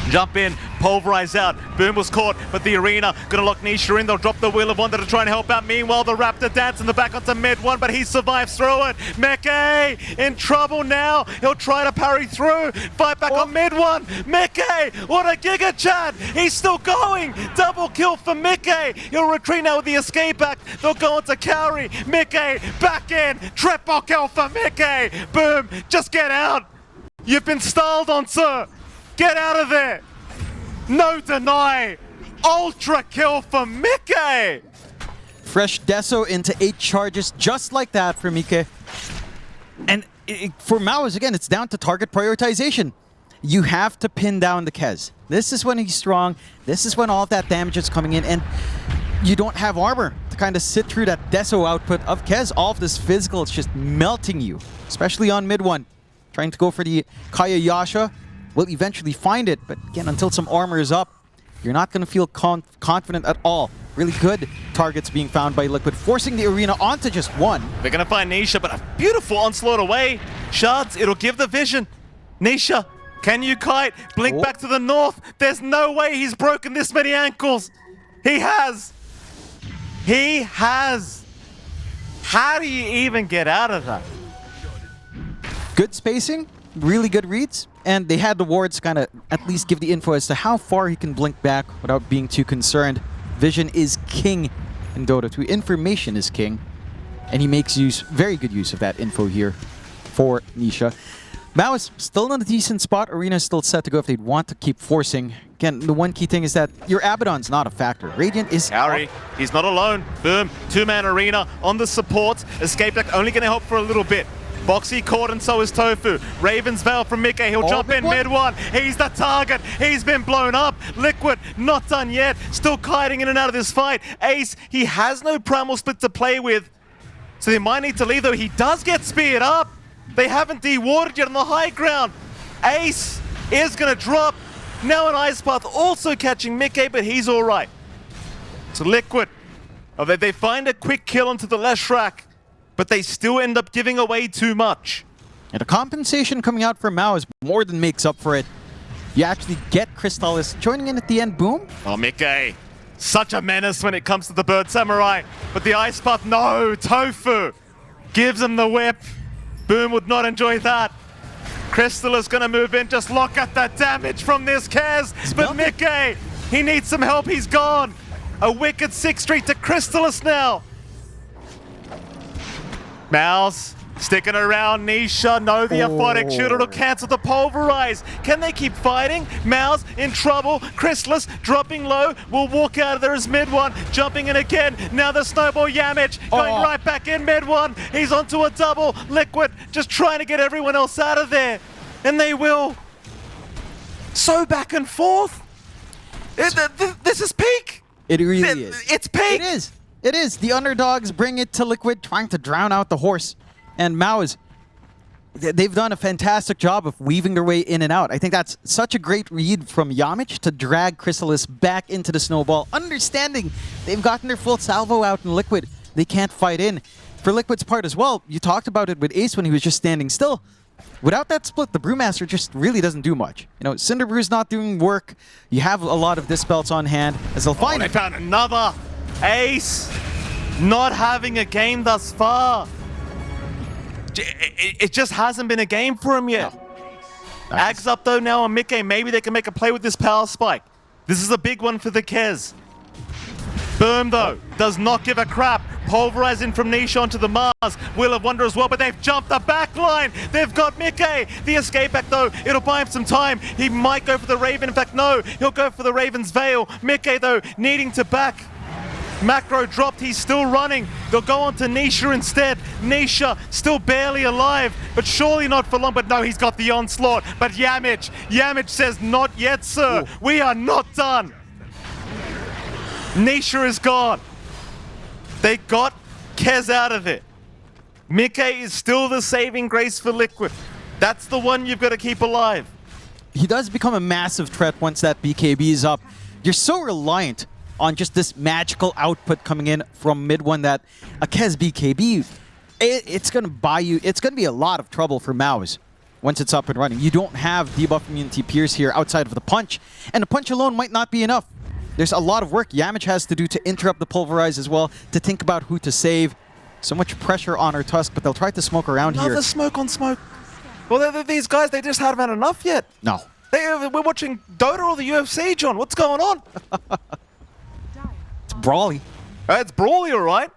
Speaker 1: Jump in, pulverize out. Boom was caught, but the arena gonna lock Nisha in. They'll drop the Wheel of Wonder to try and help out. Meanwhile, the Raptor dance in the back onto mid one, but he survives through it. Meke in trouble now. He'll try to parry through. Fight back on mid one. Meke, what a giga chat. He's still going. Double kill for Meke. He'll retreat now with the escape back. They'll go on to Kaori. Meke back in. Triple kill for Meke. Boom, just get out. You've been stalled on, sir. Get out of there! No deny! Ultra kill for Mike!
Speaker 2: Fresh Deso into 8 charges, just like that for Mike. And for MOUZ, again, it's down to target prioritization. You have to pin down the Kez. This is when he's strong. This is when all of that damage is coming in. And you don't have armor to kind of sit through that Deso output of Kez. All of this physical, it's just melting you. Especially on mid one. Trying to go for the Kaya Yasha. Will eventually find it, but again, until some armor is up, you're not going to feel confident at all Really good targets being found by Liquid, forcing the arena onto just one.
Speaker 1: They're going to find Nisha, but a beautiful onslaught away. Shards, it'll give the vision. Nisha, can you kite? Blink back to the north. There's no way he's broken this many ankles. He has. He has. How do you even get out of that?
Speaker 2: Good spacing, really good reads, and they had the wards kind of at least give the info as to how far he can blink back without being too concerned. Vision is king in Dota 2. Information is king, and he makes very good use of that info here for Nisha. MOUZ still in a decent spot. Arena is still set to go if they want to keep forcing. Again, the one key thing is that your Abaddon's not a factor. Radiant is...
Speaker 1: Harry, he's not alone. Boom, two-man arena on the support. Escape deck only going to help for a little bit. Boxy caught and so is Tofu. Raven's Veil from Mickey. He'll jump in mid one. He's the target. He's been blown up. Liquid, not done yet. Still kiting in and out of this fight. Ace, he has no primal split to play with. So they might need to leave, though. He does get speared up. They haven't de-warded yet on the high ground. Ace is going to drop. Now an Ice Path also catching Mickey, but he's all right. So Liquid, they find a quick kill onto the Leshrac, but they still end up giving away too much.
Speaker 2: And the compensation coming out for MOUZ more than makes up for it. You actually get Crystallis joining in at the end. Boom.
Speaker 1: Oh, Mickey, such a menace when it comes to the Bird Samurai. But the Ice Path, no, Tofu gives him the whip. Boom would not enjoy that. Crystal is going to move in. Just look at that damage from this Kaz. But Mickey, he needs some help. He's gone. A wicked 6th Street to Crystallis now. MOUZ sticking around. Nisha, no, the Aphotic shooter to cancel the Pulverize. Can they keep fighting? MOUZ in trouble. Crystallis dropping low. Will walk out of there as mid one. Jumping in again. Now the Snowball Yamich going right back in mid one. He's onto a double. Liquid just trying to get everyone else out of there. And they will. So back and forth. This is peak.
Speaker 2: It really is.
Speaker 1: It's peak.
Speaker 2: It is. It is. The underdogs bring it to Liquid, trying to drown out the horse. And MOUZ, they've done a fantastic job of weaving their way in and out. I think that's such a great read from Yamich to drag Crystallis back into the snowball, understanding they've gotten their full salvo out in Liquid. They can't fight in. For Liquid's part as well, you talked about it with Ace when he was just standing still. Without that split, the Brewmaster just really doesn't do much. You know, Cinderbrew's not doing work. You have a lot of dispels on hand, as they'll find
Speaker 1: they found another. Ace not having a game thus far. It just hasn't been a game for him yet. No. Ags up though now on Mickey. Maybe they can make a play with this power spike. This is a big one for the Kez. Boom though, does not give a crap. Pulverizing from Nisha onto the Mars. Will of Wonder as well, but they've jumped the back line. They've got Mickey. The escape back though, it'll buy him some time. He might go for the Raven. In fact, no, he'll go for the Raven's Veil. Mickey though, needing to back. Macro dropped, he's still running. They'll go on to Nisha instead. Nisha still barely alive, but surely not for long. But no, he's got the onslaught. But Yamich says, not yet, sir. Ooh. We are not done. Nisha is gone. They got Kez out of it. Mickey is still the saving grace for Liquid. That's the one you've got to keep alive.
Speaker 2: He does become a massive threat once that BKB is up. You're so reliant on just this magical output coming in from mid one that a Kez BKB, it's going to buy you, it's going to be a lot of trouble for MOUZ once it's up and running. You don't have debuff immunity Pierce here outside of the punch, and the punch alone might not be enough. There's a lot of work Yamich has to do to interrupt the Pulverize as well, to think about who to save. So much pressure on her Tusk, but they'll try to smoke around here.
Speaker 1: Another smoke on smoke. Well, these guys, they just haven't had enough yet.
Speaker 2: No.
Speaker 1: We're watching Dota or the UFC, John. What's going on?
Speaker 2: It's brawly.
Speaker 1: It's brawly, all right.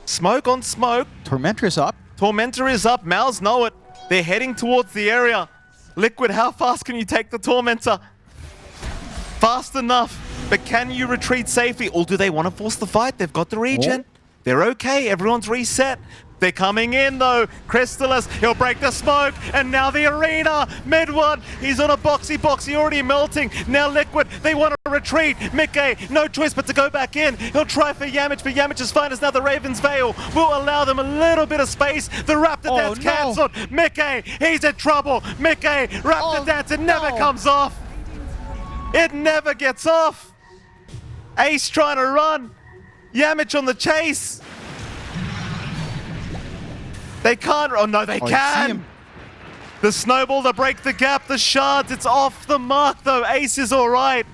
Speaker 1: Smoke on smoke.
Speaker 2: Tormentor's up.
Speaker 1: Tormentor is up. MOUZ know it. They're heading towards the area. Liquid, how fast can you take the Tormentor? Fast enough, but can you retreat safely? Or do they want to force the fight? They've got the regen. They're okay. Everyone's reset. They're coming in though. Crystallis, he'll break the smoke, and now the arena. Mid one, he's on a boxy, already melting. Now Liquid, they want to retreat. Mickey, no choice but to go back in. He'll try for Yamich, but Yamich is fine as now the Raven's Veil will allow them a little bit of space. The Raptor Dance cancelled. Mickey, he's in trouble. Mickey, Raptor Dance, it never comes off. It never gets off. Ace trying to run. Yamich on the chase. They can't. Oh no, they
Speaker 2: Oh, you see
Speaker 1: can.
Speaker 2: him.
Speaker 1: The snowball to break the gap. The shards. It's off the mark though. Ace is all right.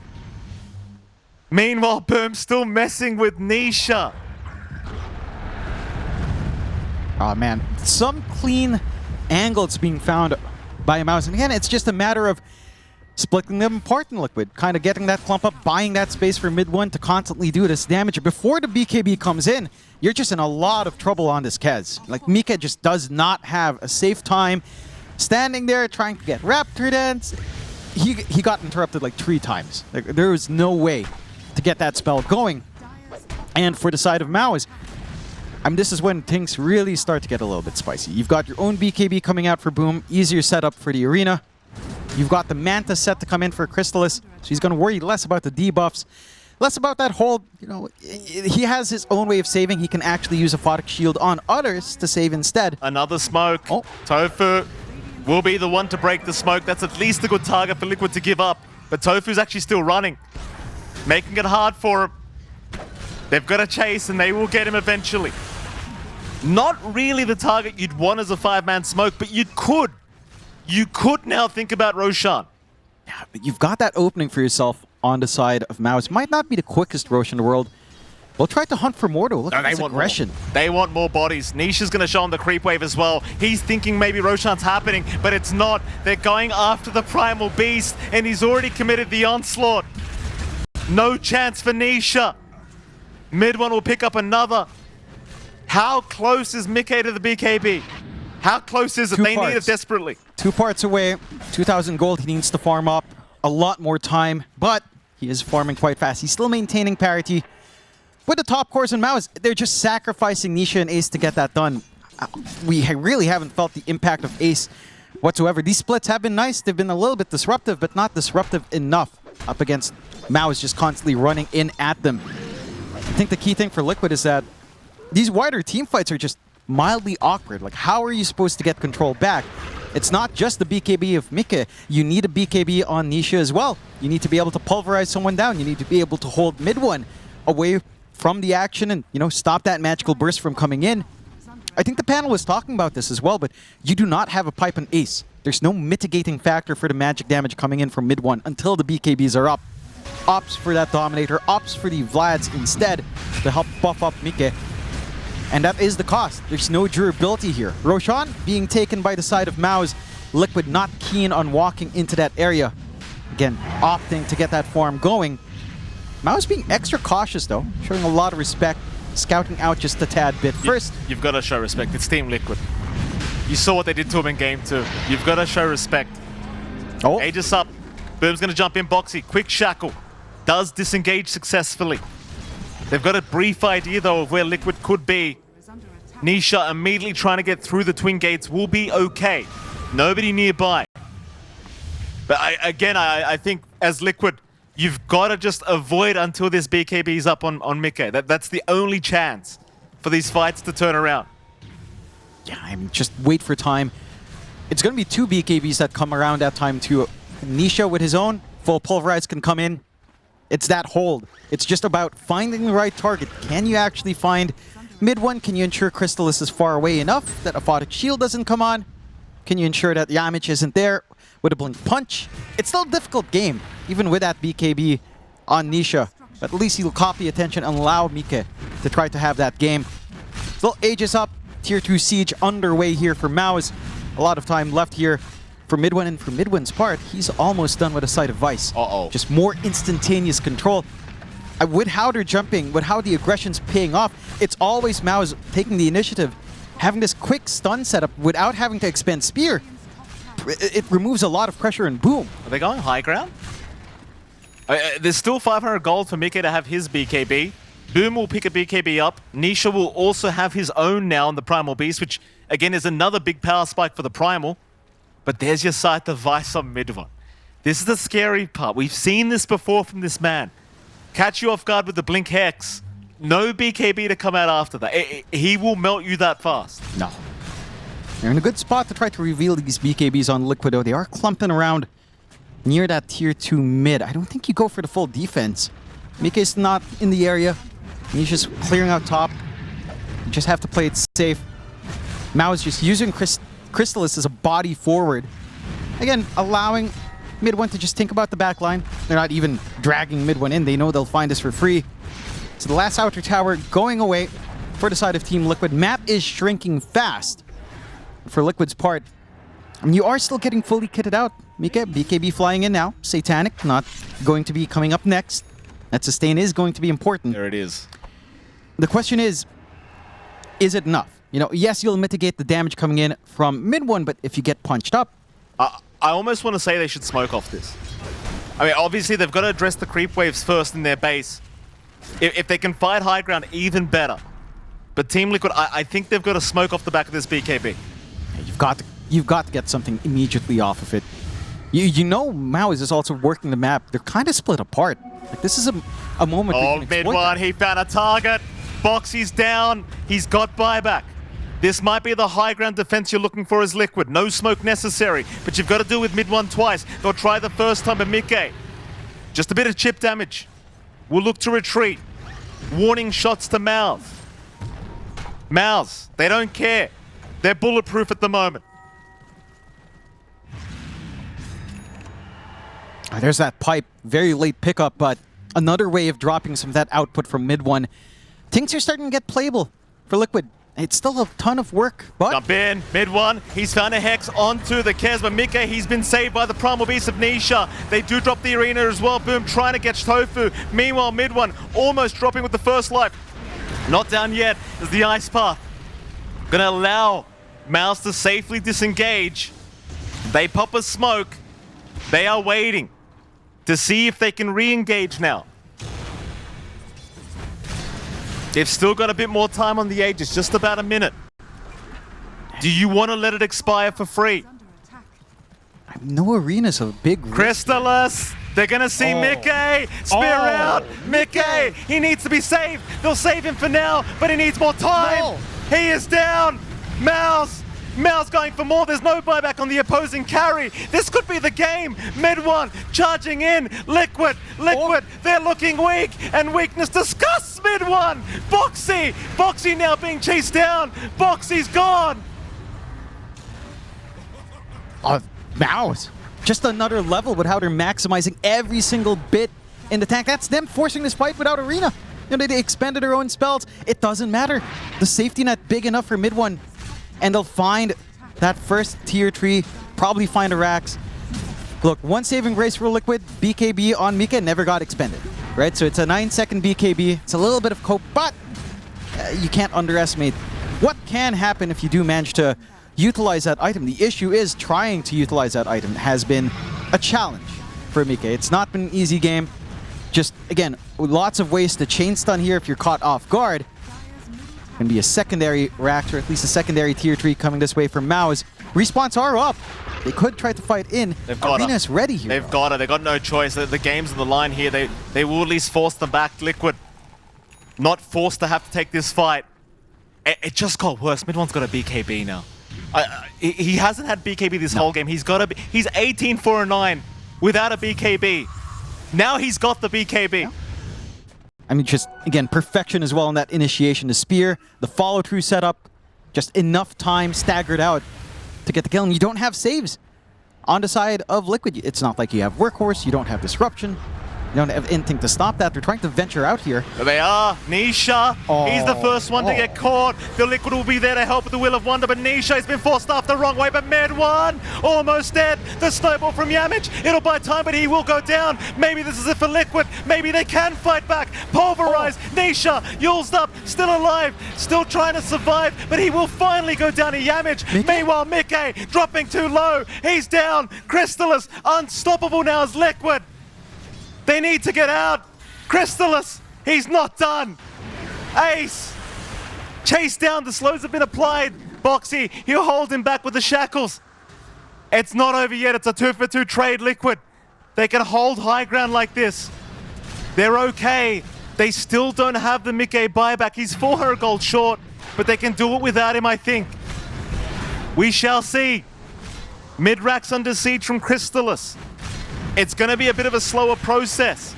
Speaker 1: Meanwhile, Boom still messing with Nisha.
Speaker 2: Oh man, some clean angles being found by MOUZ. And again, it's just a matter of splitting them apart in Liquid, kind of getting that clump up, buying that space for mid one to constantly do this damage. Before the BKB comes in, you're just in a lot of trouble on this Kez. Like, Mika just does not have a safe time standing there trying to get Raptor Dance. He got interrupted like 3 times. Like, there was no way to get that spell going. And for the side of MOUZ, I mean, this is when things really start to get a little bit spicy. You've got your own BKB coming out for Boom, easier setup for the arena. You've got the Manta set to come in for Crystallis, so he's going to worry less about the debuffs, less about that hold. You know, he has his own way of saving. He can actually use a Photic Shield on others to save instead.
Speaker 1: Another smoke.
Speaker 2: Oh.
Speaker 1: Tofu will be the one to break the smoke. That's at least a good target for Liquid to give up. But Tofu's actually still running, making it hard for him. They've got to chase, and they will get him eventually. Not really the target you'd want as a 5-man smoke, but you could. You could now think about Roshan.
Speaker 2: Yeah, but you've got that opening for yourself on the side of MOUZ. Might not be the quickest Rosh in the world. We'll try to hunt for more though. Look at this aggression.
Speaker 1: More. They want more bodies. Nisha's going to show him the creep wave as well. He's thinking maybe Roshan's happening, but it's not. They're going after the Primal Beast, and he's already committed the onslaught. No chance for Nisha. Mid one will pick up another. How close is Mickey to the BKB? How close is it? They need it desperately.
Speaker 2: 2 parts away, 2,000 gold. He needs to farm up a lot more time, but he is farming quite fast. He's still maintaining parity. With the top cores and MOUZ, they're just sacrificing Nisha and Ace to get that done. We really haven't felt the impact of Ace whatsoever. These splits have been nice. They've been a little bit disruptive, but not disruptive enough up against MOUZ just constantly running in at them. I think the key thing for Liquid is that these wider team fights are just mildly awkward. Like, how are you supposed to get control back? It's not just the BKB of Mika. You need a BKB on Nisha as well. You need to be able to pulverize someone down. You need to be able to hold mid one away from the action and, you know, stop that magical burst from coming in. I think the panel was talking about this as well, but you do not have a pipe on Ace. There's no mitigating factor for the magic damage coming in from mid one until the BKBs are up. Opts for that Dominator, opts for the Vlads instead to help buff up Mika. And that is the cost. There's no durability here. Roshan being taken by the side of MOUZ. Liquid not keen on walking into that area. Again, opting to get that farm going. MOUZ being extra cautious though, showing a lot of respect, scouting out just a tad bit. First,
Speaker 1: You've got to show respect. It's Team Liquid. You saw what they did to him in Game 2. You've got to show respect.
Speaker 2: oh,
Speaker 1: Aegis up. Boom's going to jump in. Boxy, quick shackle. Does disengage successfully. They've got a brief idea though of where Liquid could be. Nisha immediately trying to get through the twin gates will be okay. Nobody nearby. But I think as Liquid, you've got to just avoid until this BKB is up on Mika. That's the only chance for these fights to turn around.
Speaker 2: yeah, I'm just wait for time. It's going to be 2 BKBs that come around that time too. Nisha with his own full pulverize can come in. It's that hold. It's just about finding the right target. Can you actually find mid one? Can you ensure Crystallis is far away enough that a Photic Shield doesn't come on? Can you ensure that Yamich isn't there with a Blink Punch? It's still a difficult game, even with that BKB on Nisha. But at least he'll copy attention and allow Mika to try to have that game. Still Aegis up. Tier 2 Siege underway here for MOUZ. A lot of time left here for Midwin, and for Midwin's part, he's almost done with a Sight of Vice.
Speaker 1: Uh-oh.
Speaker 2: Just more instantaneous control. With how they're jumping, with how the aggression's paying off, it's always MOUZ taking the initiative, having this quick stun setup without having to expend Spear. It removes a lot of pressure and boom.
Speaker 1: Are they going high ground? There's still 500 gold for Mika to have his BKB. Boom will pick a BKB up. Nisha will also have his own now on the Primal Beast, which again is another big power spike for the Primal. But there's your Sight of Vice on mid one. This is the scary part. We've seen this before from this man. Catch you off guard with the Blink Hex. No BKB to come out after that. He will melt you that fast.
Speaker 2: No. They're in a good spot to try to reveal these BKBs on Liquido. They are clumping around near that tier 2 mid. I don't think you go for the full defense. Mike's not in the area. He's just clearing out top. You just have to play it safe. MOUZ just using Crystallis as a body forward. Again, allowing mid one to just think about the back line. They're not even dragging mid one in. They know they'll find us for free. So the last outer tower going away for the side of Team Liquid. Map is shrinking fast for Liquid's part. I mean, you are still getting fully kitted out. Mika, BKB flying in now. Satanic not going to be coming up next. That sustain is going to be important.
Speaker 1: There it is.
Speaker 2: The question is it enough? You know, yes, you'll mitigate the damage coming in from mid one, but if you get punched up...
Speaker 1: I almost want to say they should smoke off this. I mean, obviously, they've got to address the creep waves first in their base. If they can fight high ground, even better. But Team Liquid, I think they've got to smoke off the back of this BKB.
Speaker 2: You've got to get something immediately off of it. You know MOUZ is also working the map. They're kind of split apart. Like, this is a moment we can
Speaker 1: mid
Speaker 2: exploit
Speaker 1: one,
Speaker 2: that.
Speaker 1: he found a target. Boxy's down. He's got buyback. This might be the high ground defense you're looking for as Liquid. No smoke necessary, but you've got to deal with mid one twice. They'll try the first time, but Mike, just a bit of chip damage. We'll look to retreat. Warning shots to MOUZ. MOUZ, they don't care. They're bulletproof at the moment.
Speaker 2: There's that pipe. Very late pickup, but another way of dropping some of that output from mid one. Things are starting to get playable for Liquid. It's still a ton of work, but...
Speaker 1: Jump in, mid one. He's found a Hex onto the Kes, but Mike, he's been saved by the Primal Beast of Nisha. They do drop the arena as well. Boom, trying to get Tofu. Meanwhile, mid one almost dropping with the first life. Not down yet as the Ice Path. Gonna allow MOUZ to safely disengage. They pop a smoke. They are waiting to see if they can re-engage now. They've still got a bit more time on the Aegis, just about a minute. Do you want to let it expire for free?
Speaker 2: No arena's a big risk.
Speaker 1: Crystallis, they're going to see Mickey. Spear out. Mickey, he needs to be saved. They'll save him for now, but he needs more time.
Speaker 2: No.
Speaker 1: He is down. MOUZ going for more. There's no buyback on the opposing carry. This could be the game. Mid one charging in. Liquid. They're looking weak, and weakness discuss mid one. Boxy now being chased down. Boxy's gone.
Speaker 2: MOUZ. Just another level with how they're maximizing every single bit in the tank. That's them forcing this fight without arena. You know, they expended their own spells. It doesn't matter. The safety net big enough for mid one. And they'll find that first tier 3, probably find a Rax. Look, one saving grace for Liquid, BKB on Mika never got expended, right? So it's a 9-second BKB. It's a little bit of cope, but you can't underestimate what can happen if you do manage to utilize that item. The issue is trying to utilize that item has been a challenge for Mika. It's not been an easy game. Just, again, lots of ways to chain stun here if you're caught off guard. Going to be a secondary Rax, or at least a secondary tier 3 coming this way from MOUZ. Respawns are up. They could try to fight in. Arena's ready here.
Speaker 1: They've got it. They've got no choice. The game's on the line here. They will at least force them back. Liquid not forced to have to take this fight. It just got worse. Mid one's got a BKB now. He hasn't had BKB this whole game. He's 18-4-9 without a BKB. Now he's got the BKB.
Speaker 2: I mean, just, again, perfection as well in that initiation. The spear, the follow-through setup, just enough time staggered out to get the kill. And you don't have saves on the side of Liquid. It's not like you have Workhorse, you don't have Disruption. You don't have anything to stop that. They're trying to venture out here.
Speaker 1: There they are. Nisha. He's the first one to get caught. The Liquid will be there to help with the Will of Wonder, but Nisha has been forced off the wrong way. But mid one, almost dead. The snowball from Yamich. It'll buy time, but he will go down. Maybe this is it for Liquid. Maybe they can fight back. Pulverize. Nisha, Yule's up, still alive, still trying to survive, but he will finally go down to Yamich. Meanwhile, Mickey dropping too low. He's down. Crystallis, unstoppable now as Liquid. They need to get out. Crystallis, he's not done. Ace, chase down. The slows have been applied. Boxy, he'll hold him back with the shackles. It's not over yet. It's a 2-for-2 trade, Liquid. They can hold high ground like this. They're okay. They still don't have the Mickey buyback. He's 400 gold short, but they can do it without him, I think. We shall see. Mid-Rax under siege from Crystallis. It's going to be a bit of a slower process.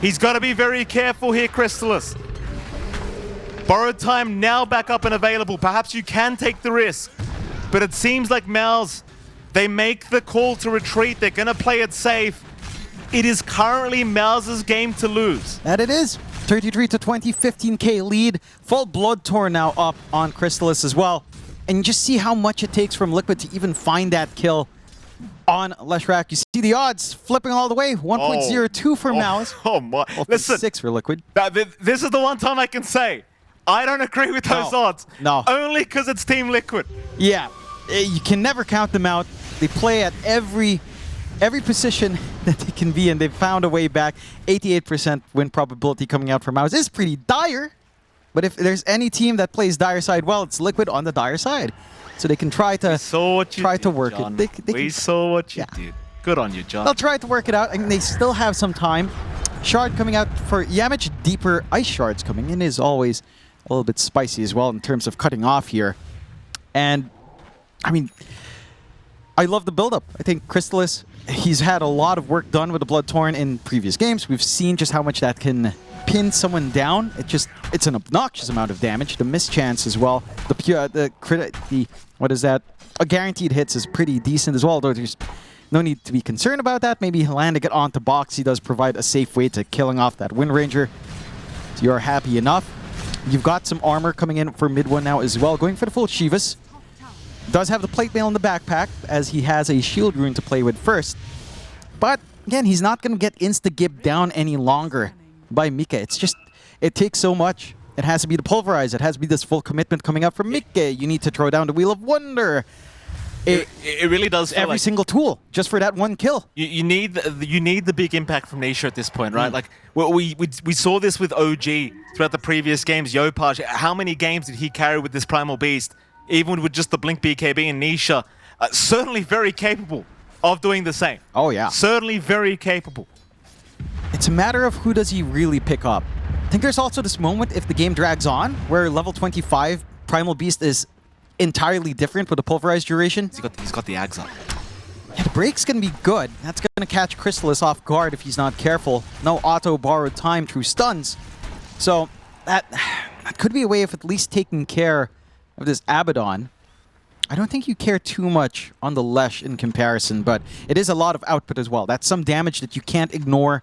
Speaker 1: He's got to be very careful here, Crystalis. Borrowed time now back up and available. Perhaps you can take the risk. But it seems like MOUZ, they make the call to retreat. They're going to play it safe. It is currently MOUZ's game to lose.
Speaker 2: That it is. 33 to 20, 15k lead. Full Blood Torn now up on Crystalis as well. And you just see how much it takes from Liquid to even find that kill on Leshrac. You see the odds flipping all the way. 1.02 for MOUZ.
Speaker 1: Oh my. Listen,
Speaker 2: 6 for Liquid.
Speaker 1: This is the one time I can say I don't agree with those odds.
Speaker 2: No.
Speaker 1: Only because it's Team Liquid.
Speaker 2: Yeah, you can never count them out. They play at every position that they can be in. They've found a way back. 88% win probability coming out for MOUZ is pretty dire. But if there's any team that plays dire side well, it's Liquid on the dire side. So they can try to work
Speaker 1: John.
Speaker 2: it.
Speaker 1: We saw what you did. Good on you, John.
Speaker 2: They'll try to work it out, and they still have some time. Shard coming out for Yamich. Deeper ice shards coming in is always a little bit spicy as well in terms of cutting off here. And, I mean, I love the build-up. I think Crystalis, he's had a lot of work done with the Blood Torn in previous games. We've seen just how much that can pin someone down. It's an obnoxious amount of damage. The miss chance as well. What is that? A guaranteed hits is pretty decent as well, though there's no need to be concerned about that. Maybe landing it onto Boxy does provide a safe way to killing off that Wind Ranger. So you're happy enough. You've got some armor coming in for mid one now as well. Going for the full Shivas. Does have the plate mail in the backpack, as he has a shield rune to play with first. But, again, he's not going to get insta-gib down any longer by Mika. It's just, it takes so much. It has to be the pulverize. It has to be this full commitment coming up from Mika. You need to throw down the Wheel of Wonder.
Speaker 1: It really does feel
Speaker 2: every
Speaker 1: like
Speaker 2: single tool just for that one kill.
Speaker 1: You need the big impact from Nisha at this point, right? Like we saw this with OG throughout the previous games. Yopaj, how many games did he carry with this Primal Beast? Even with just the Blink BKB and Nisha, certainly very capable of doing the same.
Speaker 2: Oh yeah,
Speaker 1: certainly very capable.
Speaker 2: It's a matter of who does he really pick up. I think there's also this moment if the game drags on where level 25 Primal Beast is entirely different with the pulverized duration.
Speaker 1: He's got the Ags up.
Speaker 2: Yeah, the break's going to be good. That's going to catch Crystalis off guard if he's not careful. No auto borrowed time through stuns. So that could be a way of at least taking care of this Abaddon. I don't think you care too much on the Lesh in comparison, but it is a lot of output as well. That's some damage that you can't ignore.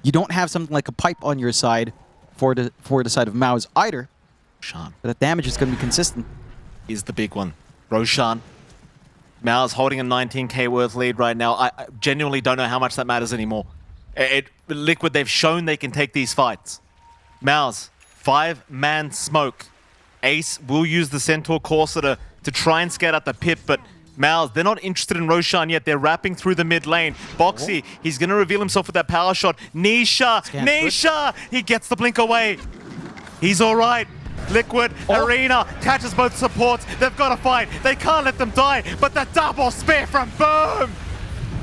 Speaker 2: You don't have something like a pipe on your side for the side of MOUZ either.
Speaker 1: Roshan.
Speaker 2: But that damage is going to be consistent.
Speaker 1: Is the big one. Roshan. MOUZ holding a 19k worth lead right now. I genuinely don't know how much that matters anymore. Liquid, they've shown they can take these fights. MOUZ, 5-man smoke. Ace will use the Centaur Courser to try and scout out the pit, but MOUZ, they're not interested in Roshan yet. They're wrapping through the mid lane. Boxy, he's going to reveal himself with that power shot. Nisha! He gets the blink away. He's all right. Liquid, Arena, catches both supports. They've got to fight. They can't let them die, but the double spear from Boom!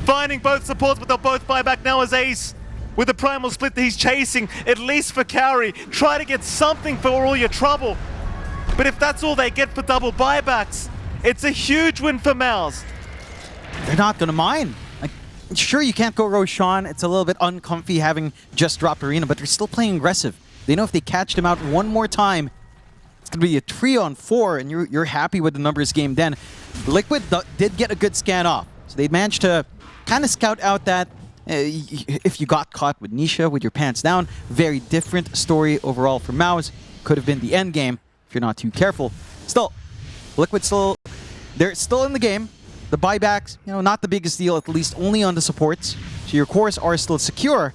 Speaker 1: Finding both supports, but they'll both buy back now as Ace. With the primal split that he's chasing, at least for Kauri. Try to get something for all your trouble. But if that's all they get for double buybacks, it's a huge win for MOUZ.
Speaker 2: They're not going to mind. Like, sure, you can't go Roshan. It's a little bit uncomfy having just dropped Arena, but they're still playing aggressive. They know if they catch them out one more time, it's going to be a 3-on-4, and you're happy with the numbers game then. Liquid did get a good scan off. So they managed to kind of scout out that if you got caught with Nisha with your pants down, very different story overall for MOUZ. Could have been the end game if you're not too careful. Still, Liquid they're still in the game. The buybacks, not the biggest deal, at least only on the supports. So your cores are still secure.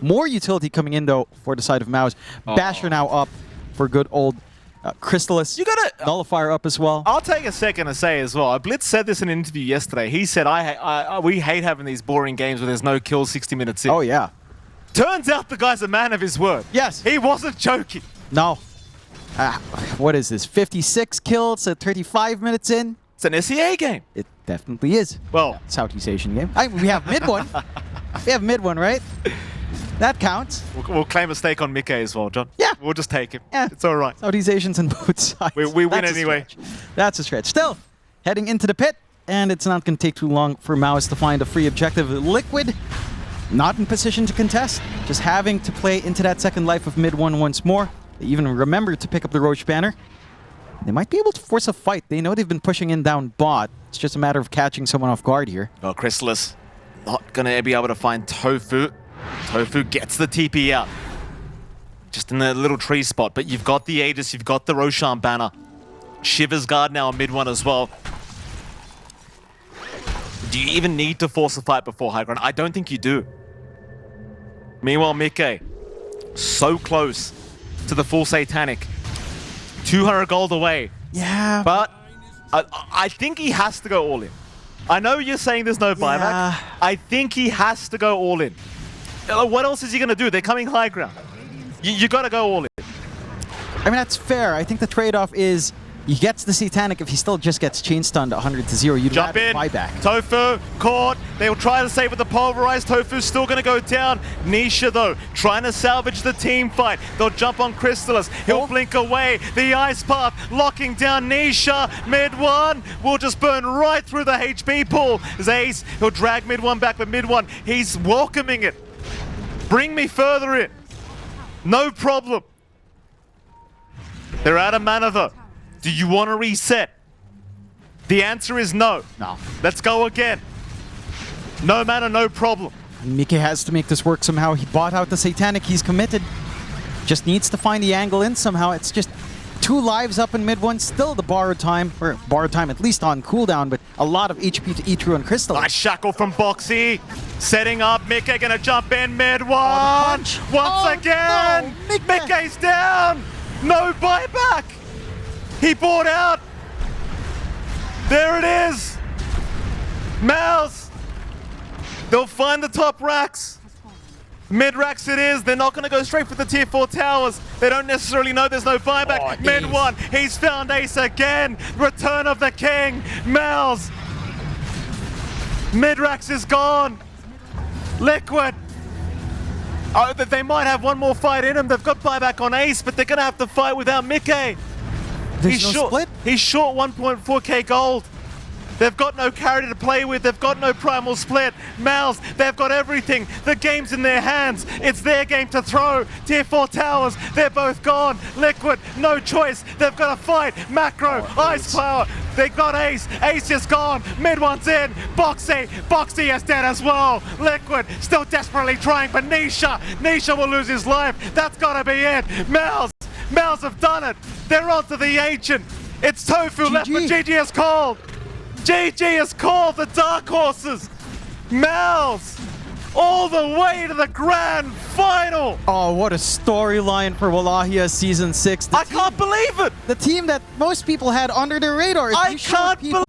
Speaker 2: More utility coming in, though, for the side of MOUZ. Basher now up for good old Crystalis.
Speaker 1: You gotta
Speaker 2: Nullifier up as well.
Speaker 1: I'll take a second to say as well. Blitz said this in an interview yesterday. He said, we hate having these boring games where there's no kills 60 minutes in.
Speaker 2: Oh, yeah.
Speaker 1: Turns out the guy's a man of his word.
Speaker 2: Yes.
Speaker 1: He wasn't joking.
Speaker 2: No. What is this? 56 kills at 35 minutes in?
Speaker 1: It's an SEA game.
Speaker 2: It definitely is.
Speaker 1: Well,
Speaker 2: Southeast Asian game. We have mid one. We have mid one, right? That counts.
Speaker 1: We'll claim a stake on Mika as well, John.
Speaker 2: Yeah.
Speaker 1: We'll just take him.
Speaker 2: Yeah.
Speaker 1: It's all right.
Speaker 2: Southeast Asians on both sides.
Speaker 1: We win anyway.
Speaker 2: That's a stretch. Still, heading into the pit, and it's not going to take too long for MOUZ to find a free objective. Liquid, not in position to contest, just having to play into that second life of mid one once more. They even remember to pick up the Roche banner. They might be able to force a fight. They know they've been pushing in down bot. It's just a matter of catching someone off guard here.
Speaker 1: Well, Chrysalis not going to be able to find Tofu. Tofu gets the TP out. Just in the little tree spot. But you've got the Aegis, you've got the Roshan banner. Shiver's Guard now on mid one as well. Do you even need to force a fight before high ground? I don't think you do. Meanwhile, Mickey, so close to the full Satanic. 200 gold away.
Speaker 2: Yeah.
Speaker 1: But I think he has to go all in. I know you're saying there's no buyback.
Speaker 2: Yeah.
Speaker 1: I think he has to go all in. What else is he going to do? They're coming high ground. You got to go all in.
Speaker 2: I mean, that's fair. I think the trade-off is he gets the Satanic if he still just gets chain stunned 100-0. You'd
Speaker 1: Jump
Speaker 2: rather
Speaker 1: in.
Speaker 2: buyback.
Speaker 1: Tofu caught. They'll try to save with the pulverized. Tofu's still going to go down. Nisha, though, trying to salvage the team fight. They'll jump on Chrysalis. He'll blink away. The Ice Path locking down Nisha. Mid one will just burn right through the HP pool. Ace, he'll drag mid one back, but mid one, he's welcoming it. Bring me further in. No problem. They're out of mana, though. Do you want to reset? The answer is no.
Speaker 2: No.
Speaker 1: Let's go again. No mana, no problem.
Speaker 2: Mike has to make this work somehow. He bought out the Satanic. He's committed. Just needs to find the angle in somehow. It's just 2 lives up in mid one. Still the borrowed time, or borrowed time at least on cooldown, but a lot of HP to eat through on Crystal.
Speaker 1: Nice shackle from Boxy. Setting up. Mickey gonna jump in mid one.
Speaker 2: punch.
Speaker 1: Once
Speaker 2: Oh,
Speaker 1: again.
Speaker 2: no, Mickey.
Speaker 1: Mickey's down. No buyback. He bought out. There it is. MOUZ. They'll find the top racks. Mid racks it is. They're not going to go straight for the tier 4 towers. They don't necessarily know there's no buyback.
Speaker 2: Oh,
Speaker 1: Mid
Speaker 2: Ace.
Speaker 1: one. He's found Ace again. Return of the King. MOUZ. Mid racks is gone. Liquid. Oh, they might have one more fight in them. They've got buyback on Ace, but they're going to have to fight without Mickey.
Speaker 2: There's no split.
Speaker 1: He's short 1.4k gold. They've got no carry to play with. They've got no primal split. MOUZ, they've got everything. The game's in their hands. It's their game to throw. Tier 4 towers, they're both gone. Liquid, no choice. They've got to fight. Macro, Ice Power. They got Ace. Ace is gone. Mid one's in. Boxy. Boxy is dead as well. Liquid still desperately trying, but Nisha will lose his life. That's got to be it. MOUZ have done it. They're onto the Ancient. It's Tofu left, but GG is called. GG has called the Dark Horses. MOUZ all the way to the grand final.
Speaker 2: Oh, what a storyline for Wallachia Season 6.
Speaker 1: I can't believe it.
Speaker 2: The team that most people had under their radar. If
Speaker 1: I
Speaker 2: you showed
Speaker 1: can't
Speaker 2: people